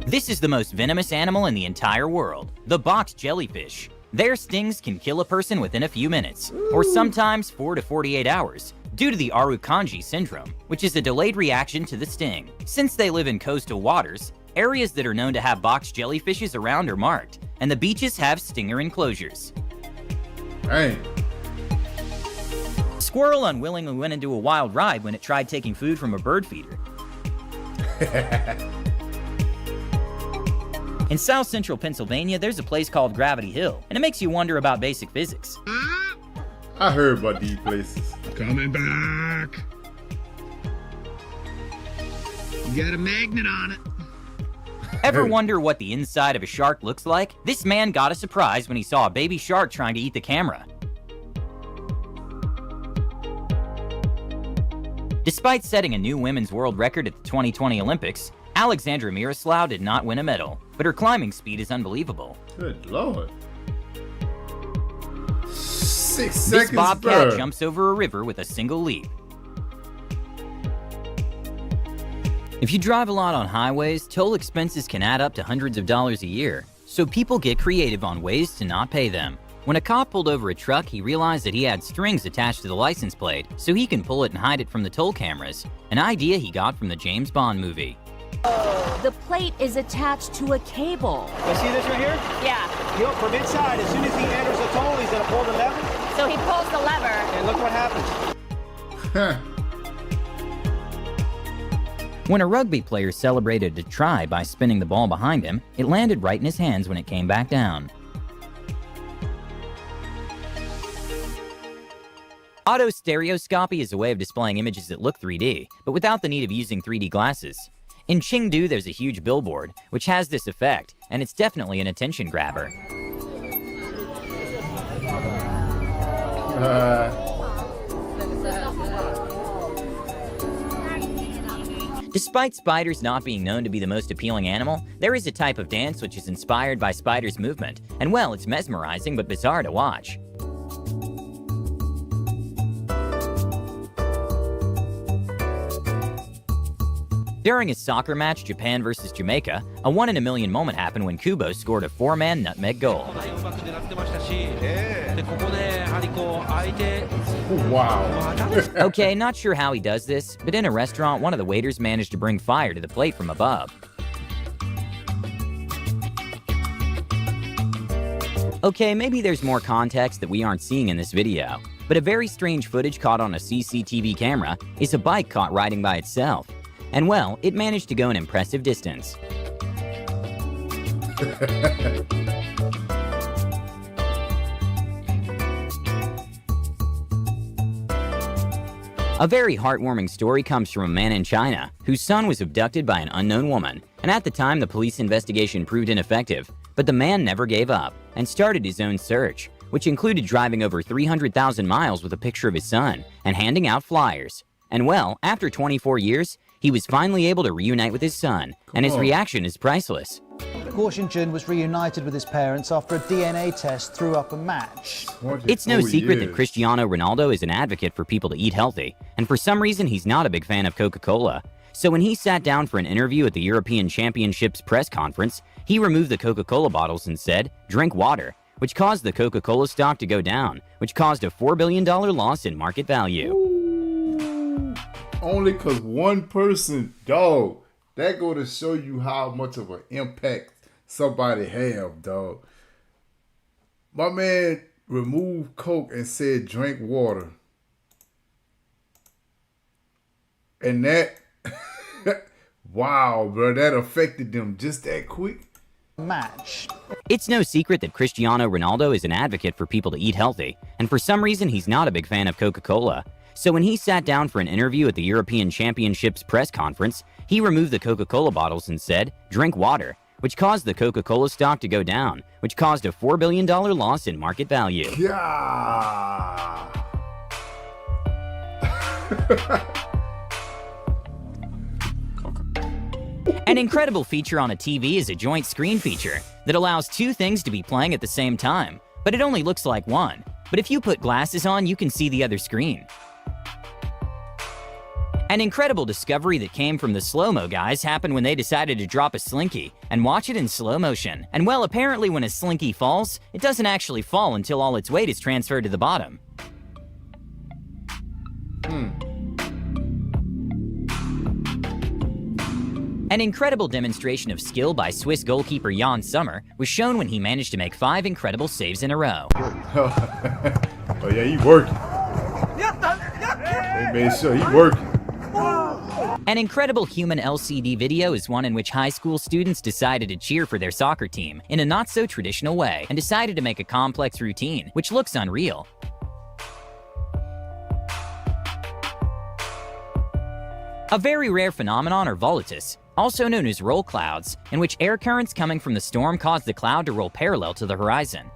This is the most venomous animal in the entire world, the box jellyfish. Their stings can kill a person within a few minutes, or sometimes 4 to 48 hours, due to the Arun syndrome, which is a delayed reaction to the sting. Since they live in coastal waters, areas that are known to have box jellyfishes around are marked, and the beaches have stinger enclosures. Hey. Squirrel unwillingly went into a wild ride when it tried taking food from a bird feeder. In South Central Pennsylvania, there's a place called Gravity Hill, and it makes you wonder about basic physics. I heard about these places. Coming back. You got a magnet on it. Ever wonder what the inside of a shark looks like? This man got a surprise when he saw a baby shark trying to eat the camera. Despite setting a new women's world record at the 2020 Olympics, Alexandra Miroslav did not win a medal, but her climbing speed is unbelievable. Good Lord. 6 This seconds, bobcat bro. jumps over a river with a single leap. If you drive a lot on highways, toll expenses can add up to hundreds of dollars a year, so people get creative on ways to not pay them. When a cop pulled over a truck, he realized that he had strings attached to the license plate, so he can pull it and hide it from the toll cameras, an idea he got from the James Bond movie. The plate is attached to a cable. You see this right here? Yeah. You know, from inside, as soon as he enters the toll, he's gonna pull the lever. So he pulls the lever. And look what happens. When a rugby player celebrated a try by spinning the ball behind him, it landed right in his hands when it came back down. Autostereoscopy is a way of displaying images that look 3D, but without the need of using 3D glasses. In Chengdu, there's a huge billboard, which has this effect, and it's definitely an attention grabber. Despite spiders not being known to be the most appealing animal, there is a type of dance which is inspired by spiders' movement, and well, it's mesmerizing but bizarre to watch. During a soccer match, Japan versus Jamaica, a 1 in a million moment happened when Kubo scored a 4-man nutmeg goal. Wow. Okay, not sure how he does this, but in a restaurant, one of the waiters managed to bring fire to the plate from above. Okay, maybe there's more context that we aren't seeing in this video, but a very strange footage caught on a CCTV camera is a bike caught riding by itself. And well, it managed to go an impressive distance. A very heartwarming story comes from a man in China whose son was abducted by an unknown woman, and at the time the police investigation proved ineffective, but the man never gave up and started his own search, which included driving over 300,000 miles with a picture of his son and handing out flyers. And well, after 24 years, he was finally able to reunite with his son, and his reaction is priceless. Guo Xinjun was reunited with his parents after a DNA test threw up a match. It's no secret that Cristiano Ronaldo is an advocate for people to eat healthy, and for some reason he's not a big fan of Coca-Cola. So when he sat down for an interview at the European Championships press conference, he removed the Coca-Cola bottles and said, "Drink water," which caused the Coca-Cola stock to go down, which caused a $4 billion loss in market value. Ooh, only because one person, dog, that go to show you how much of an impact somebody have, dog. My man removed Coke and said drink water. And that, wow, bro, that affected them just that quick. Match. It's no secret that Cristiano Ronaldo is an advocate for people to eat healthy, and for some reason he's not a big fan of Coca-Cola. So when he sat down for an interview at the European Championships press conference, he removed the Coca-Cola bottles and said, "Drink water," which caused the Coca-Cola stock to go down, which caused a $4 billion loss in market value. Yeah. An incredible feature on a TV is a joint screen feature that allows two things to be playing at the same time, but it only looks like one. But if you put glasses on, you can see the other screen. An incredible discovery that came from the slow-mo guys happened when they decided to drop a slinky and watch it in slow motion. And well, apparently when a slinky falls, it doesn't actually fall until all its weight is transferred to the bottom. An incredible demonstration of skill by Swiss goalkeeper Jan Sommer was shown when he managed to make 5 incredible saves in a row. Oh yeah, he working. They made sure he working. An incredible human LCD video is one in which high school students decided to cheer for their soccer team in a not-so-traditional way and decided to make a complex routine, which looks unreal. A very rare phenomenon are volatus, also known as roll clouds, in which air currents coming from the storm cause the cloud to roll parallel to the horizon.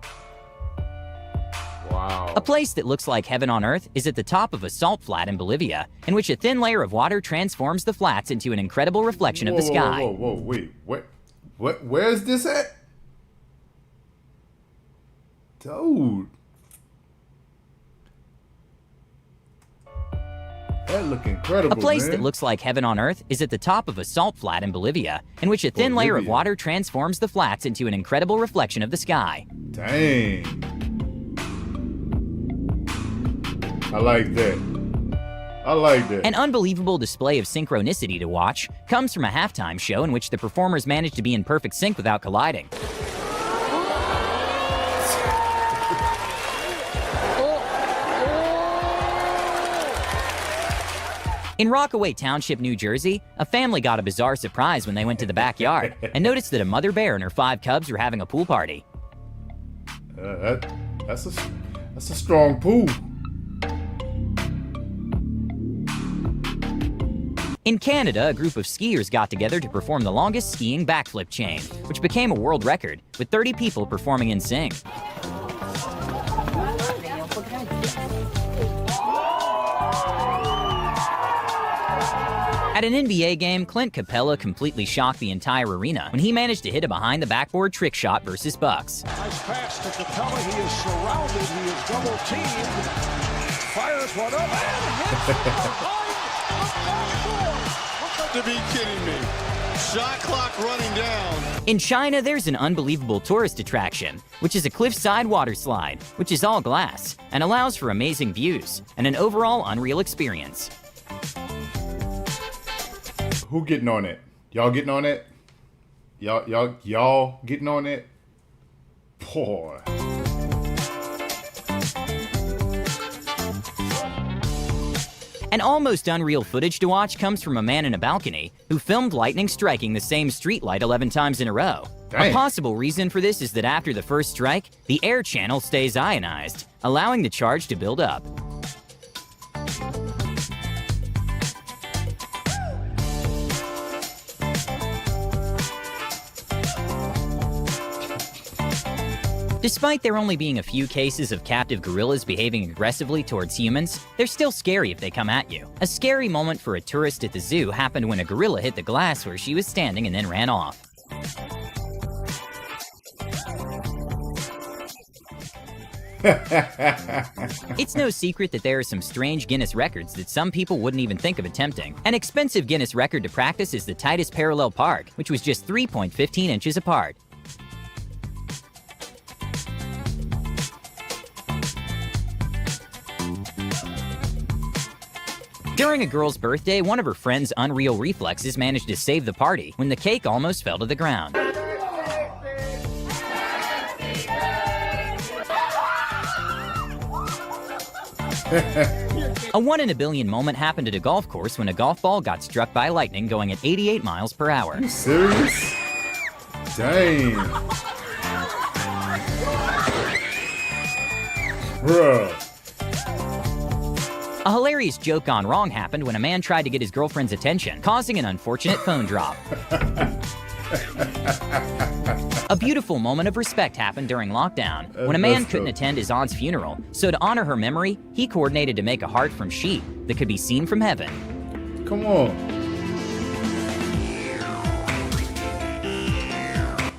Wow. A place that looks like heaven on earth is at the top of a salt flat in Bolivia, in which a thin layer of water transforms the flats into an incredible reflection of the sky. Whoa, wait, where's this at? Dude. That look incredible, A place man. that looks like heaven on earth is at the top of a salt flat in Bolivia, in which a thin layer of water transforms the flats into an incredible reflection of the sky. Dang. I like that. I like that. An unbelievable display of synchronicity to watch comes from a halftime show in which the performers managed to be in perfect sync without colliding. In Rockaway Township, New Jersey, a family got a bizarre surprise when they went to the backyard and noticed that a mother bear and her 5 cubs were having a pool party. That's a strong pool. In Canada, a group of skiers got together to perform the longest skiing backflip chain, which became a world record, with 30 people performing in sync. At an NBA game, Clint Capella completely shocked the entire arena when he managed to hit a behind-the-backboard trick shot versus Bucks. Nice pass to Capella. He is surrounded. He is double-teamed. Fires one up and hits To be kidding me. Shot clock running down. In China, there's an unbelievable tourist attraction, which is a cliffside water slide, which is all glass and allows for amazing views and an overall unreal experience. Who getting on it? Y'all getting on it? Y'all getting on it? Boy. An almost unreal footage to watch comes from a man in a balcony who filmed lightning striking the same streetlight 11 times in a row. Dang. A possible reason for this is that after the first strike, the air channel stays ionized, allowing the charge to build up. Despite there only being a few cases of captive gorillas behaving aggressively towards humans, they're still scary if they come at you. A scary moment for a tourist at the zoo happened when a gorilla hit the glass where she was standing and then ran off. It's no secret that there are some strange Guinness records that some people wouldn't even think of attempting. An expensive Guinness record to practice is the tightest parallel park, which was just 3.15 inches apart. During a girl's birthday, one of her friend's unreal reflexes managed to save the party when the cake almost fell to the ground. A 1 in a billion moment happened at a golf course when a golf ball got struck by lightning going at 88 miles per hour. Are you serious? Dang. Bruh. A hilarious joke gone wrong happened when a man tried to get his girlfriend's attention, causing an unfortunate phone drop. A beautiful moment of respect happened during lockdown when a man couldn't attend his aunt's funeral, so to honor her memory, he coordinated to make a heart from sheep that could be seen from heaven. Come on.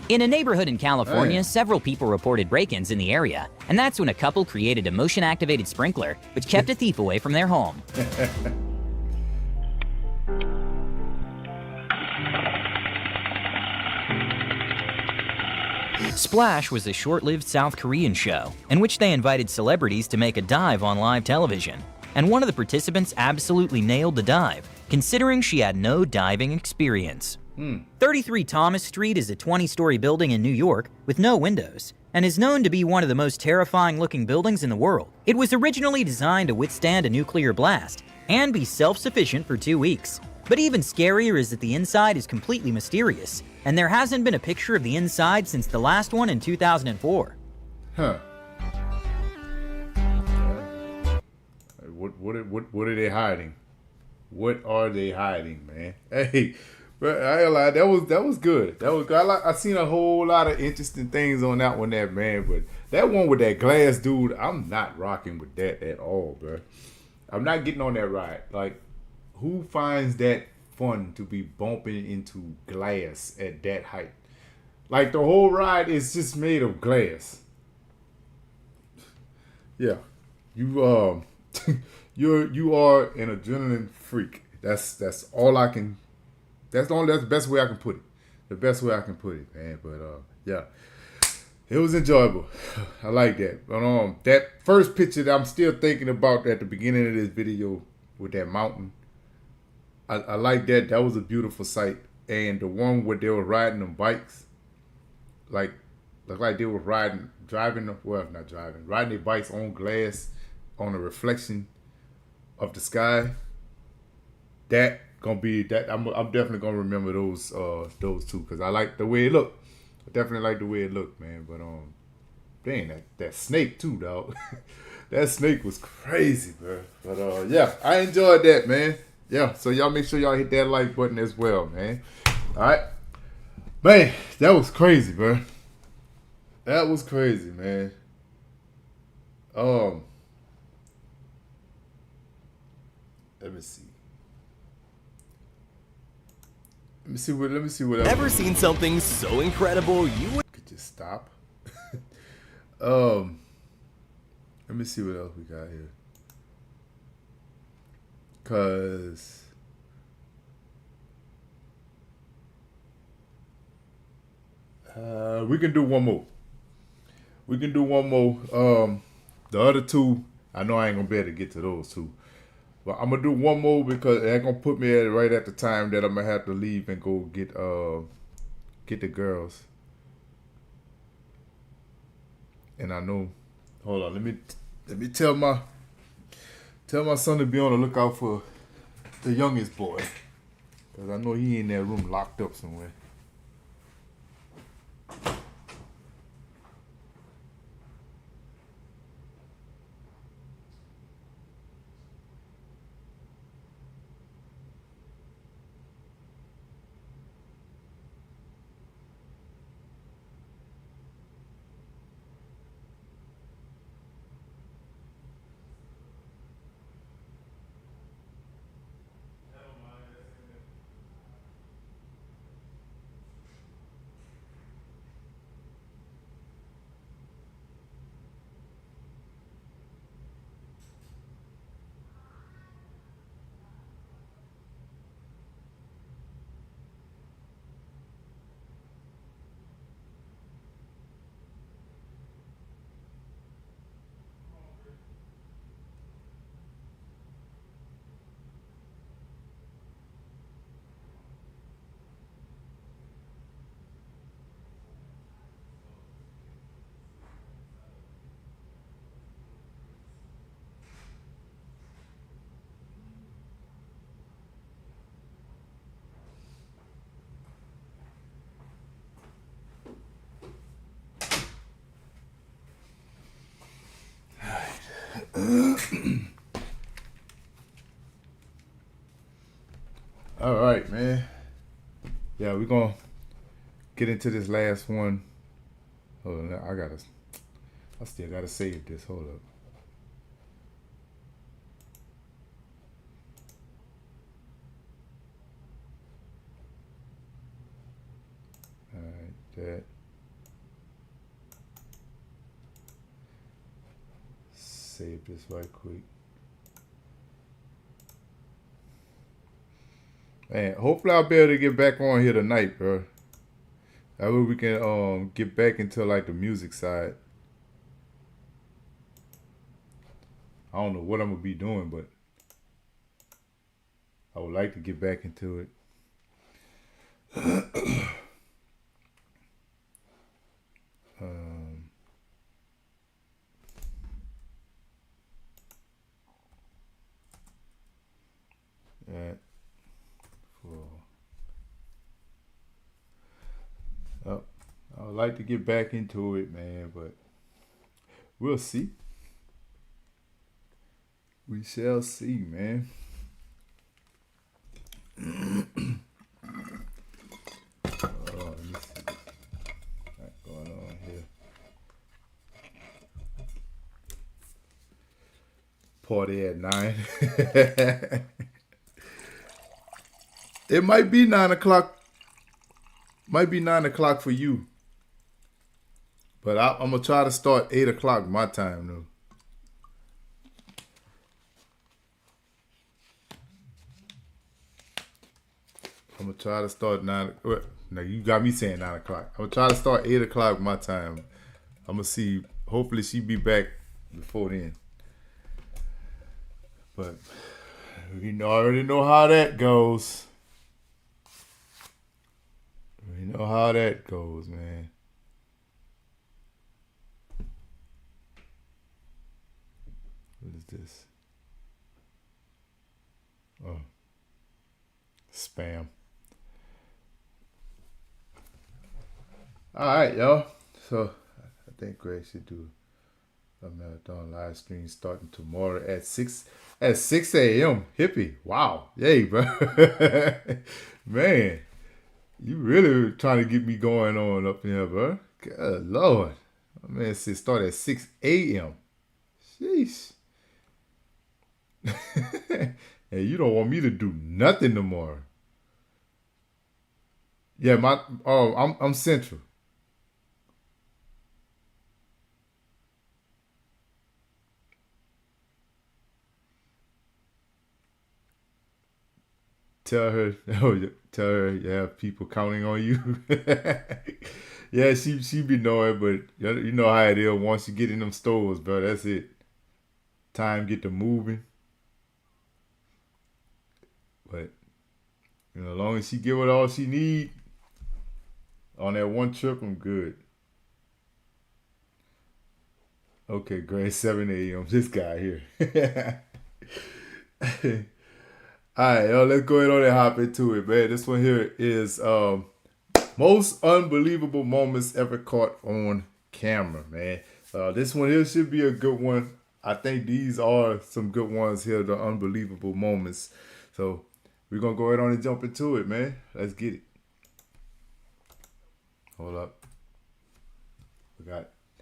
In a neighborhood in California, several people reported break-ins in the area, and that's when a couple created a motion-activated sprinkler, which kept a thief away from their home. Splash was a short-lived South Korean show in which they invited celebrities to make a dive on live television, and one of the participants absolutely nailed the dive, considering she had no diving experience. 33 Thomas Street is a 20-story building in New York with no windows, and is known to be one of the most terrifying-looking buildings in the world. It was originally designed to withstand a nuclear blast and be self-sufficient for 2 weeks. But even scarier is that the inside is completely mysterious, and there hasn't been a picture of the inside since the last one in 2004. Huh. What are they hiding? What are they hiding, man? Hey, but I ain't lie, that was good. That was good. I seen a whole lot of interesting things on that one, there, man. But that one with that glass dude, I'm not rocking with that at all, bro. I'm not getting on that ride. Like, who finds that fun to be bumping into glass at that height? Like, the whole ride is just made of glass. Yeah, you are an adrenaline freak. That's all I can. That's the best way I can put it. The best way I can put it, man. But yeah, it was enjoyable. I like that. But that first picture that I'm still thinking about at the beginning of this video with that mountain, I like that. That was a beautiful sight. And the one where they were riding them bikes, like they were riding their bikes on glass, on a reflection of the sky. That gonna be that. I'm definitely gonna remember those two because I like the way it looked. I definitely like the way it looked, man. But dang, that snake too, dog. That snake was crazy, bro. But yeah, I enjoyed that, man. Yeah, so y'all make sure y'all hit that like button as well, man. All right, man, that was crazy, bro. That was crazy, man. Let me see. Let me see what else. Ever seen something so incredible you would could just stop? Let me see what else we got here. Cause we can do one more. The other two, I know I ain't gonna be able to get to those two. But I'm gonna do one more because they're gonna put me right at the time that I'm gonna have to leave and go get the girls. And I know, hold on, let me tell my son to be on the lookout for the youngest boy, cause I know he in that room locked up somewhere. All right, man. Yeah, we're gonna get into this last one. Hold on, I still gotta save this. Hold up. All right, that. Save this right quick. Man, hopefully I'll be able to get back on here tonight, bro. That way we can get back into like the music side. I don't know what I'm gonna be doing, but I would like to get back into it. That for I would like to get back into it, man, but we'll see. We shall see, man. Let me see what's going on here. Party at 9. It might be 9 o'clock. Might be 9 o'clock for you. But I'm going to try to start 8 o'clock my time, though. I'm going to try to start 9. No, you got me saying 9 o'clock. I'm going to try to start 8 o'clock my time. I'm going to see. Hopefully she be back before then. But we already know how that goes. We know how that goes, man. What is this? Oh. Spam. Alright, y'all. So I think Greg should do a marathon live stream starting tomorrow at 6 a.m. Hippie. Wow. Yay, bro. Man. You really trying to get me going on up in here, bro. Good Lord. My man said start at 6 a.m. Sheesh. And you don't want me to do nothing tomorrow. Yeah, I'm Central. Tell her you have people counting on you. Yeah, she be knowing, but you know how it is once you get in them stores, bro. That's it. Time get to moving. But as long as she give it all she need on that one trip, I'm good. Okay, great. 7 a.m. This guy here. Alright, y'all, let's go ahead on and hop into it, man. This one here is most unbelievable moments ever caught on camera, man. This one here should be a good one. I think these are some good ones here, the unbelievable moments. So we're going to go ahead on and jump into it, man. Let's get it. Hold up.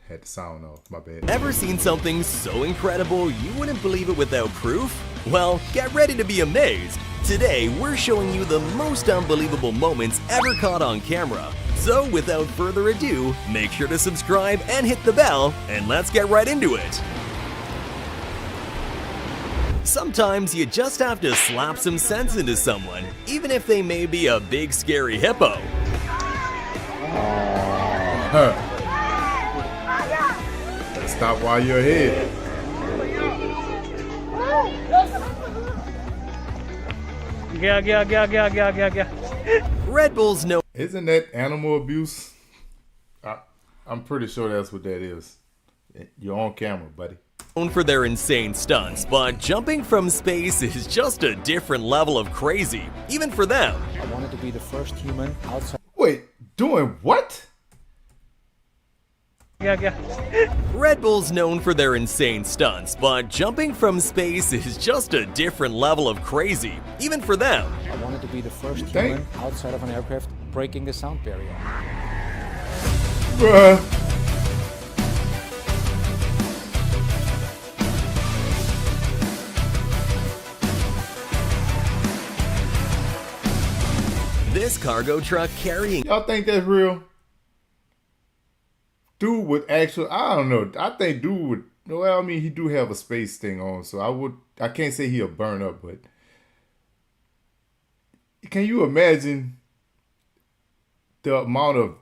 Had the sound off. My bad. Ever seen something so incredible you wouldn't believe it without proof? Well, get ready to be amazed. Today, we're showing you the most unbelievable moments ever caught on camera. So, without further ado, make sure to subscribe and hit the bell, and let's get right into it. Sometimes you just have to slap some sense into someone, even if they may be a big scary hippo. Stop while you're ahead. Red Bull's no. Isn't that animal abuse? I'm pretty sure that's what that is. You're on camera, buddy. Known for their insane stunts, but jumping from space is just a different level of crazy, even for them. I wanted to be the first human outside. Wait, doing what? Red Bull's known for their insane stunts, but jumping from space is just a different level of crazy, even for them. I wanted to be the first human outside of an aircraft breaking the sound barrier. Bruh. This cargo truck carrying... Y'all think that's real? Dude would actually, I don't know. I think dude would, well, I mean, he do have a space thing on, so I can't say he'll burn up, but can you imagine the amount of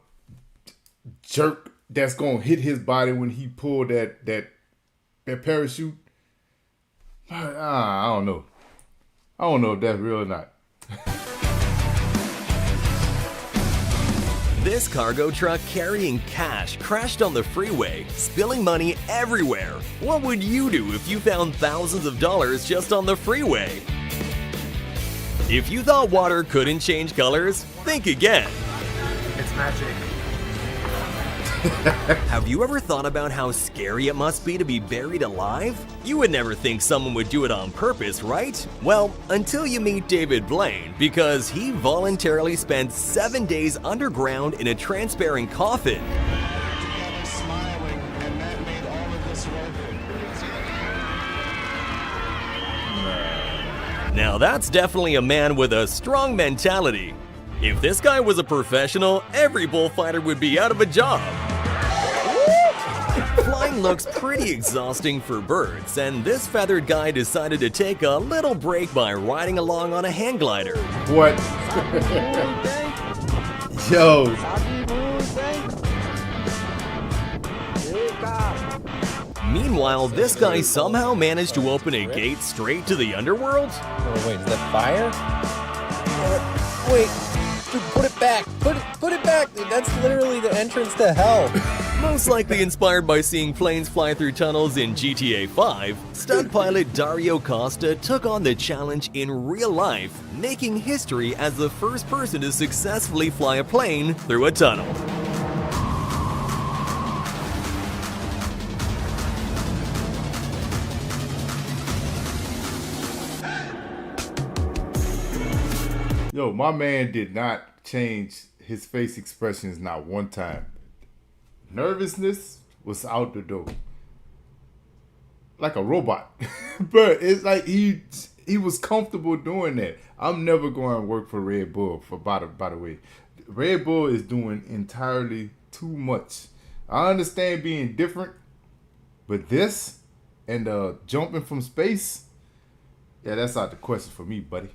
jerk that's going to hit his body when he pulled that parachute? I don't know. I don't know if that's real or not. This cargo truck carrying cash crashed on the freeway, spilling money everywhere. What would you do if you found thousands of dollars just on the freeway? If you thought water couldn't change colors, think again. It's magic. Have you ever thought about how scary it must be to be buried alive? You would never think someone would do it on purpose, right? Well, until you meet David Blaine, because he voluntarily spent 7 days underground in a transparent coffin. Now that's definitely a man with a strong mentality. If this guy was a professional, every bullfighter would be out of a job. Flying looks pretty exhausting for birds, and this feathered guy decided to take a little break by riding along on a hang glider. What? Yo. Meanwhile, this guy somehow managed to open a gate straight to the underworld? Oh, wait, is that fire? Wait, dude, put it back. Put it back, dude. That's literally the entrance to hell. Most likely inspired by seeing planes fly through tunnels in GTA 5, stunt pilot Dario Costa took on the challenge in real life, making history as the first person to successfully fly a plane through a tunnel. Yo, my man did not change his face expressions not one time. Nervousness was out the door. Like a robot. But it's like he was comfortable doing that. I'm never going to work for Red Bull, by the way. Red Bull is doing entirely too much. I understand being different, but this and jumping from space, yeah, that's out the question for me, buddy.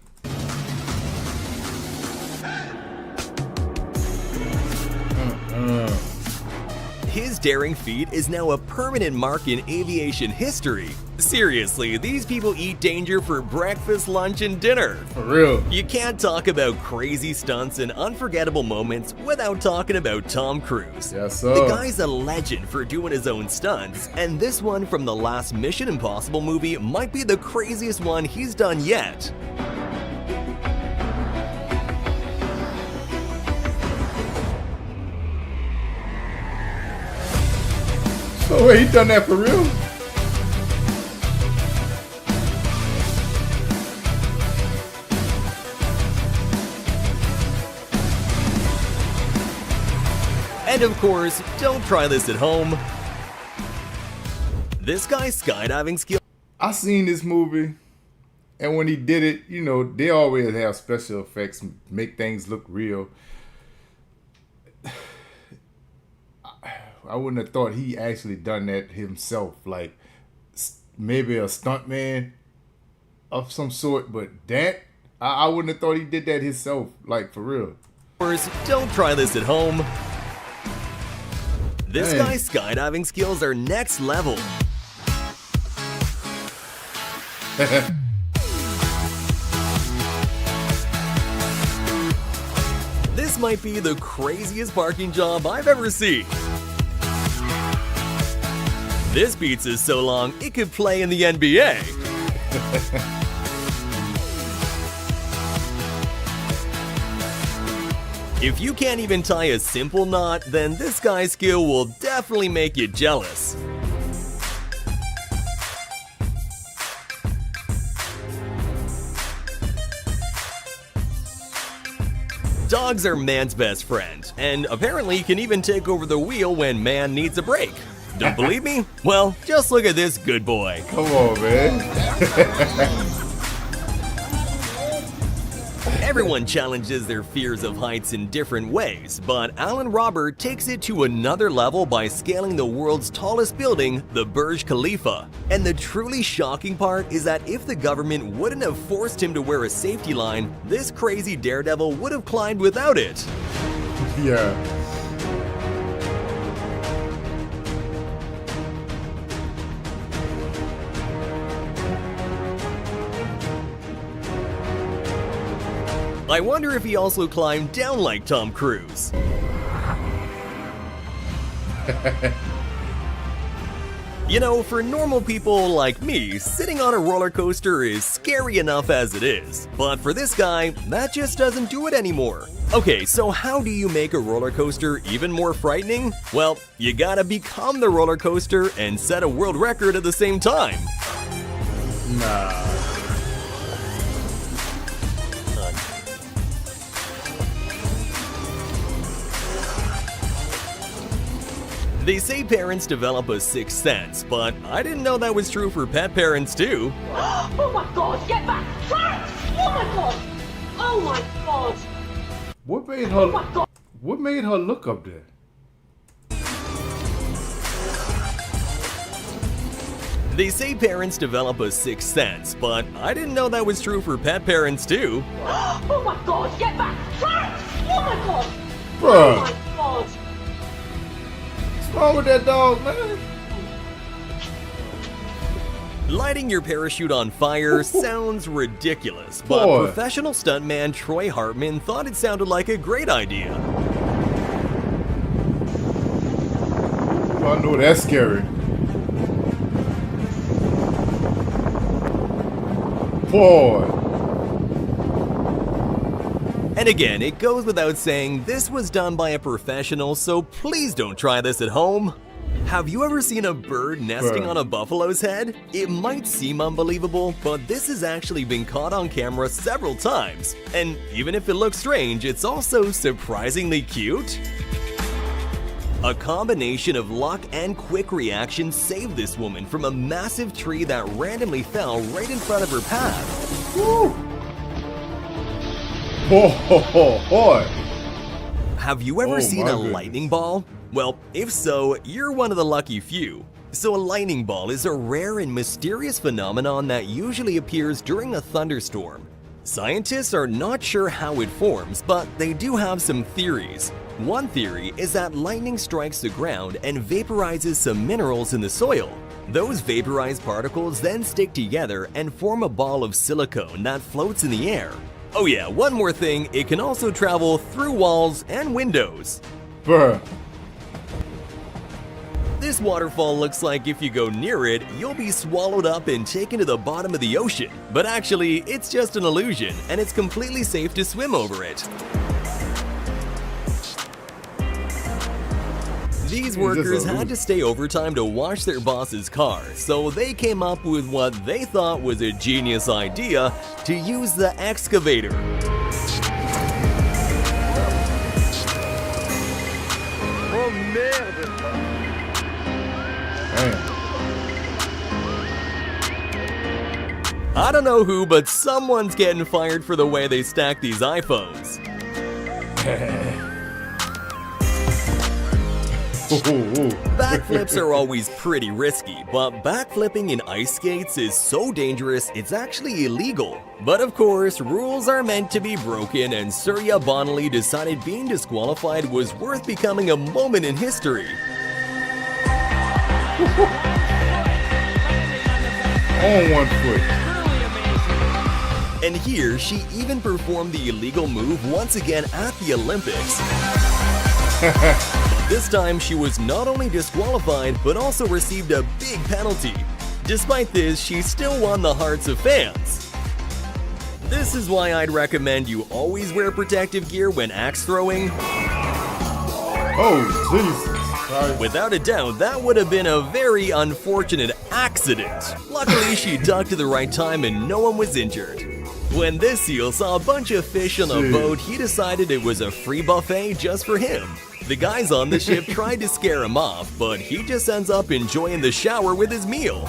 His daring feat is now a permanent mark in aviation history. Seriously, these people eat danger for breakfast, lunch, and dinner. For real. You can't talk about crazy stunts and unforgettable moments without talking about Tom Cruise. Yes, sir. The guy's a legend for doing his own stunts, and this one from the last Mission Impossible movie might be the craziest one he's done yet. Oh, wait, he done that for real? And of course, don't try this at home. This guy's skydiving skill. I seen this movie, and when he did it, you know, they always have special effects, make things look real. I wouldn't have thought he actually done that himself, like maybe a stuntman of some sort, but that, I wouldn't have thought he did that himself, like for real. Don't try this at home. This guy's skydiving skills are next level. This might be the craziest parking job I've ever seen. This pizza is so long, it could play in the NBA. If you can't even tie a simple knot, then this guy's skill will definitely make you jealous. Dogs are man's best friend, and apparently can even take over the wheel when man needs a break. Don't believe me? Well, just look at this good boy. Come on, man. Everyone challenges their fears of heights in different ways, but Alan Robert takes it to another level by scaling the world's tallest building, the Burj Khalifa. And the truly shocking part is that if the government wouldn't have forced him to wear a safety line, this crazy daredevil would have climbed without it. Yeah. I wonder if he also climbed down like Tom Cruise. You know, for normal people like me, sitting on a roller coaster is scary enough as it is. But for this guy, that just doesn't do it anymore. Okay, so how do you make a roller coaster even more frightening? Well, you gotta become the roller coaster and set a world record at the same time. Nah. They say parents develop a sixth sense, but I didn't know that was true for pet parents too. Oh my god, get back! Clarence! Oh my god! Oh my god! What made her? What made her look up there? They say parents develop a sixth sense, but I didn't know that was true for pet parents too. Oh my god, get back! Clarence! Oh my god! Bruh. Oh my god! What's wrong with that dog, man? Lighting your parachute on fire sounds ridiculous, but Boy. professional stuntman Troy Hartman thought it sounded like a great idea. I know that's scary. Boy. And again, it goes without saying this was done by a professional, so please don't try this at home. Have you ever seen a bird nesting on a buffalo's head? It might seem unbelievable, but this has actually been caught on camera several times. And even if it looks strange, it's also surprisingly cute. A combination of luck and quick reaction saved this woman from a massive tree that randomly fell right in front of her path. Woo. Boy. Have you ever seen a lightning ball? Well, if so, you're one of the lucky few. So a lightning ball is a rare and mysterious phenomenon that usually appears during a thunderstorm. Scientists are not sure how it forms, but they do have some theories. One theory is that lightning strikes the ground and vaporizes some minerals in the soil. Those vaporized particles then stick together and form a ball of silicone that floats in the air. Oh yeah, one more thing, it can also travel through walls and windows. Bruh. This waterfall looks like if you go near it, you'll be swallowed up and taken to the bottom of the ocean. But actually, it's just an illusion, and it's completely safe to swim over it. These workers had to stay overtime to wash their boss's car, so they came up with what they thought was a genius idea to use the excavator. Oh merde! I don't know who, but someone's getting fired for the way they stack these iPhones. Backflips are always pretty risky, but backflipping in ice skates is so dangerous it's actually illegal. But of course, rules are meant to be broken, and Surya Bonali decided being disqualified was worth becoming a moment in history. On one foot. And here, she even performed the illegal move once again at the Olympics. But this time, she was not only disqualified, but also received a big penalty. Despite this, she still won the hearts of fans. This is why I'd recommend you always wear protective gear when axe throwing. Oh, Jesus. Sorry. Without a doubt, that would have been a very unfortunate accident. Luckily, she ducked at the right time and no one was injured. When this seal saw a bunch of fish on a boat, he decided it was a free buffet just for him. The guys on the ship tried to scare him off, but he just ends up enjoying the shower with his meal.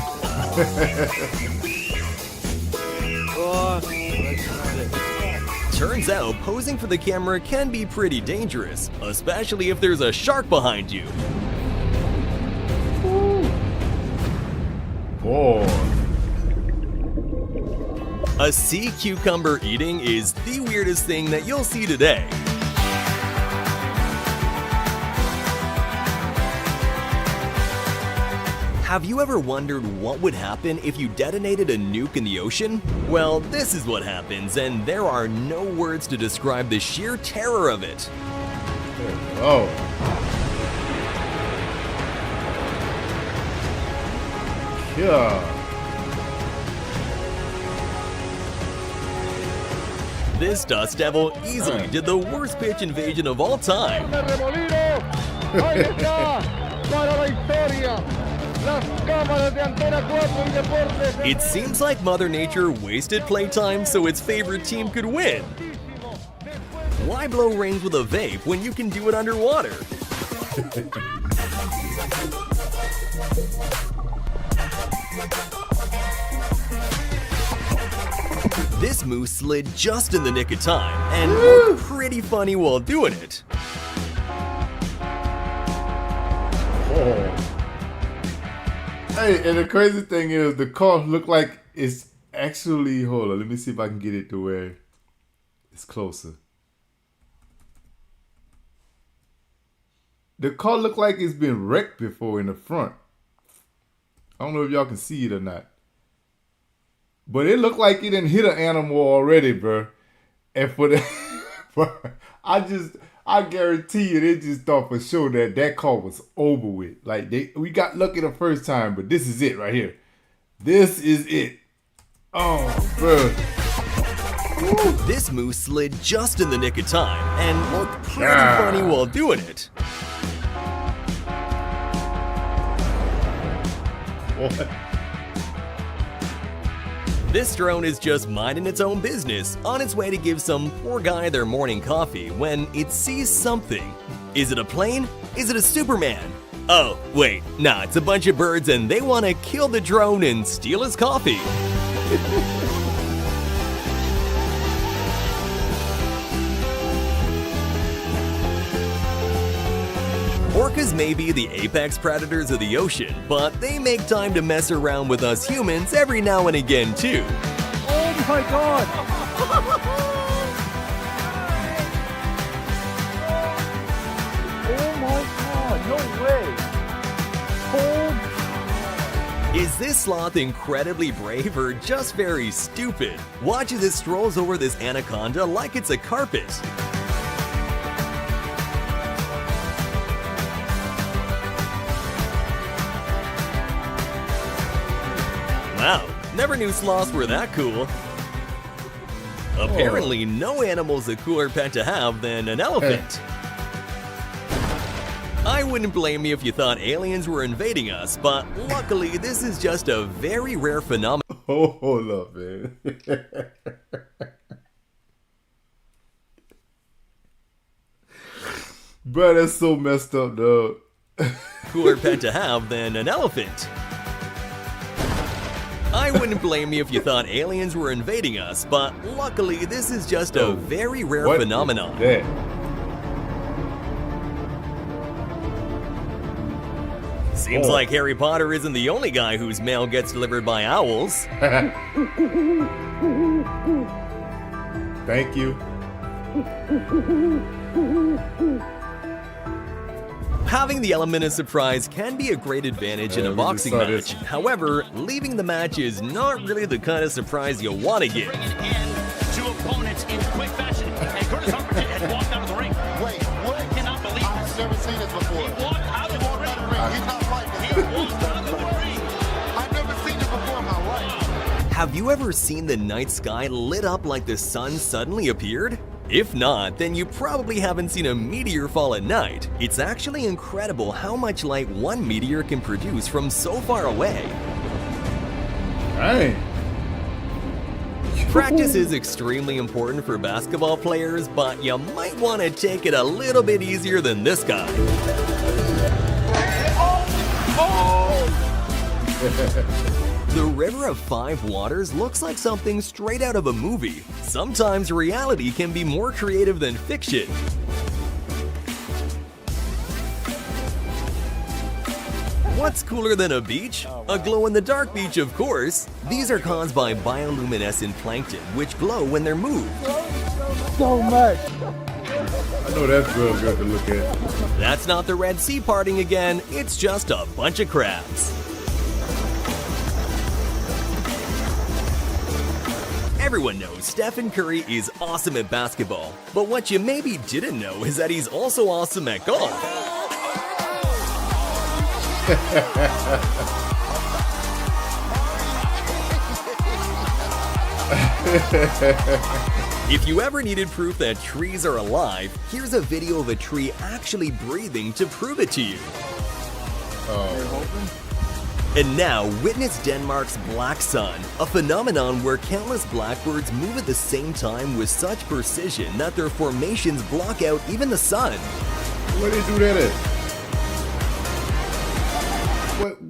Turns out, posing for the camera can be pretty dangerous, especially if there's a shark behind you. Oh. A sea cucumber eating is the weirdest thing that you'll see today. Have you ever wondered what would happen if you detonated a nuke in the ocean? Well, this is what happens, and there are no words to describe the sheer terror of it. Oh. Yeah. This dust devil easily did the worst pitch invasion of all time. It seems like Mother Nature wasted playtime so its favorite team could win. Why blow rings with a vape when you can do it underwater? This moose slid just in the nick of time and looked pretty funny while doing it. Oh. Hey, and the crazy thing is, the car looked like it's actually. Hold on, let me see if I can get it to where it's closer. The car looked like it's been wrecked before in the front. I don't know if y'all can see it or not. But it looked like it didn't hit an animal already, bro. And for the, I guarantee you, they just thought for sure that car was over with. Like we got lucky the first time, but this is it right here. This is it. Oh, bro. Woo. This moose slid just in the nick of time and looked pretty funny while doing it. What? This drone is just minding its own business, on its way to give some poor guy their morning coffee when it sees something. Is it a plane? Is it a Superman? Oh, wait, nah, it's a bunch of birds and they want to kill the drone and steal his coffee. Orcas may be the apex predators of the ocean, but they make time to mess around with us humans every now and again too. Oh my god! Oh my god, no way! Oh. Is this sloth incredibly brave or just very stupid? Watch as it strolls over this anaconda like it's a carpet. Wow, never knew sloths were that cool. Apparently, no animal's a cooler pet to have than an elephant. I wouldn't blame you if you thought aliens were invading us, but luckily this is just a very rare phenomenon. Oh, hold up, man. Bro, that's so messed up, dog. Cooler pet to have than an elephant. I wouldn't blame you if you thought aliens were invading us, but luckily this is just a very rare phenomenon. Seems like Harry Potter isn't the only guy whose mail gets delivered by owls. Thank you. Having the element of surprise can be a great advantage in a boxing match. However, leaving the match is not really the kind of surprise you want to get. Two opponents in quick fashion, and Curtis Humberton has walked out of the ring. Wait, what? I cannot believe I've never seen this before. He walked out of the ring. He's not fighting. He walked out of the ring. I've never seen this before in my life. Have you ever seen the night sky lit up like the sun suddenly appeared? If not, then you probably haven't seen a meteor fall at night. It's actually incredible how much light one meteor can produce from so far away. Dang. Practice is extremely important for basketball players, but you might want to take it a little bit easier than this guy. The River of Five Waters looks like something straight out of a movie. Sometimes reality can be more creative than fiction. What's cooler than a beach? A glow-in-the-dark beach, of course. These are caused by bioluminescent plankton, which glow when they're moved. So much. I know that's real good to look at. That's not the Red Sea parting again, it's just a bunch of crabs. Everyone knows Stephen Curry is awesome at basketball, but what you maybe didn't know is that he's also awesome at golf. If you ever needed proof that trees are alive, here's a video of a tree actually breathing to prove it to you. And now, witness Denmark's black sun, a phenomenon where countless blackbirds move at the same time with such precision that their formations block out even the sun. Where they do that at?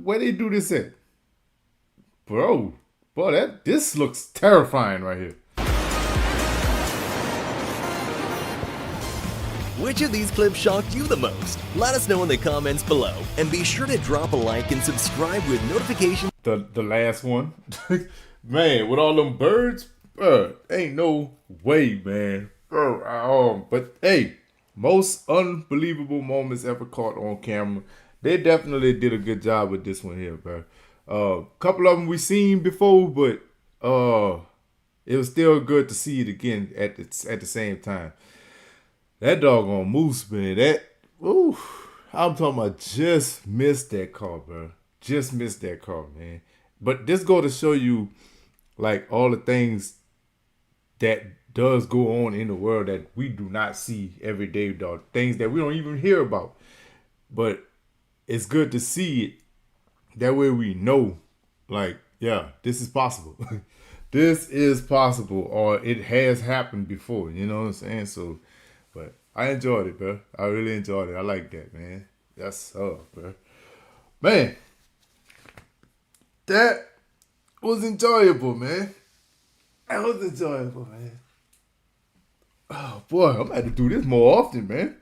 Where they do this at? Bro, this looks terrifying right here. Which of these clips shocked you the most? Let us know in the comments below, and be sure to drop a like and subscribe with notifications. The last one, man, with all them birds, ain't no way, man. But hey, most unbelievable moments ever caught on camera. They definitely did a good job with this one here, bro. Couple of them we seen before, but it was still good to see it again at the same time. That doggone moose, man. I'm talking about just missed that car, bro. Just missed that car, man. But this go to show you, like, all the things that does go on in the world that we do not see every day, dog. Things that we don't even hear about. But it's good to see it. That way we know, like, yeah, this is possible. This is possible, or it has happened before. You know what I'm saying? So, but I enjoyed it, bro. I really enjoyed it. I like that, man. That's up, bro. Man, that was enjoyable, man. That was enjoyable, man. Oh, boy, I'm going to have to do this more often, man.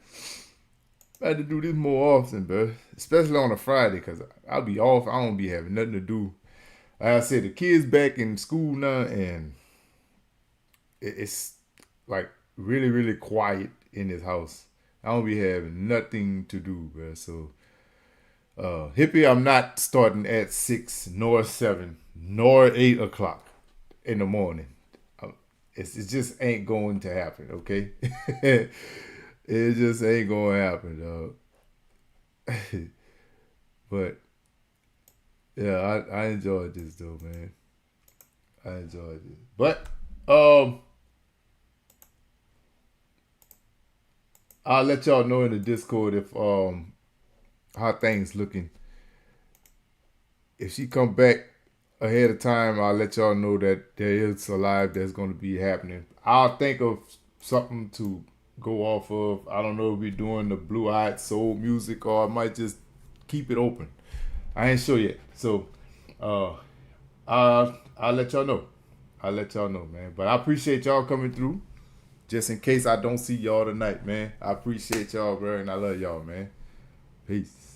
I had to do this more often, bro. Especially on a Friday, because I'll be off. I don't be having nothing to do. Like I said, the kids back in school now, and it's like really, really quiet in this house. I don't be having nothing to do, bro. So, Hippie, I'm not starting at 6, nor 7, nor 8 o'clock in the morning. It just ain't going to happen, okay? It just ain't gonna happen, dog. But yeah, I enjoyed this though, man. I enjoyed it. But I'll let y'all know in the Discord if how things looking. If she come back ahead of time, I'll let y'all know that there is a live that's gonna be happening. I'll think of something to go off of. I don't know if we're doing the blue-eyed soul music, or I might just keep it open. I ain't sure yet. So I'll let y'all know. I'll let y'all know, man. But I appreciate y'all coming through. Just in case I don't see y'all tonight, man. I appreciate y'all, bro, and I love y'all, man. Peace.